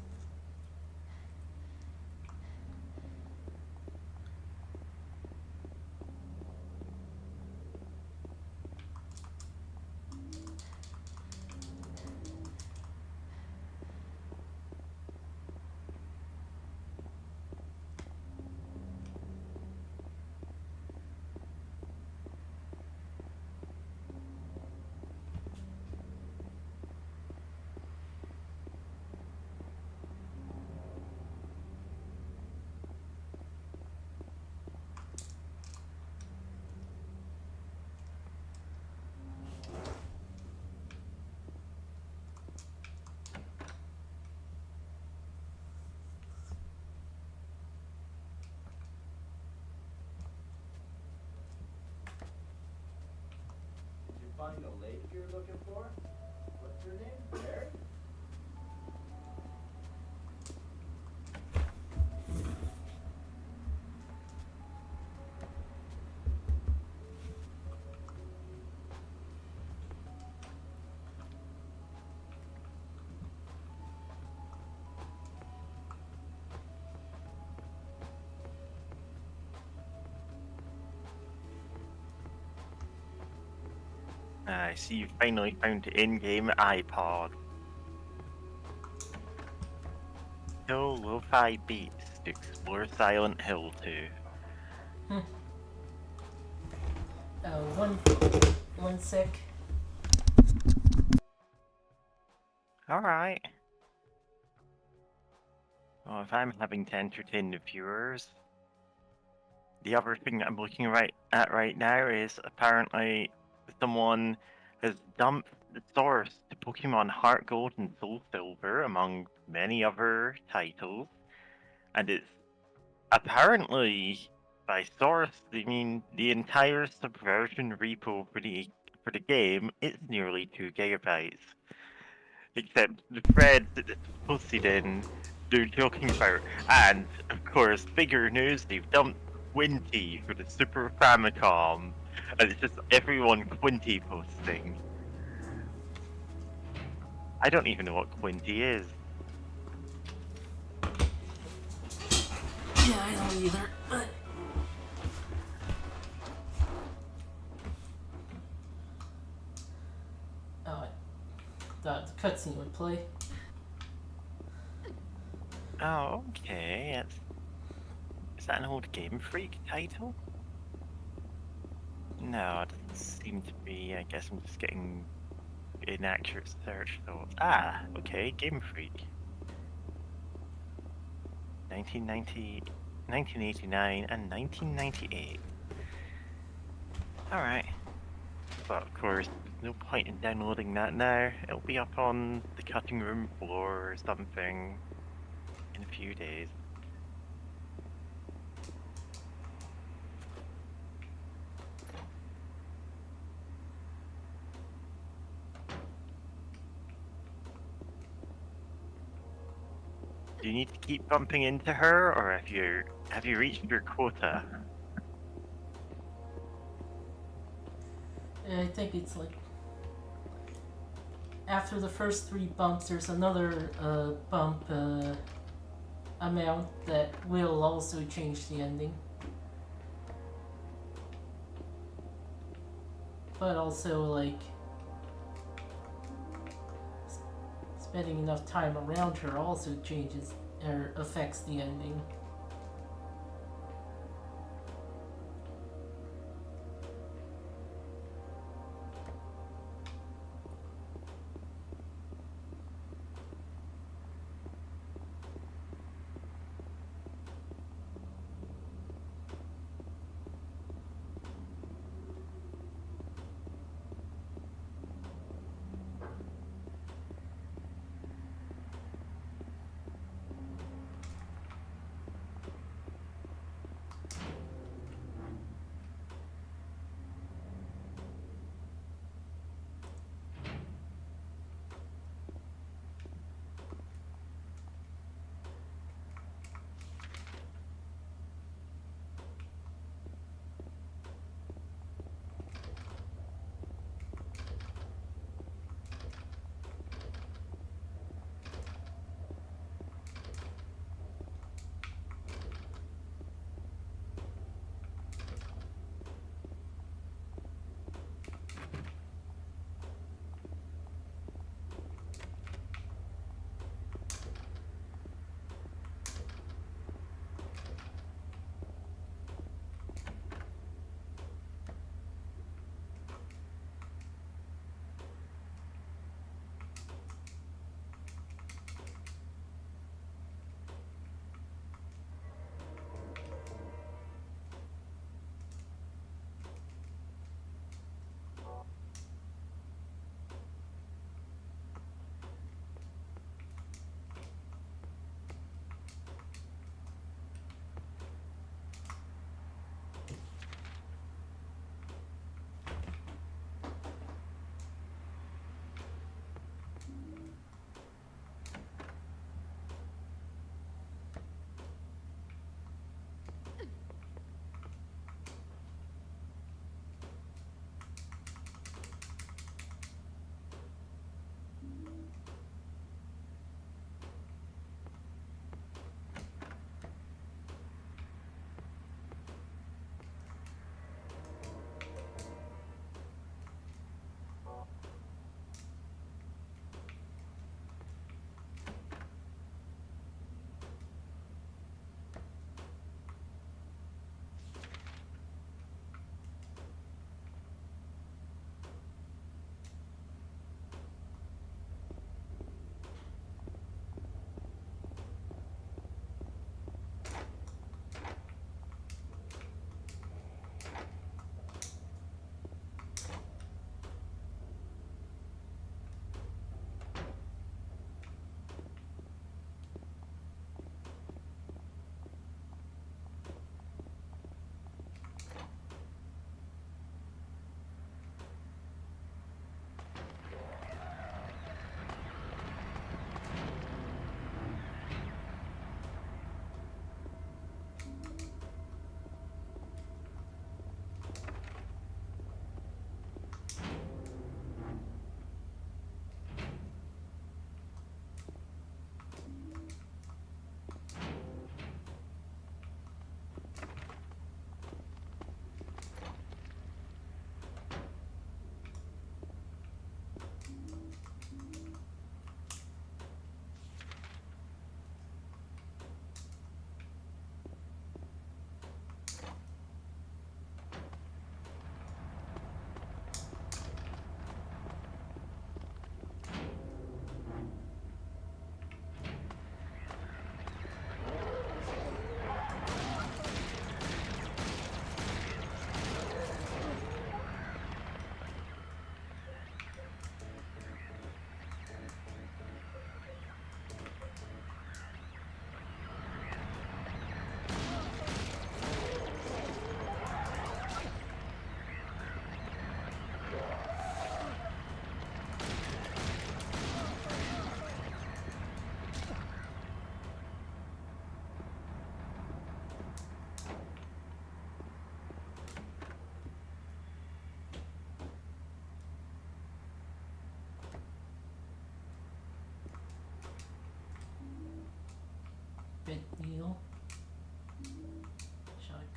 find the lake you're looking for? What's her name? Mary? I see you finally found the in-game iPod. No lo-fi beats to explore Silent Hill 2. One sec. Alright. Well, if I'm having to entertain the viewers, the other thing that I'm looking at right now is apparently someone has dumped the source to Pokemon Heart Gold and Soul Silver, among many other titles, and it's apparently, by source, they mean the entire Subversion repo for the game is nearly 2 gigabytes. Except the threads that it's posted in, they're joking about. And, of course, bigger news, they've dumped Quinty for the Super Famicom. And it's just everyone Quinty posting. I don't even know what Quinty is. Yeah, I don't either. But... oh, I thought the cutscene would play. Oh, okay. Is that an old Game Freak title? No, it doesn't seem to be. I guess I'm just getting inaccurate search though. Ah, okay, Game Freak. 1990, 1989, and 1998. Alright. But of course, there's no point in downloading that now. It'll be up on the cutting room floor or something in a few days. Do you need to keep bumping into her, or have you reached your quota? I think it's like after the first 3 bumps, there's another bump amount that will also change the ending. But also, like, spending enough time around her also changes or affects the ending.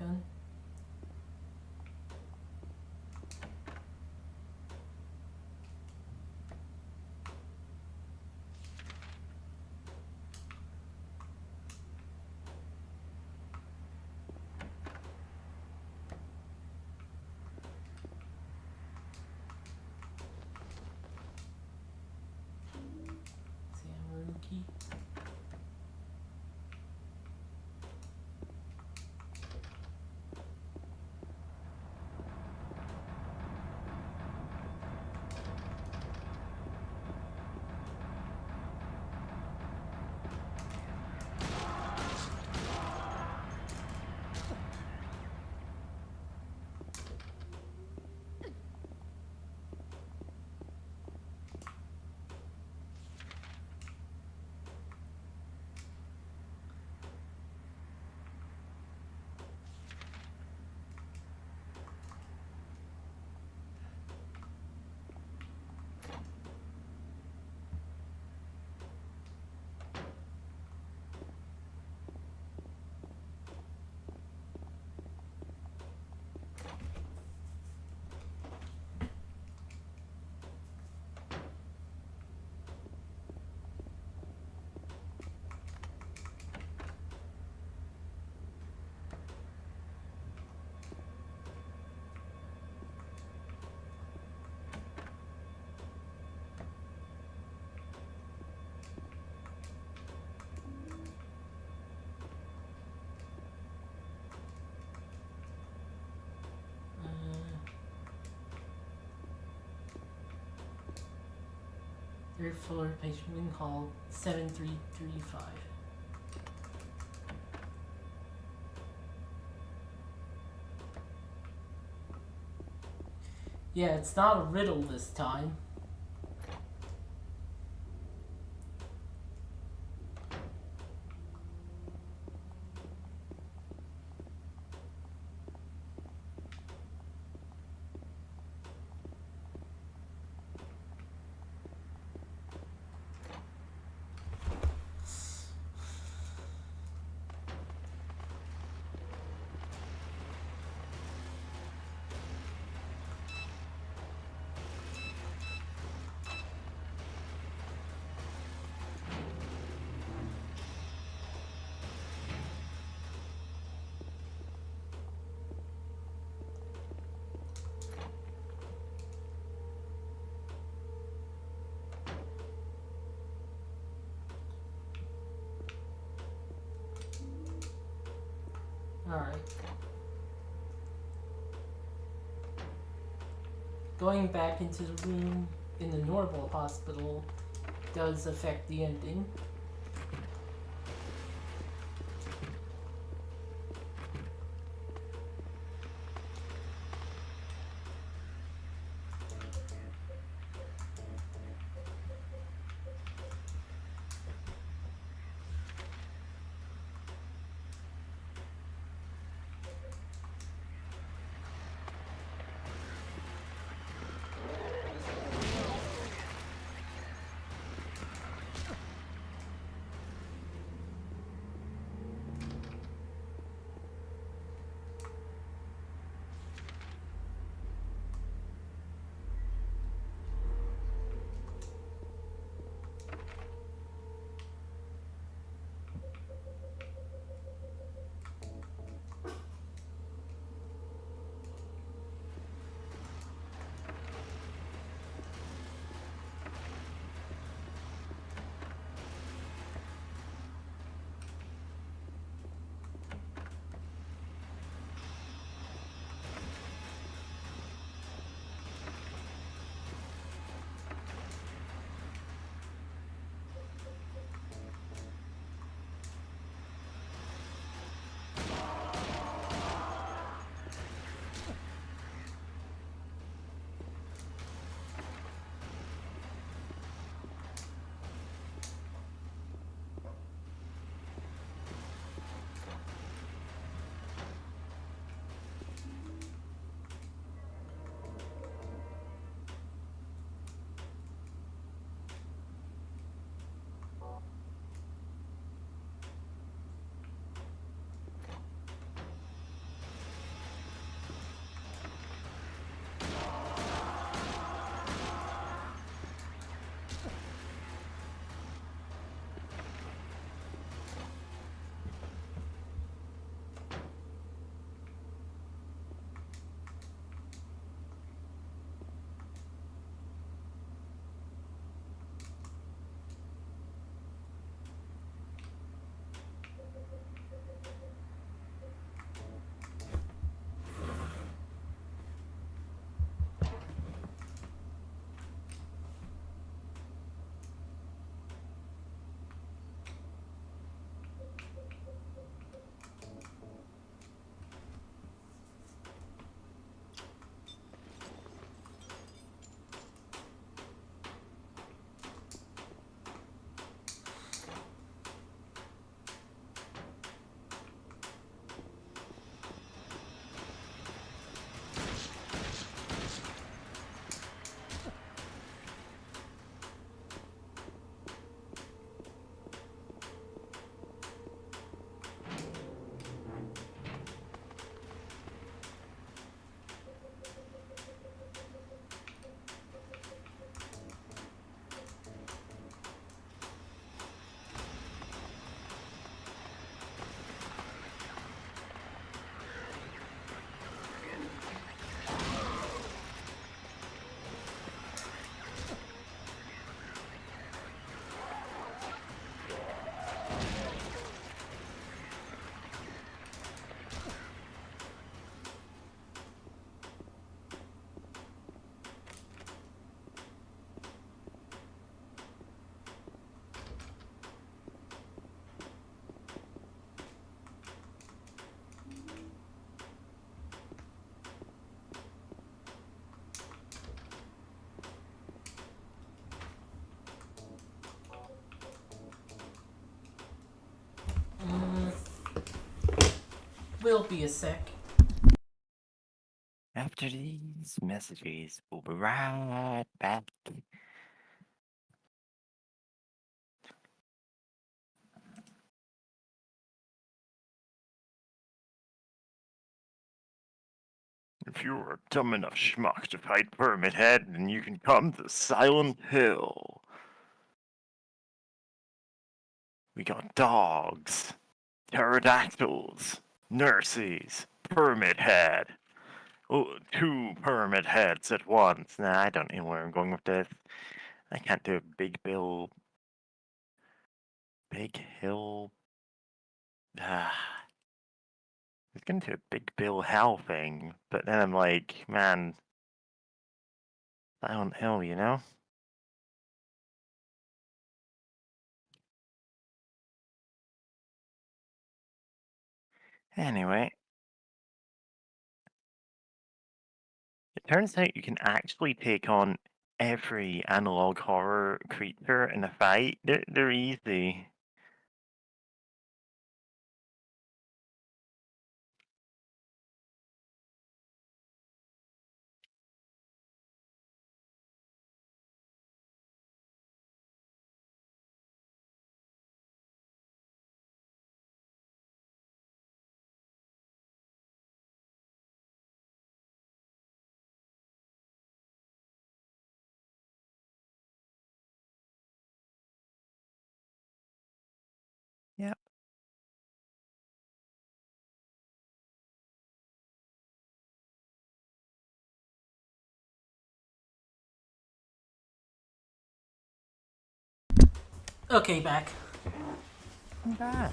shotgun. Samuruki. Third floor, patient hall 7335. Yeah, it's not a riddle this time. Alright. Going back into the room in the normal hospital does affect the ending. Will be a sec. After these messages, we'll be right back. If you're a dumb enough schmuck to fight Pyramid Head, then you can come to Silent Hill. We got dogs, pterodactyls, nurses, Pyramid Head. Oh, 2 Pyramid Heads at once. Nah, I don't know where I'm going with this. I can't do a Big Bill... Big Hill... I was gonna do a Big Bill Hell thing, but then I'm like, man... Silent Hill, you know? Anyway... It turns out you can actually take on every analog horror creature in a fight. They're easy. Yep. Okay, back. I'm back.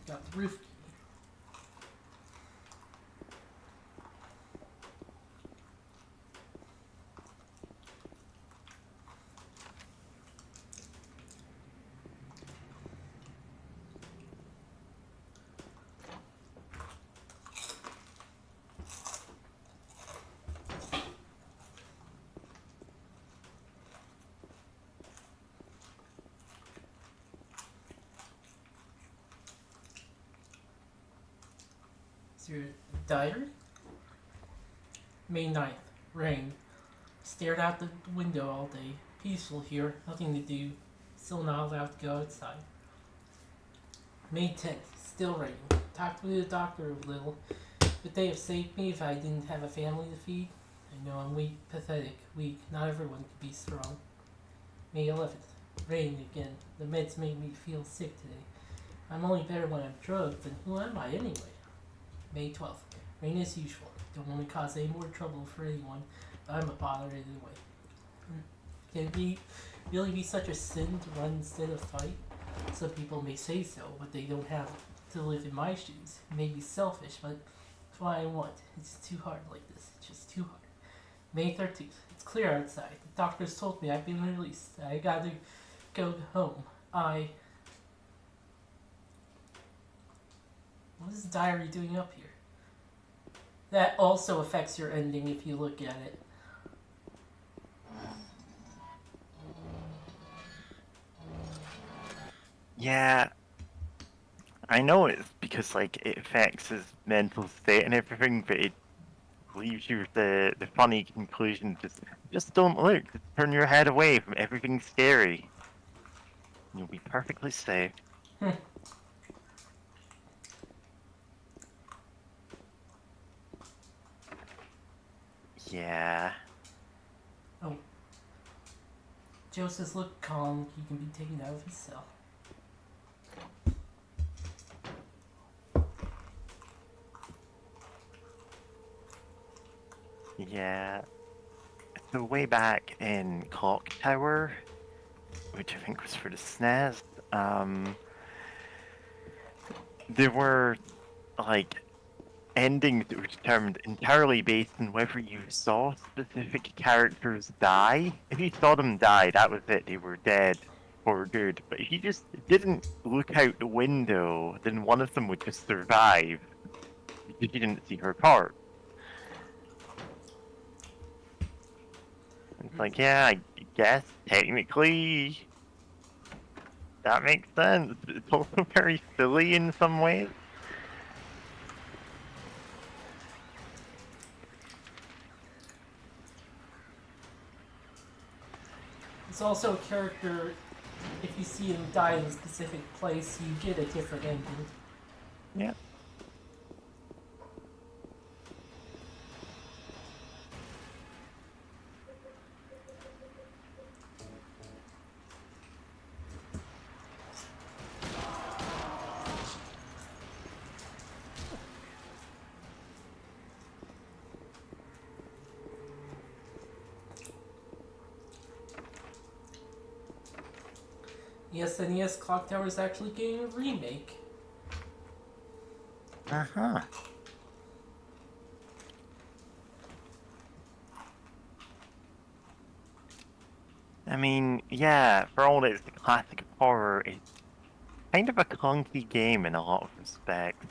Got the roof key. Is your diary? May 9th. Rain. Stared out the window all day. Peaceful here. Nothing to do. Still not allowed to go outside. May 10th. Still raining. Talked to the doctor a little. But they have saved me if I didn't have a family to feed. I know I'm weak, pathetic, weak. Not everyone can be strong. May 11th. Rain again. The meds made me feel sick today. I'm only better when I'm drugged, but who am I anyway? May 12th. Rain as usual. Don't want to cause any more trouble for anyone, but I'm a bother anyway. Can it really be such a sin to run instead of fight? Some people may say so, but they don't have to live in my shoes. It may be selfish, but it's what I want. It's too hard like this. It's just too hard. May 13th. It's clear outside. The doctors told me I've been released. I gotta go home. What is the diary doing up here? That also affects your ending if you look at it. Yeah. I know it's because, like, it affects his mental state and everything, but it leaves you with the funny conclusion. Just don't look. Just turn your head away from everything scary. You'll be perfectly safe. Yeah. Oh. Joseph's look calm. He can be taken out of his cell. Yeah. So way back in Clock Tower, which I think was for the SNES, there were, like, endings that were determined entirely based on whether you saw specific characters die. If you saw them die, that was it, they were dead. for good, but if he just didn't look out the window, then one of them would just survive. Because you didn't see her part. It's like, yeah, I guess technically that makes sense. It's also very silly in some ways. It's also a character, if you see him die in a specific place, you get a different ending. Yeah. The SNES Clock Tower is actually getting a remake. Uh-huh. I mean, yeah, for all that it's the classic horror, it's kind of a clunky game in a lot of respects.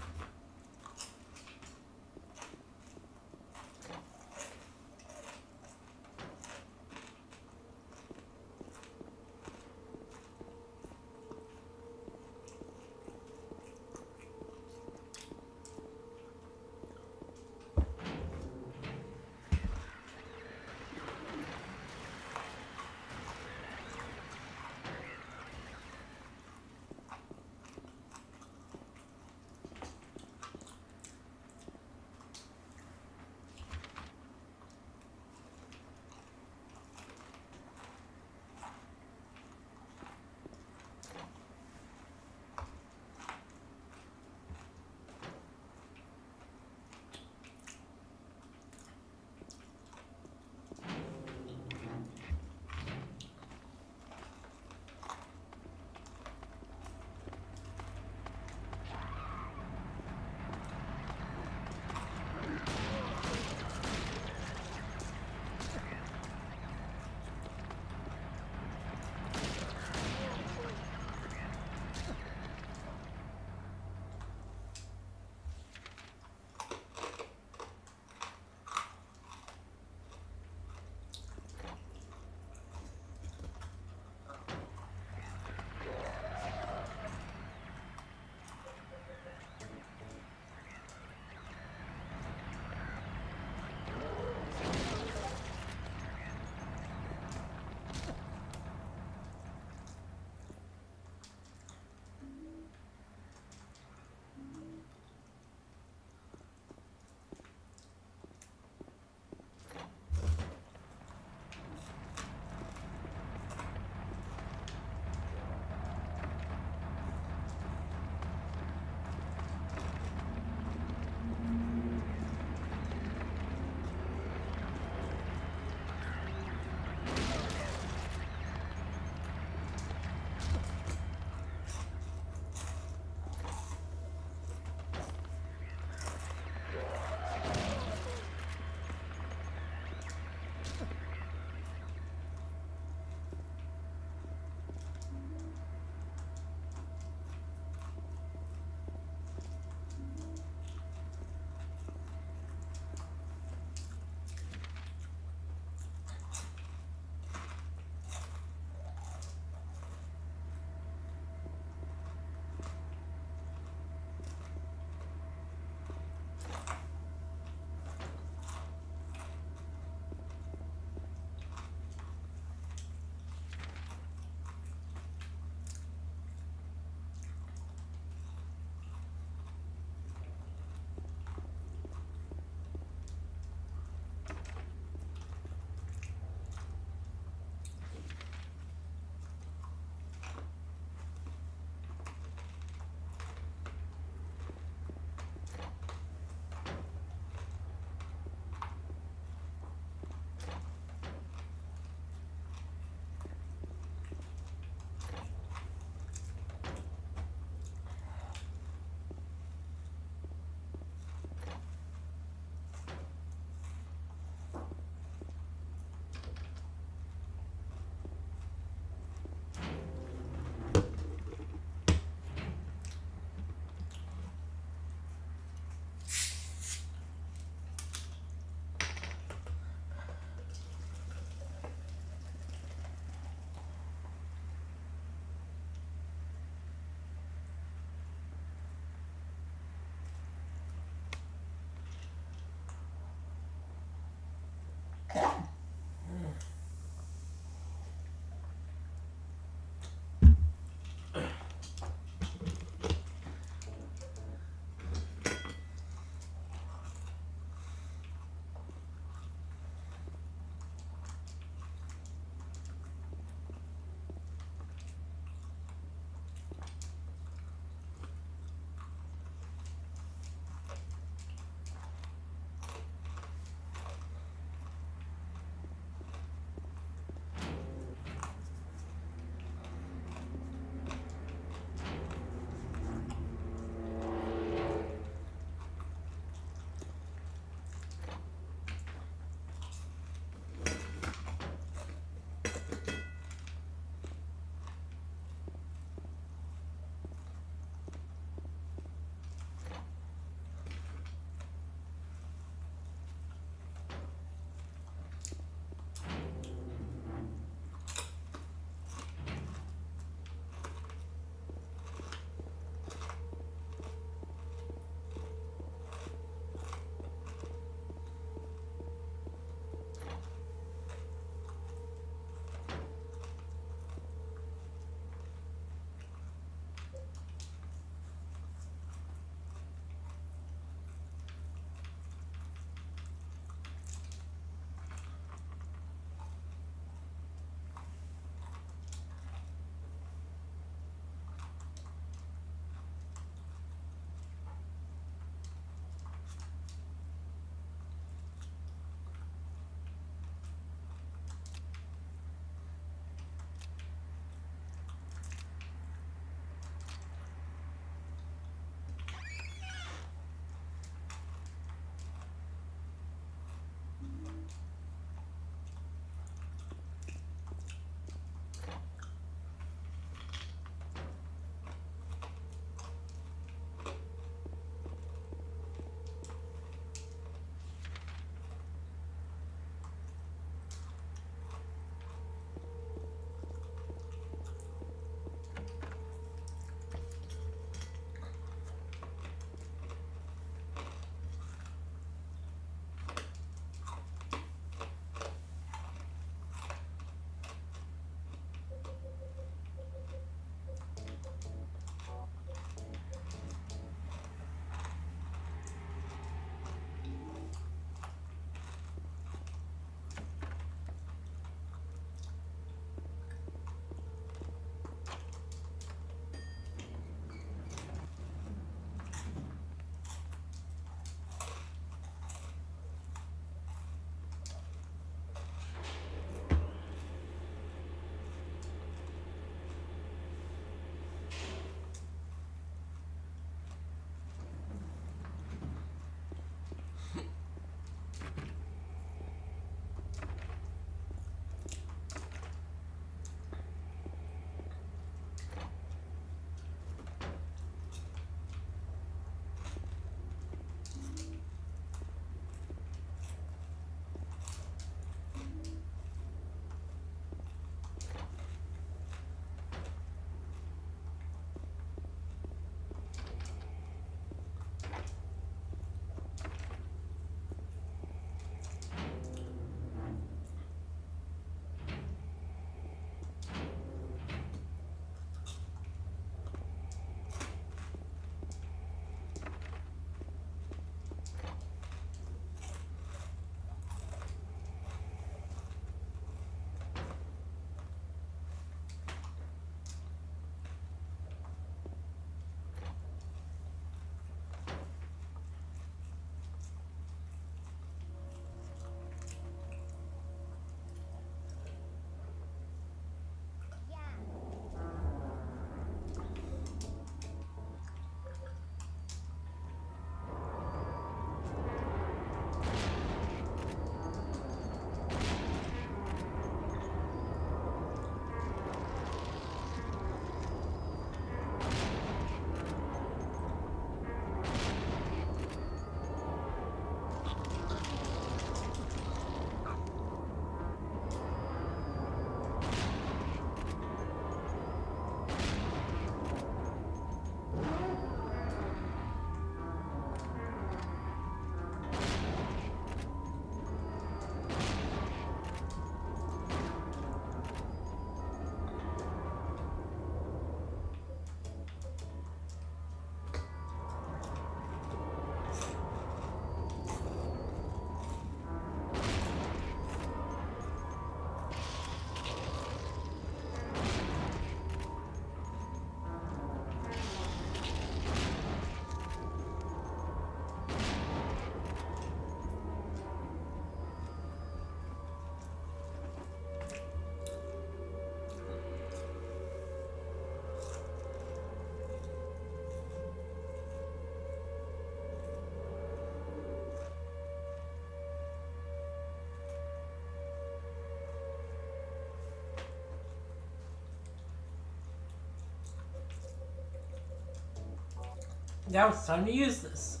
Now it's time to use this.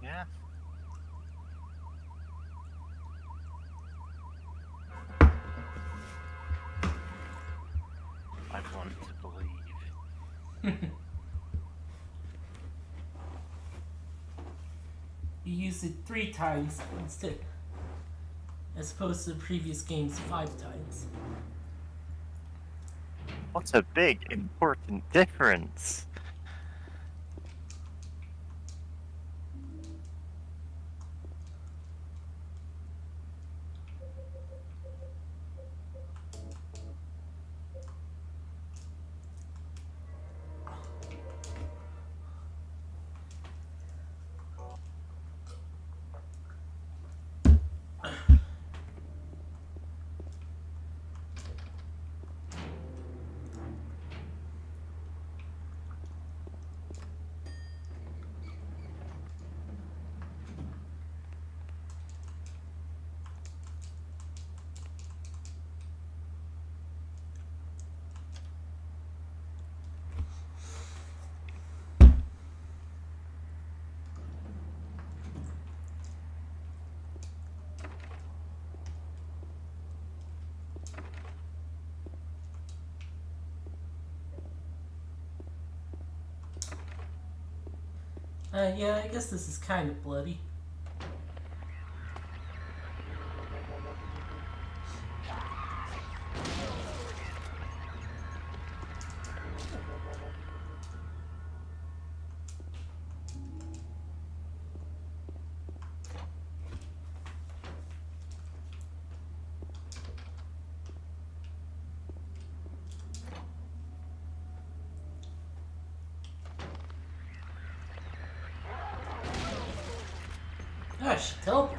Yeah. I want to believe. You used it 3 times instead, as opposed to the previous game's 5 times. What's a big, important difference? Yeah, I guess this is kind of bloody. Ah, she teleported.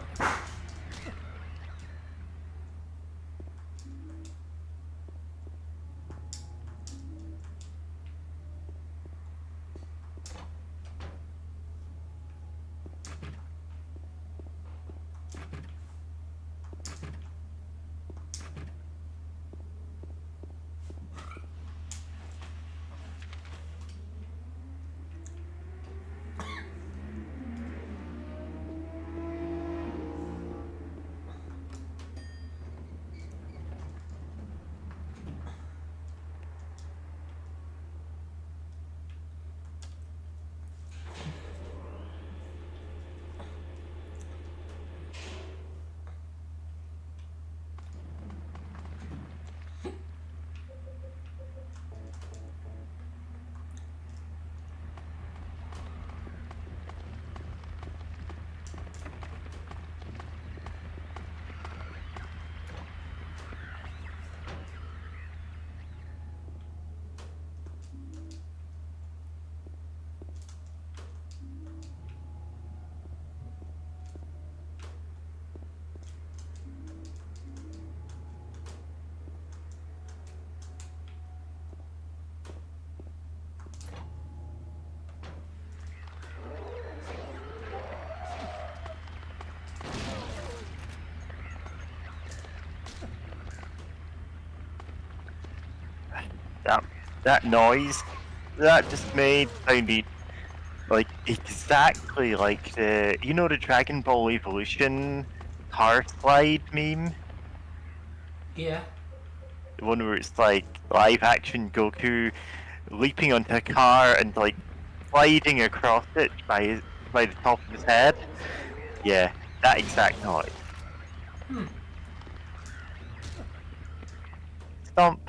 That noise that just made sounded like exactly like the the Dragon Ball Evolution car slide meme? Yeah. The one where it's like live action Goku leaping onto a car and like sliding across it by the top of his head. Yeah, that exact noise. Stomp.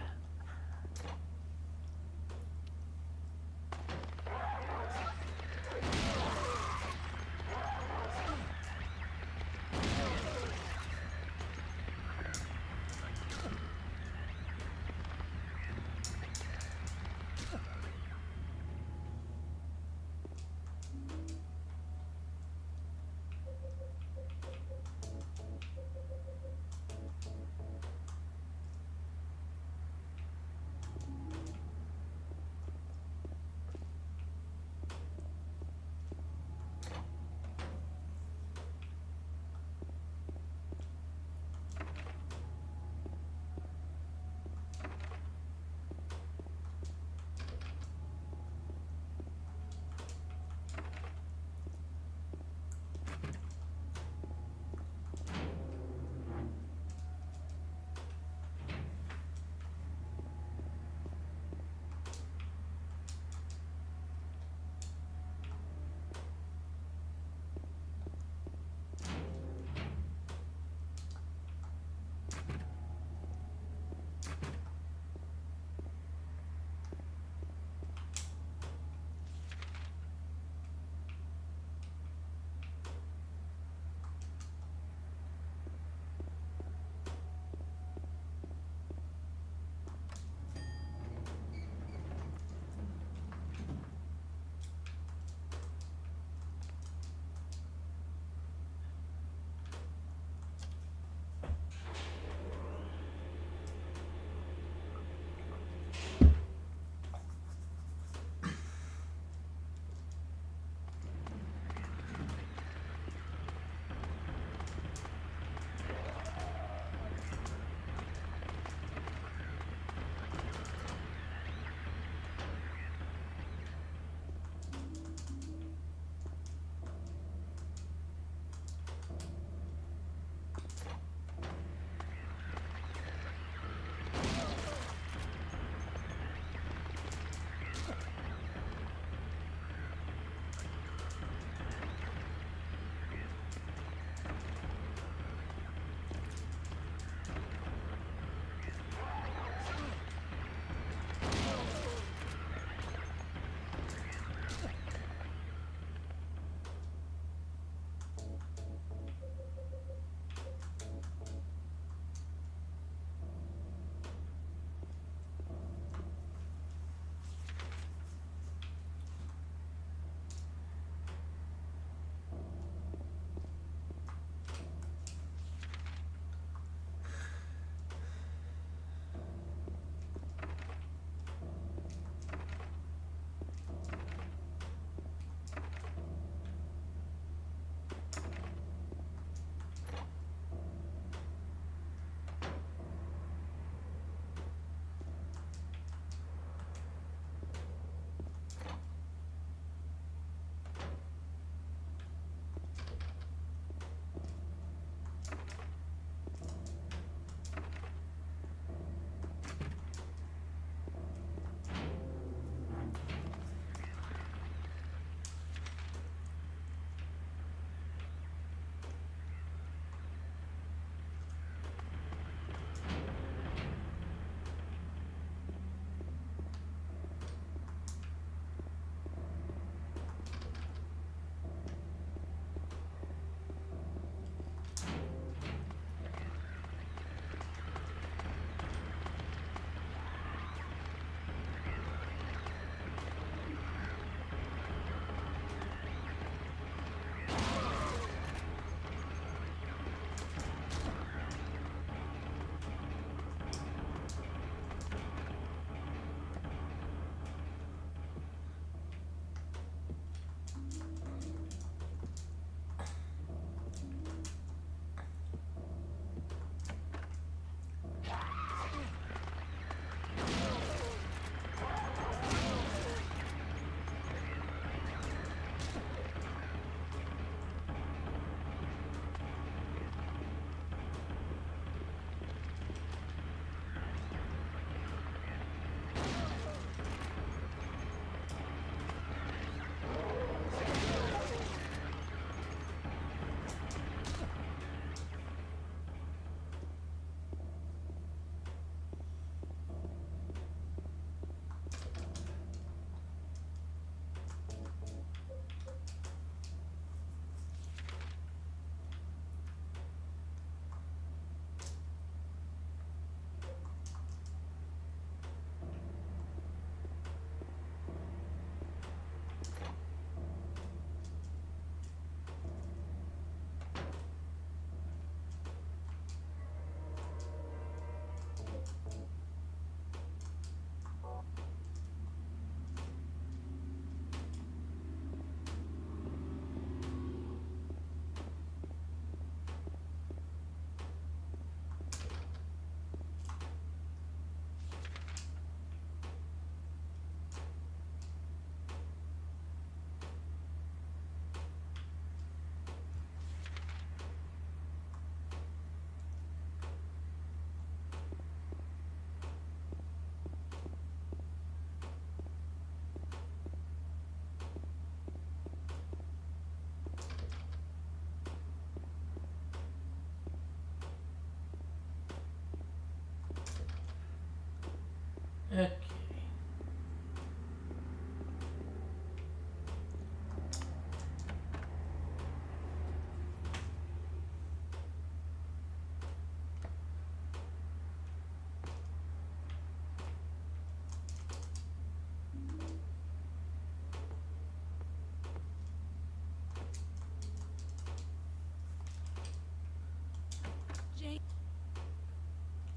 Okay.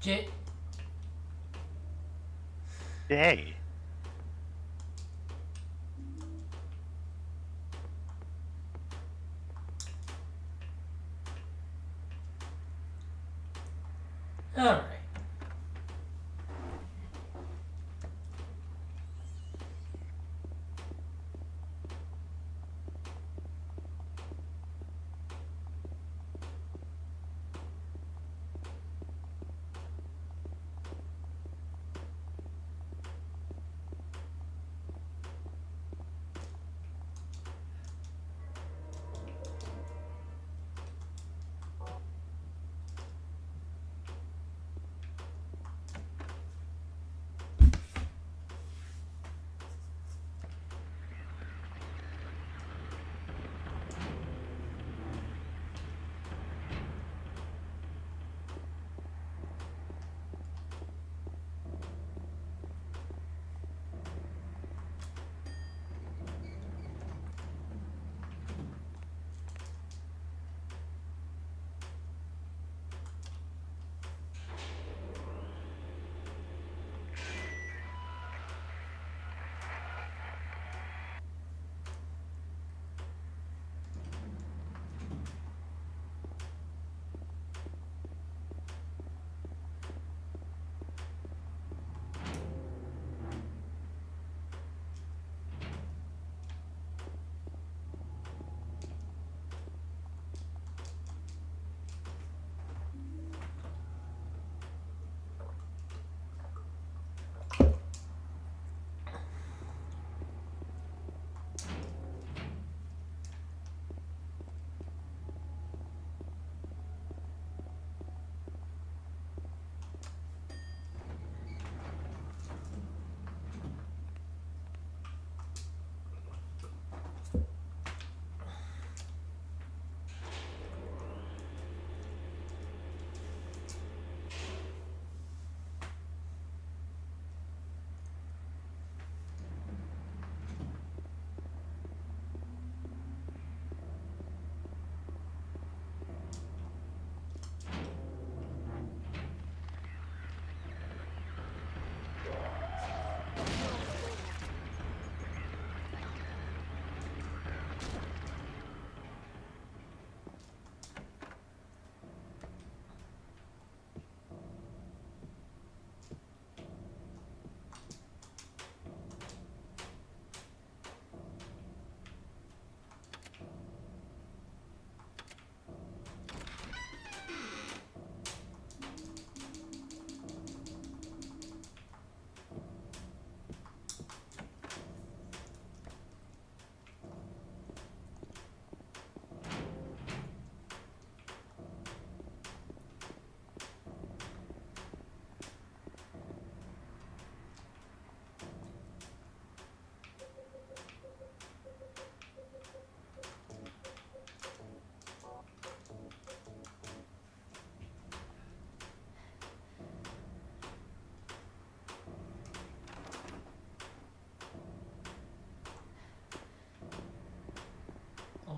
J. Hey. All right.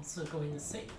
Also going to save.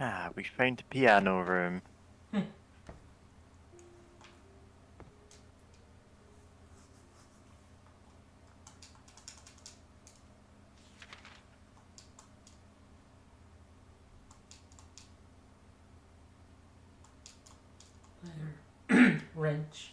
Ah, we found the piano room. Wrench.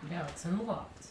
Now it's unlocked.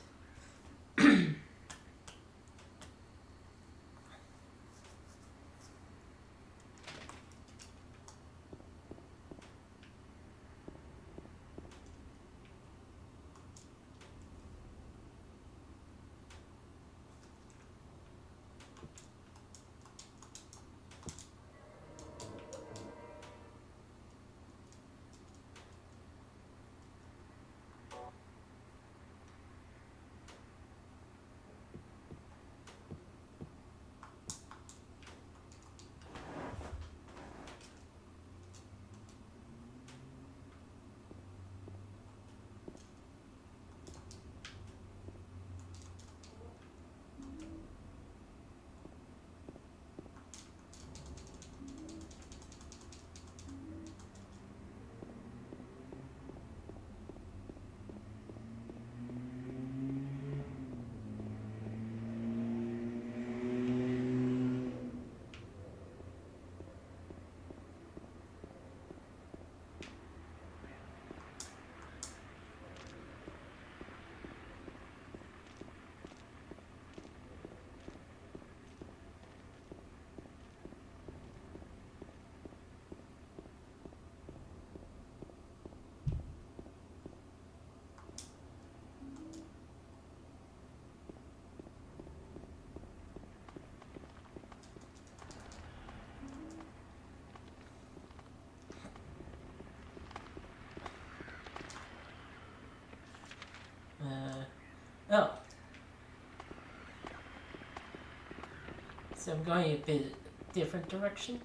So I'm going a bit different direction.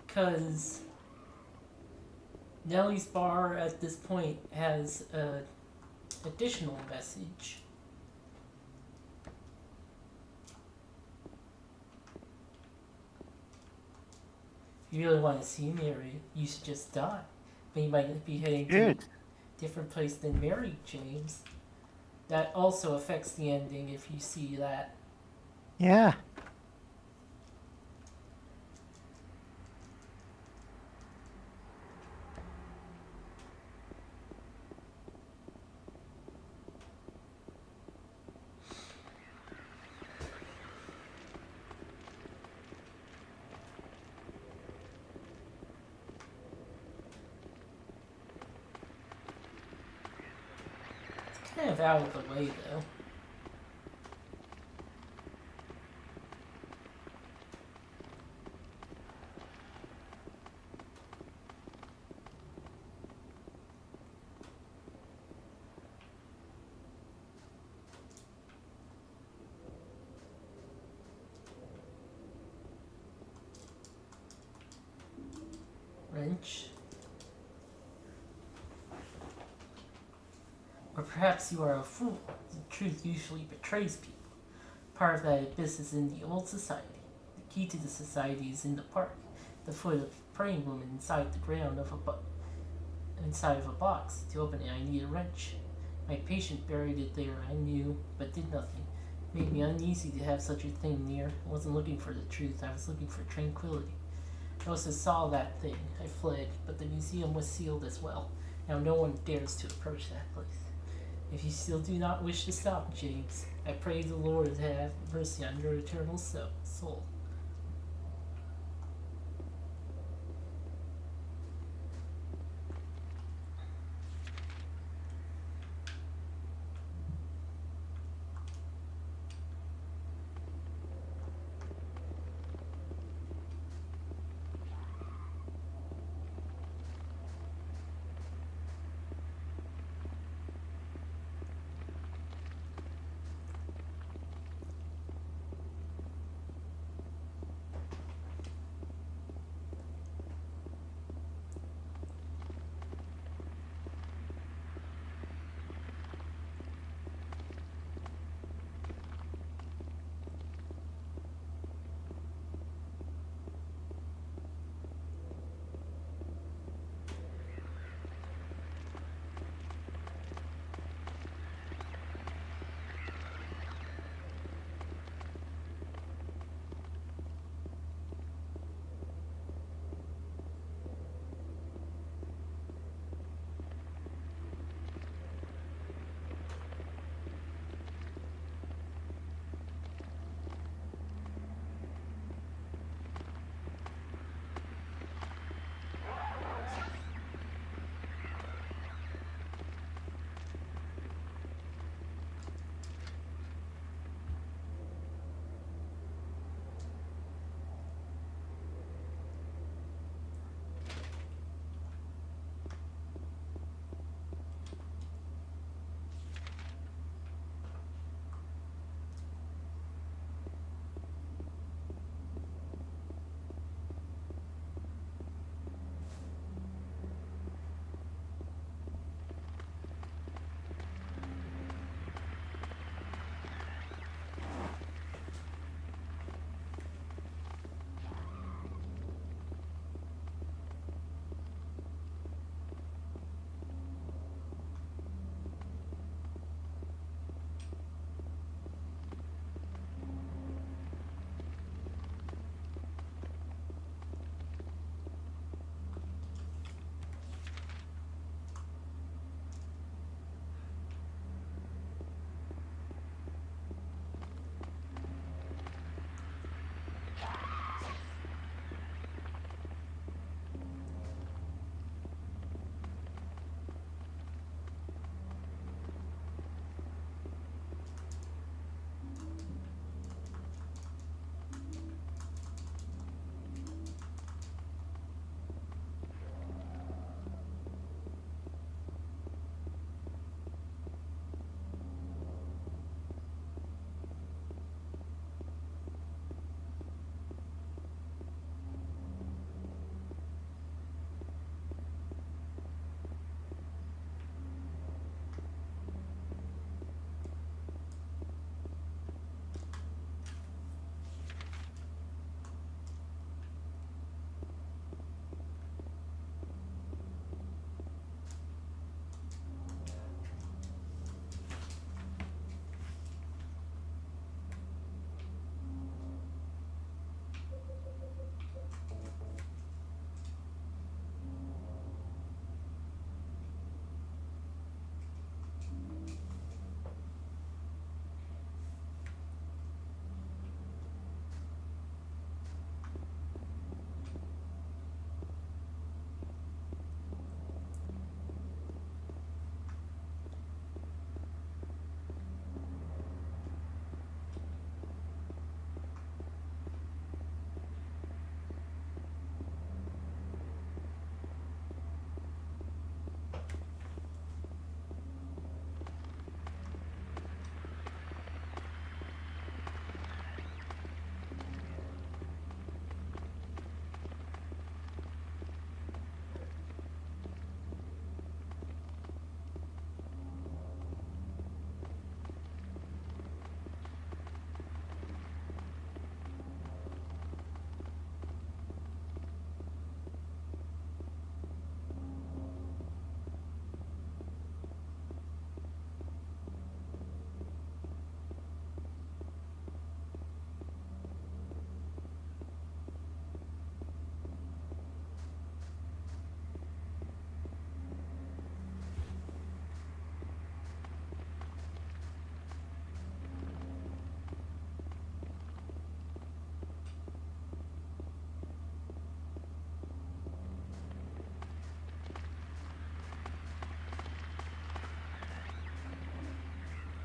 Because Nellie's bar at this point has a additional message. If you really want to see Mary, you should just die. But you might be heading to a different place than Mary, James. That also affects the ending if you see that. Yeah. Kind of out of the way, though. Wrench. Or perhaps you are a fool. The truth usually betrays people. Part of that abyss is in the old society. The key to the society is in the park, the foot of a praying woman inside the ground of inside of a box. To open it, I need a wrench. My patient buried it there, I knew, but did nothing. It made me uneasy to have such a thing near. I wasn't looking for the truth, I was looking for tranquility. I also saw that thing. I fled, but the museum was sealed as well. Now no one dares to approach that place. If you still do not wish to stop, James, I pray the Lord to have mercy on your eternal soul.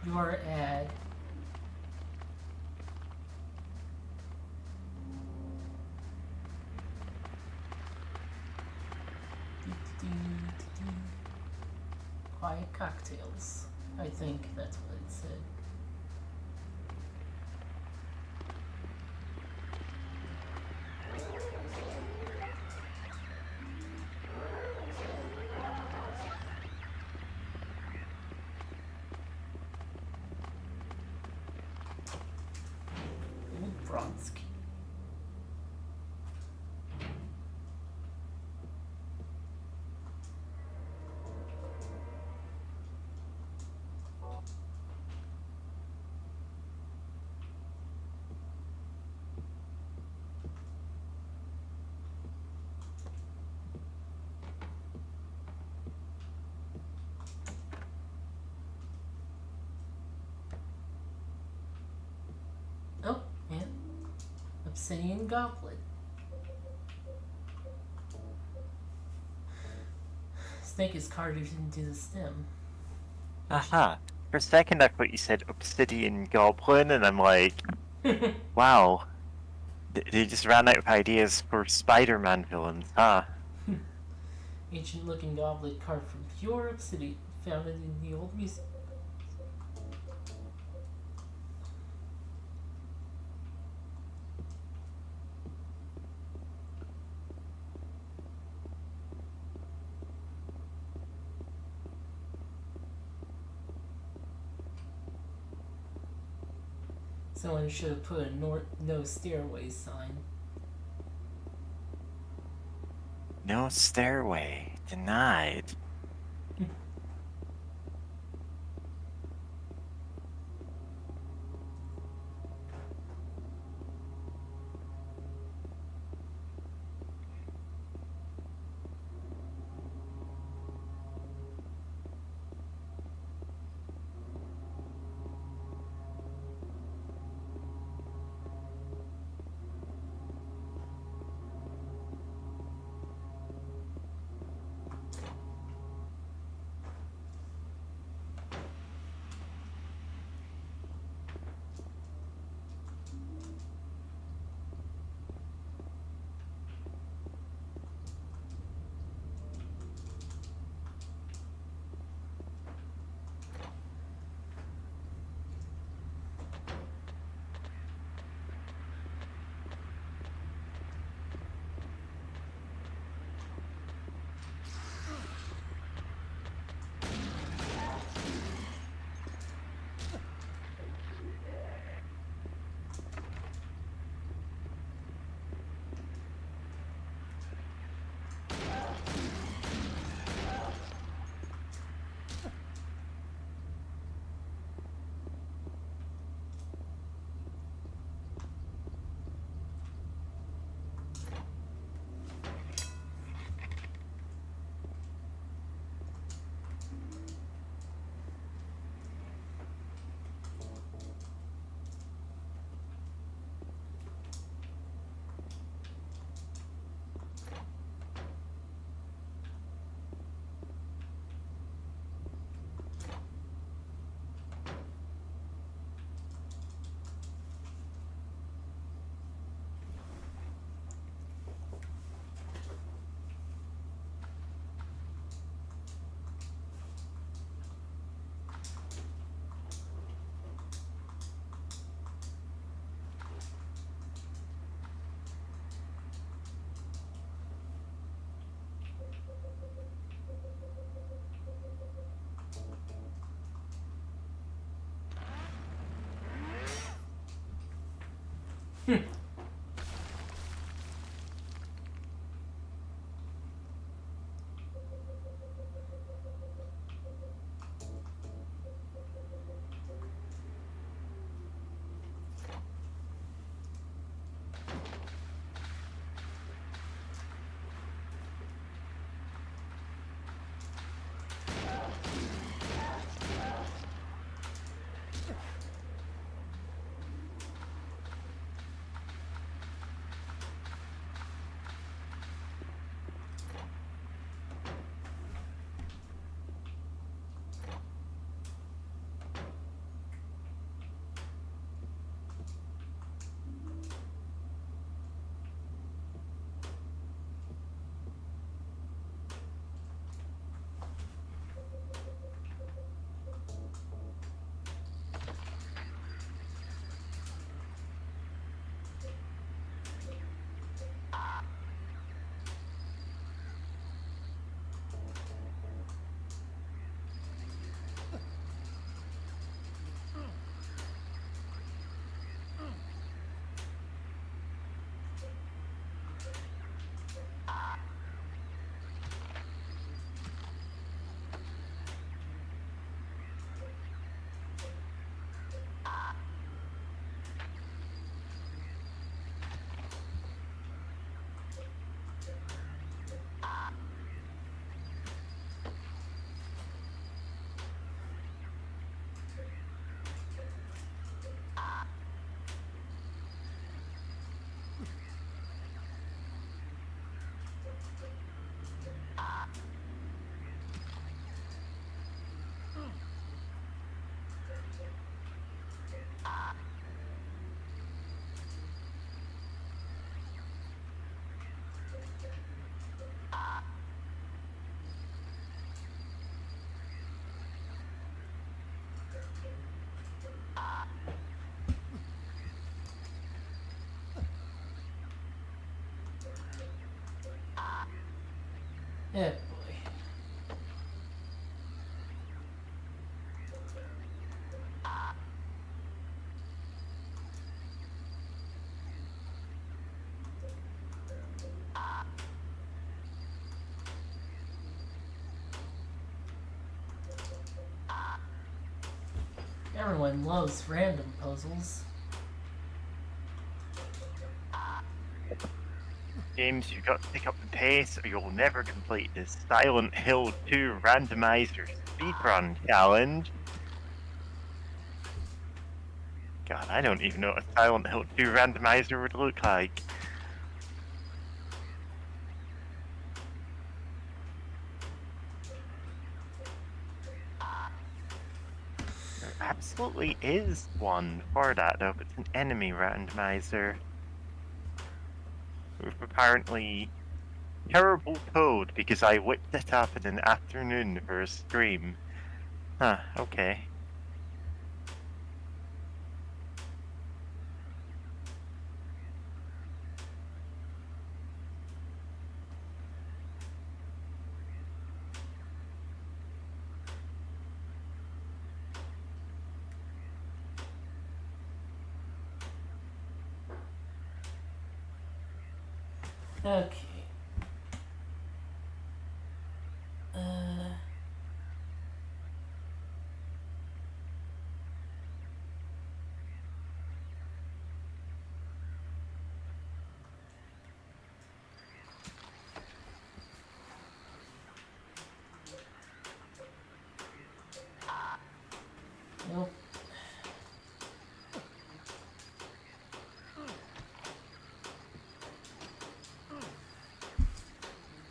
your ad. Quiet cocktails. I think that's what it said. Old Brodsky. Oh, and Obsidian Goblet. Snake is carved into the stem. Aha. For a second I thought you said Obsidian Goblin, and I'm like, wow. They just ran out of ideas for Spider-Man villains, huh? Ancient looking goblet carved from pure obsidian, found in the old museum. Someone should have put a no stairway sign. No stairway. Denied. Yeah, boy. Everyone loves random puzzles. James, you've got to pick up the pace or you'll never complete this Silent Hill 2 Randomizer Speedrun Challenge. God, I don't even know what a Silent Hill 2 Randomizer would look like. There absolutely is one for that though, but it's an enemy randomizer. With apparently terrible code because I whipped it up in an afternoon for a stream. Huh, okay. Okay. Nope.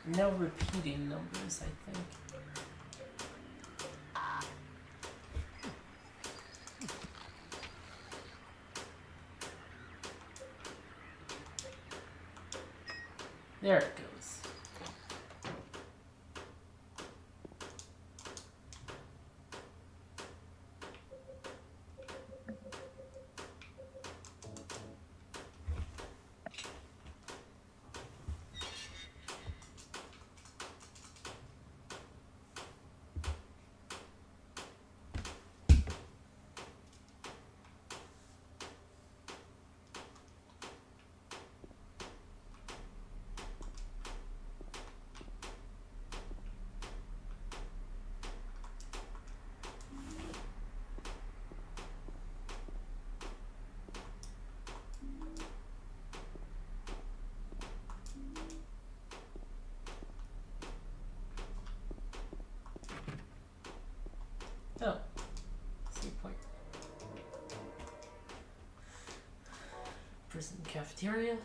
No repeating numbers, I think. There it goes. Oh, save point. Prison cafeteria.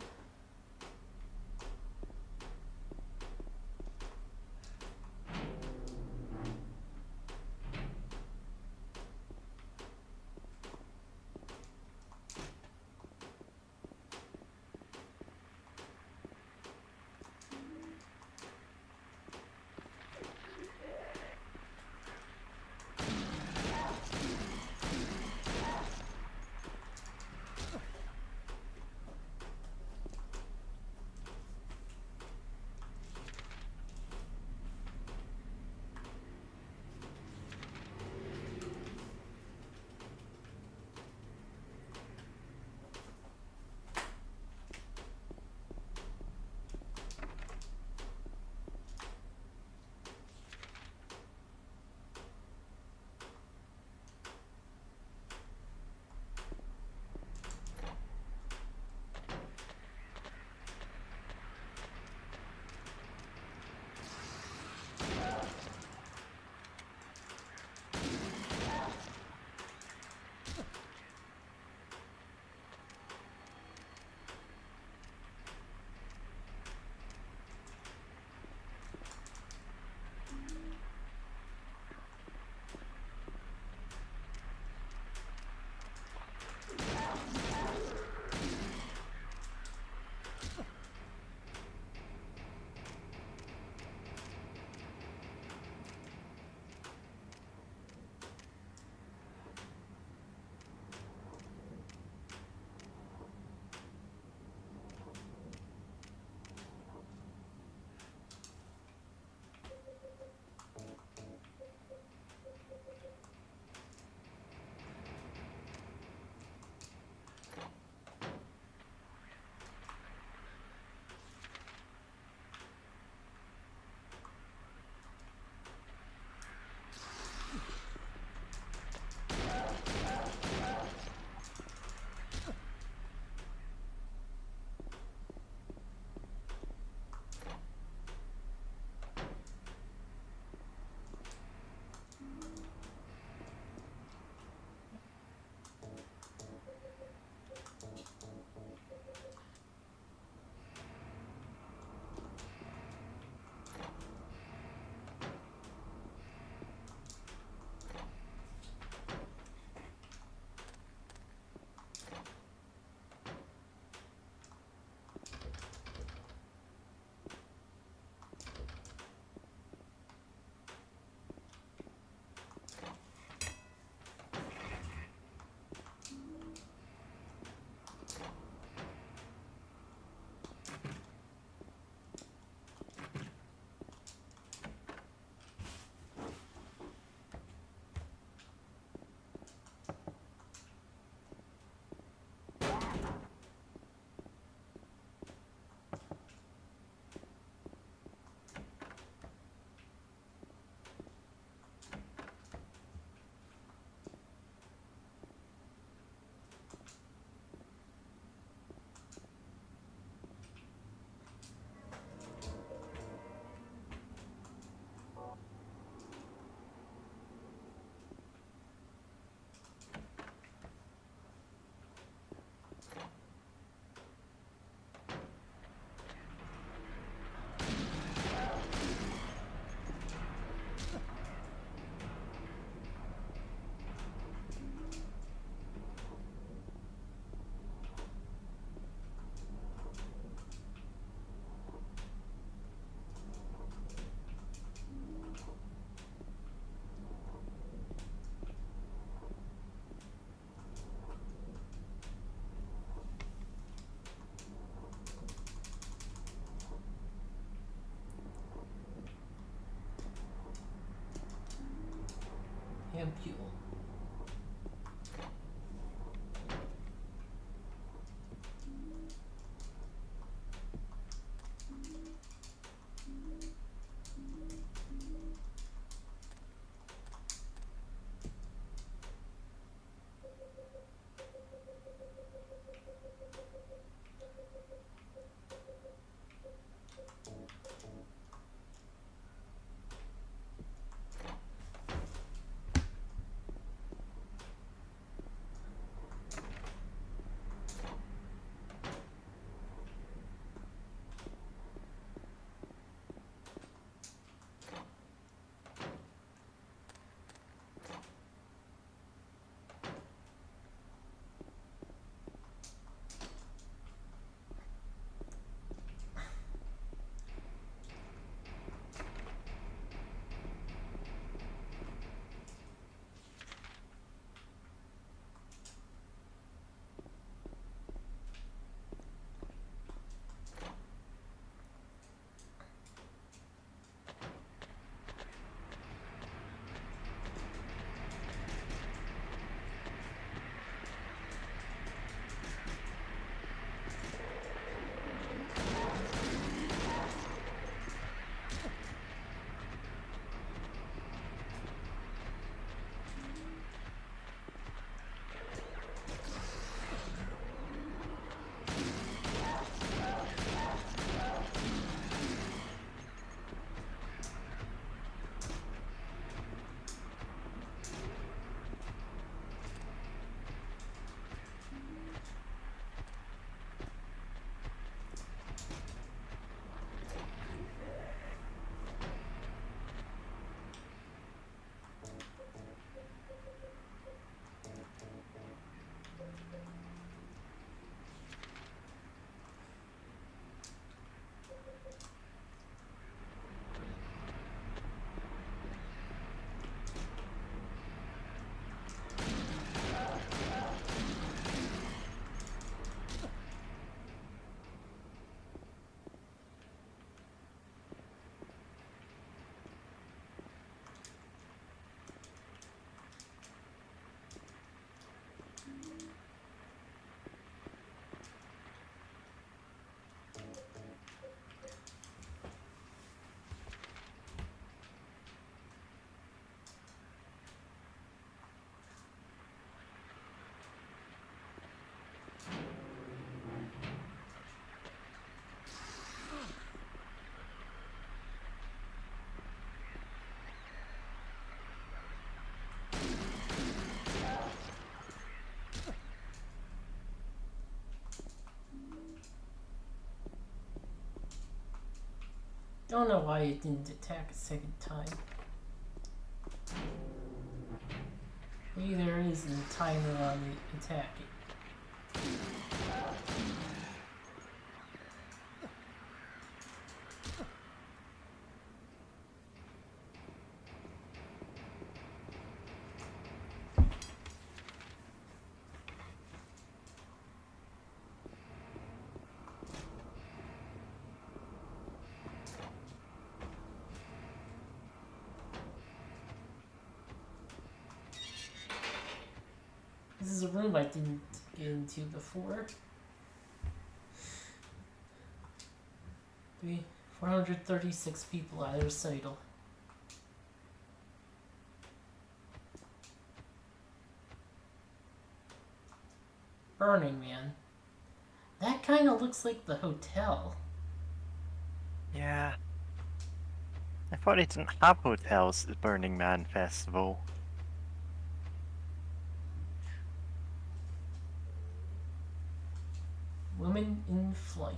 ampule. Don't know why it didn't attack a second time. Maybe there is a timer on the attacking. This is a room I didn't get into before. 436 people at a recital. Burning Man. That kind of looks like the hotel. Yeah. I thought they didn't have hotels at the Burning Man Festival. Women in Flight.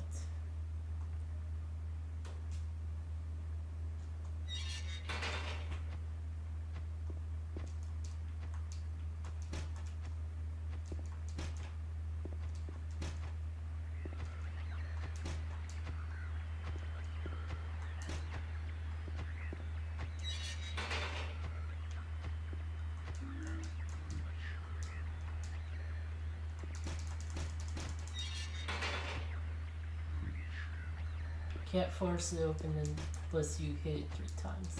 Can't force it open unless you hit it 3 times.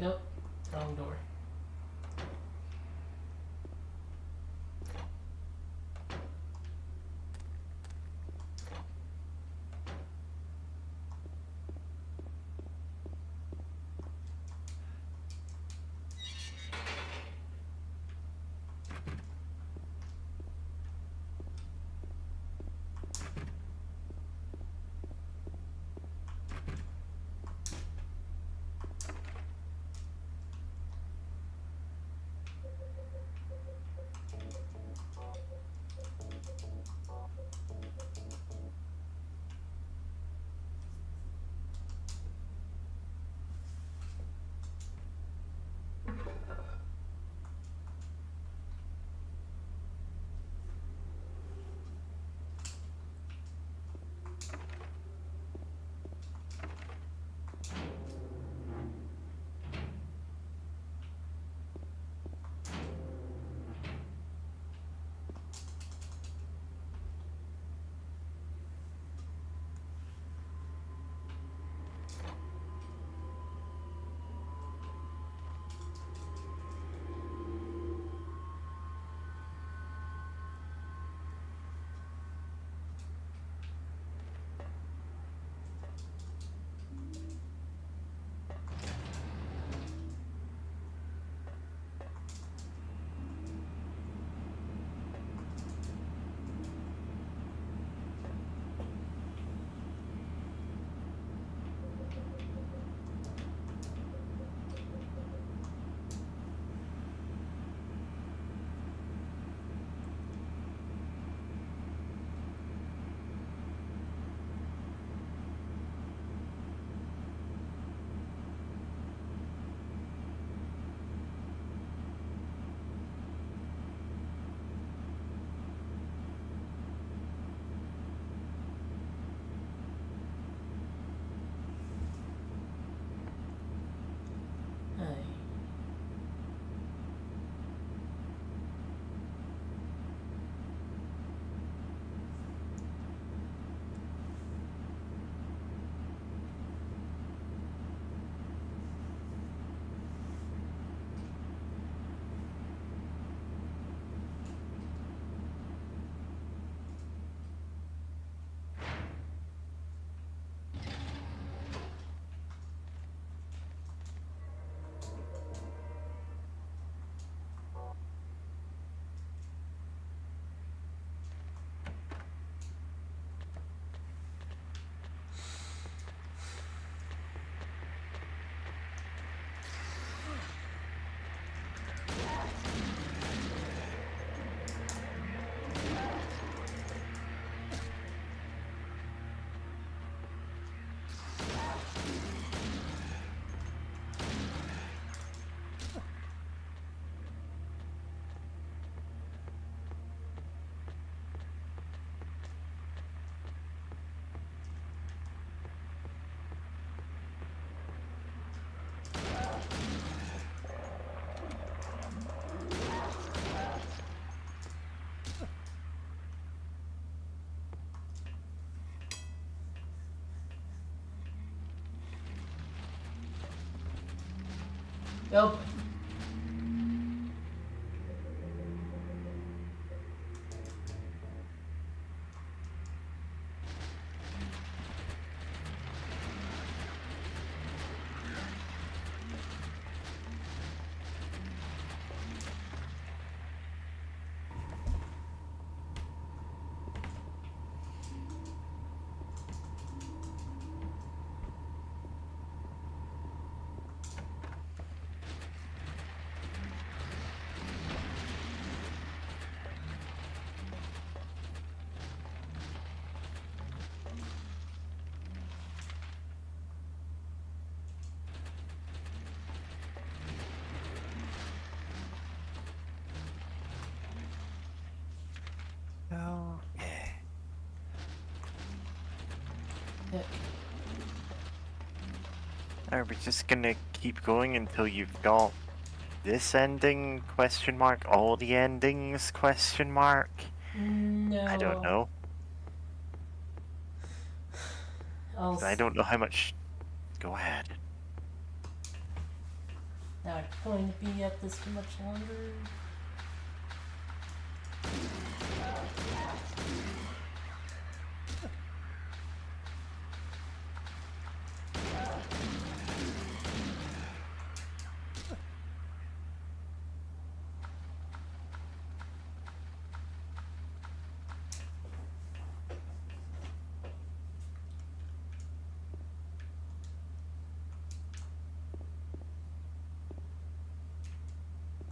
Yep, wrong door. Hey. Yep. Yeah. Are we just gonna keep going until you've got this ending? Question mark. All the endings? Question mark. No. I don't know. I'll I don't know how much. Go ahead. not going to be at this for much longer.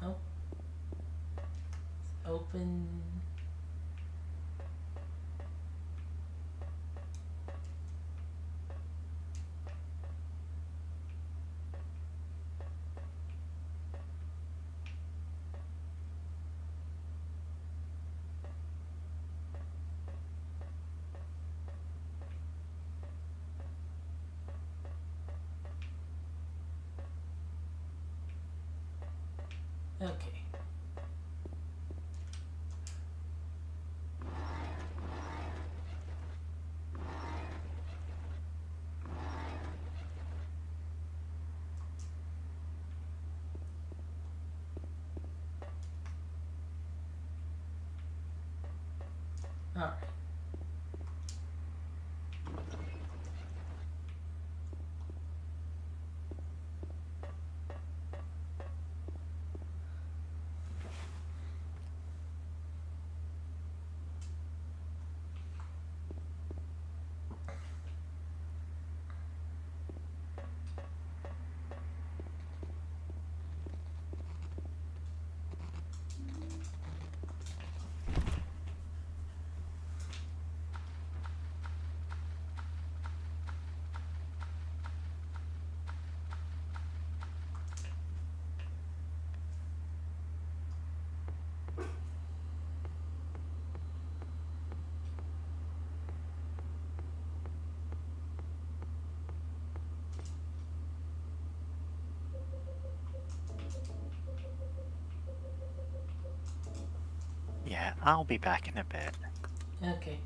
Oh. Open. Okay. Alright. Yeah, I'll be back in a bit. Okay.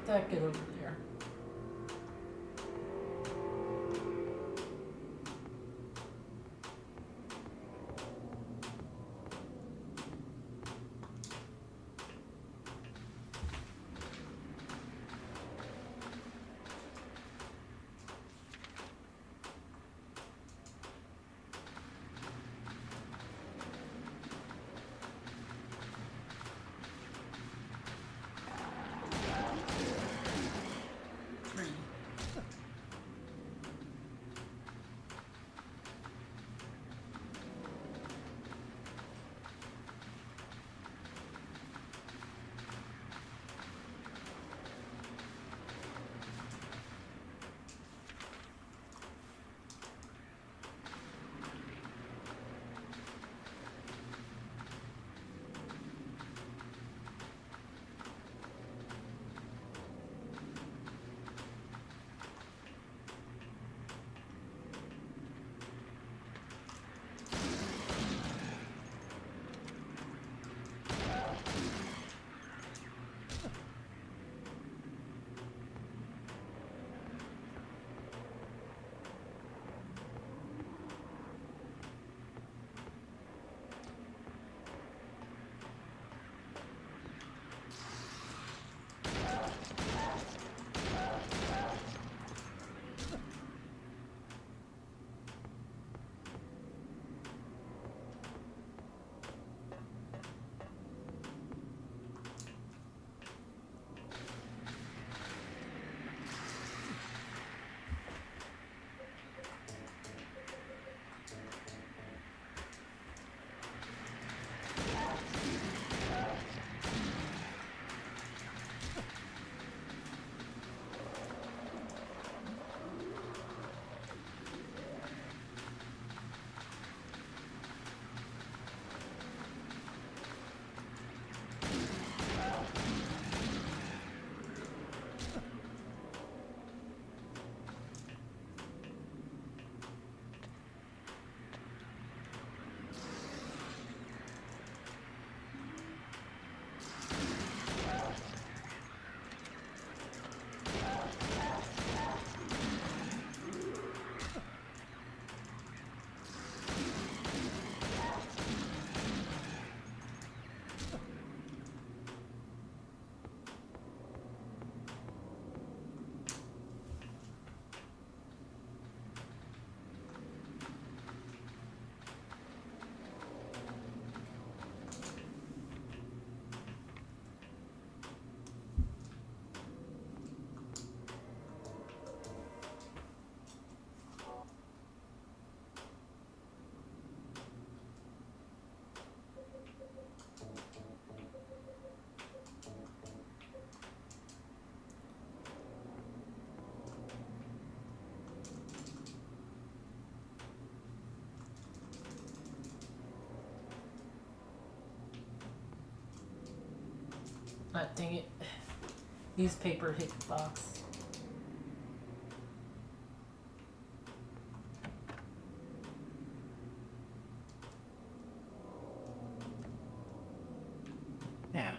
How'd that get over there? Ah, dang it. Newspaper hit the box. Yeah.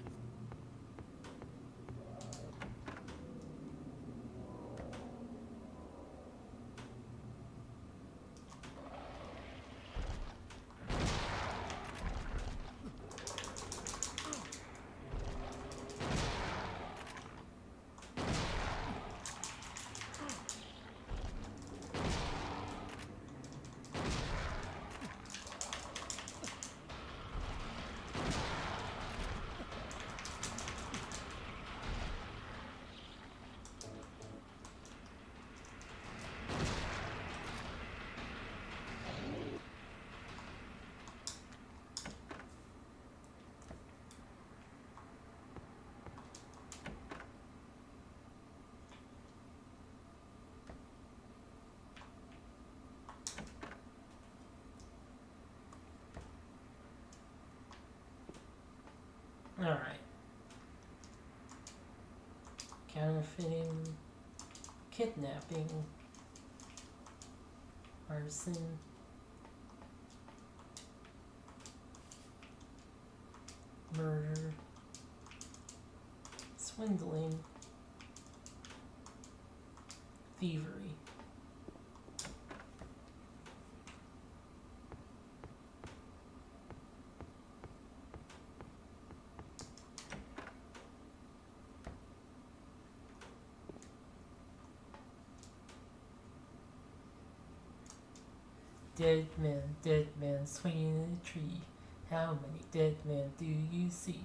Alright. Counterfeiting, kidnapping, arson, murder, swindling, thievery. Dead man swinging in a tree. How many dead men do you see?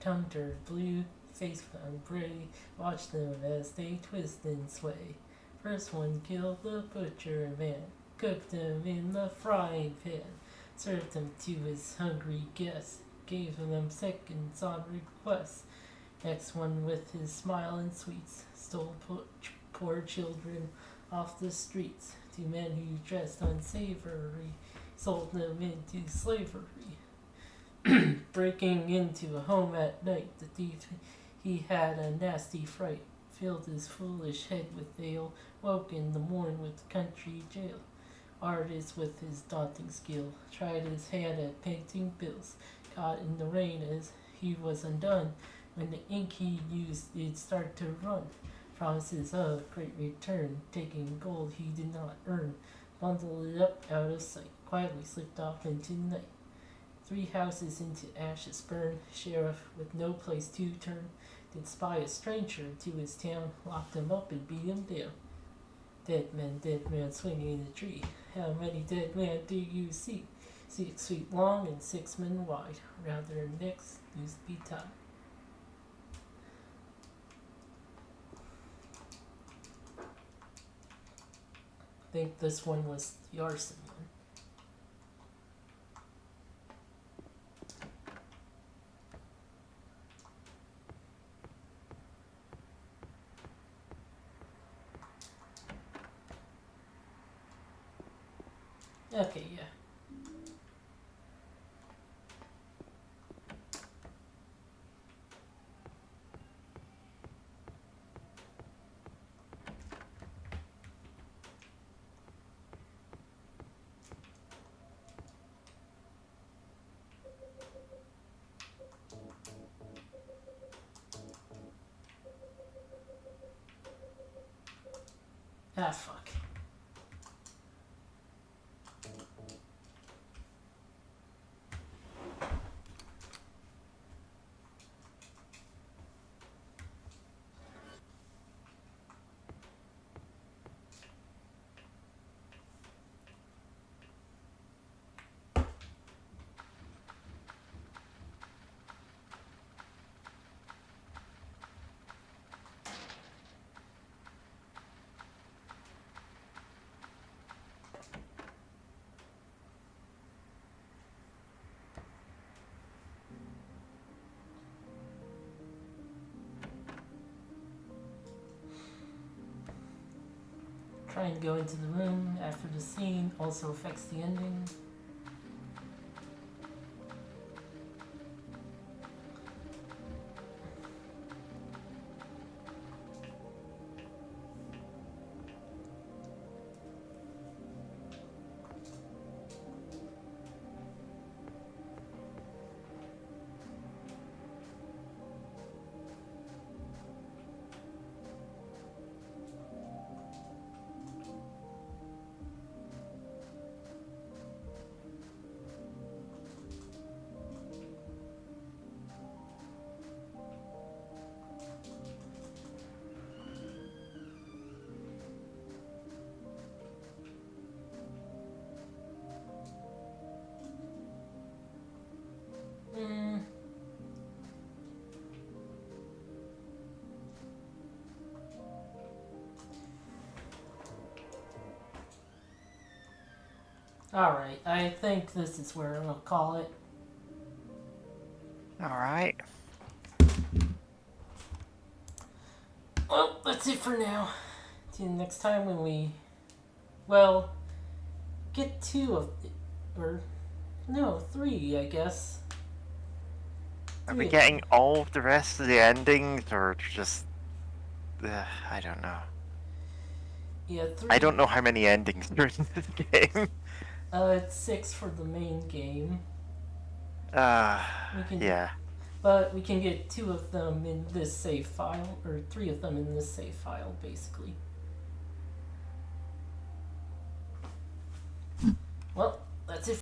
Tongue turned blue, face found gray. Watch them as they twist and sway. First one killed the butcher man, cooked him in the frying pan, served him to his hungry guests, gave them seconds on request. Next one with his smile and sweets, stole poor children off the streets. Two men who dressed unsavory, sold them into slavery. Breaking into a home at night, the thief, he had a nasty fright, filled his foolish head with ale, woke in the morn with country jail. Artist with his daunting skill, tried his hand at painting bills, caught in the rain as he was undone, when the ink he used did start to run. Promises of great return, taking gold he did not earn, bundled it up out of sight, quietly slipped off into the night. 3 houses into ashes burned, sheriff with no place to turn, did spy a stranger to his town, locked him up and beat him down. Dead man swinging in a tree, how many dead men do you see? 6 feet long and 6 men wide, round their necks used to be tied. I think this one was the arson one. Okay, yeah. Ah, fuck. Trying to go into the room after the scene also affects the ending. Alright, I think this is where we'll call it. Alright. Well, that's it for now. See you next time when we, well, get 2 of, or, no, 3, I guess. Are we 3. getting all of the rest of the endings, or just... I don't know. Yeah, 3. I don't know how many endings there are in this game. It's 6 for the main game. We can, yeah. But we can get 2 of them in this save file, or 3 of them in this save file, basically.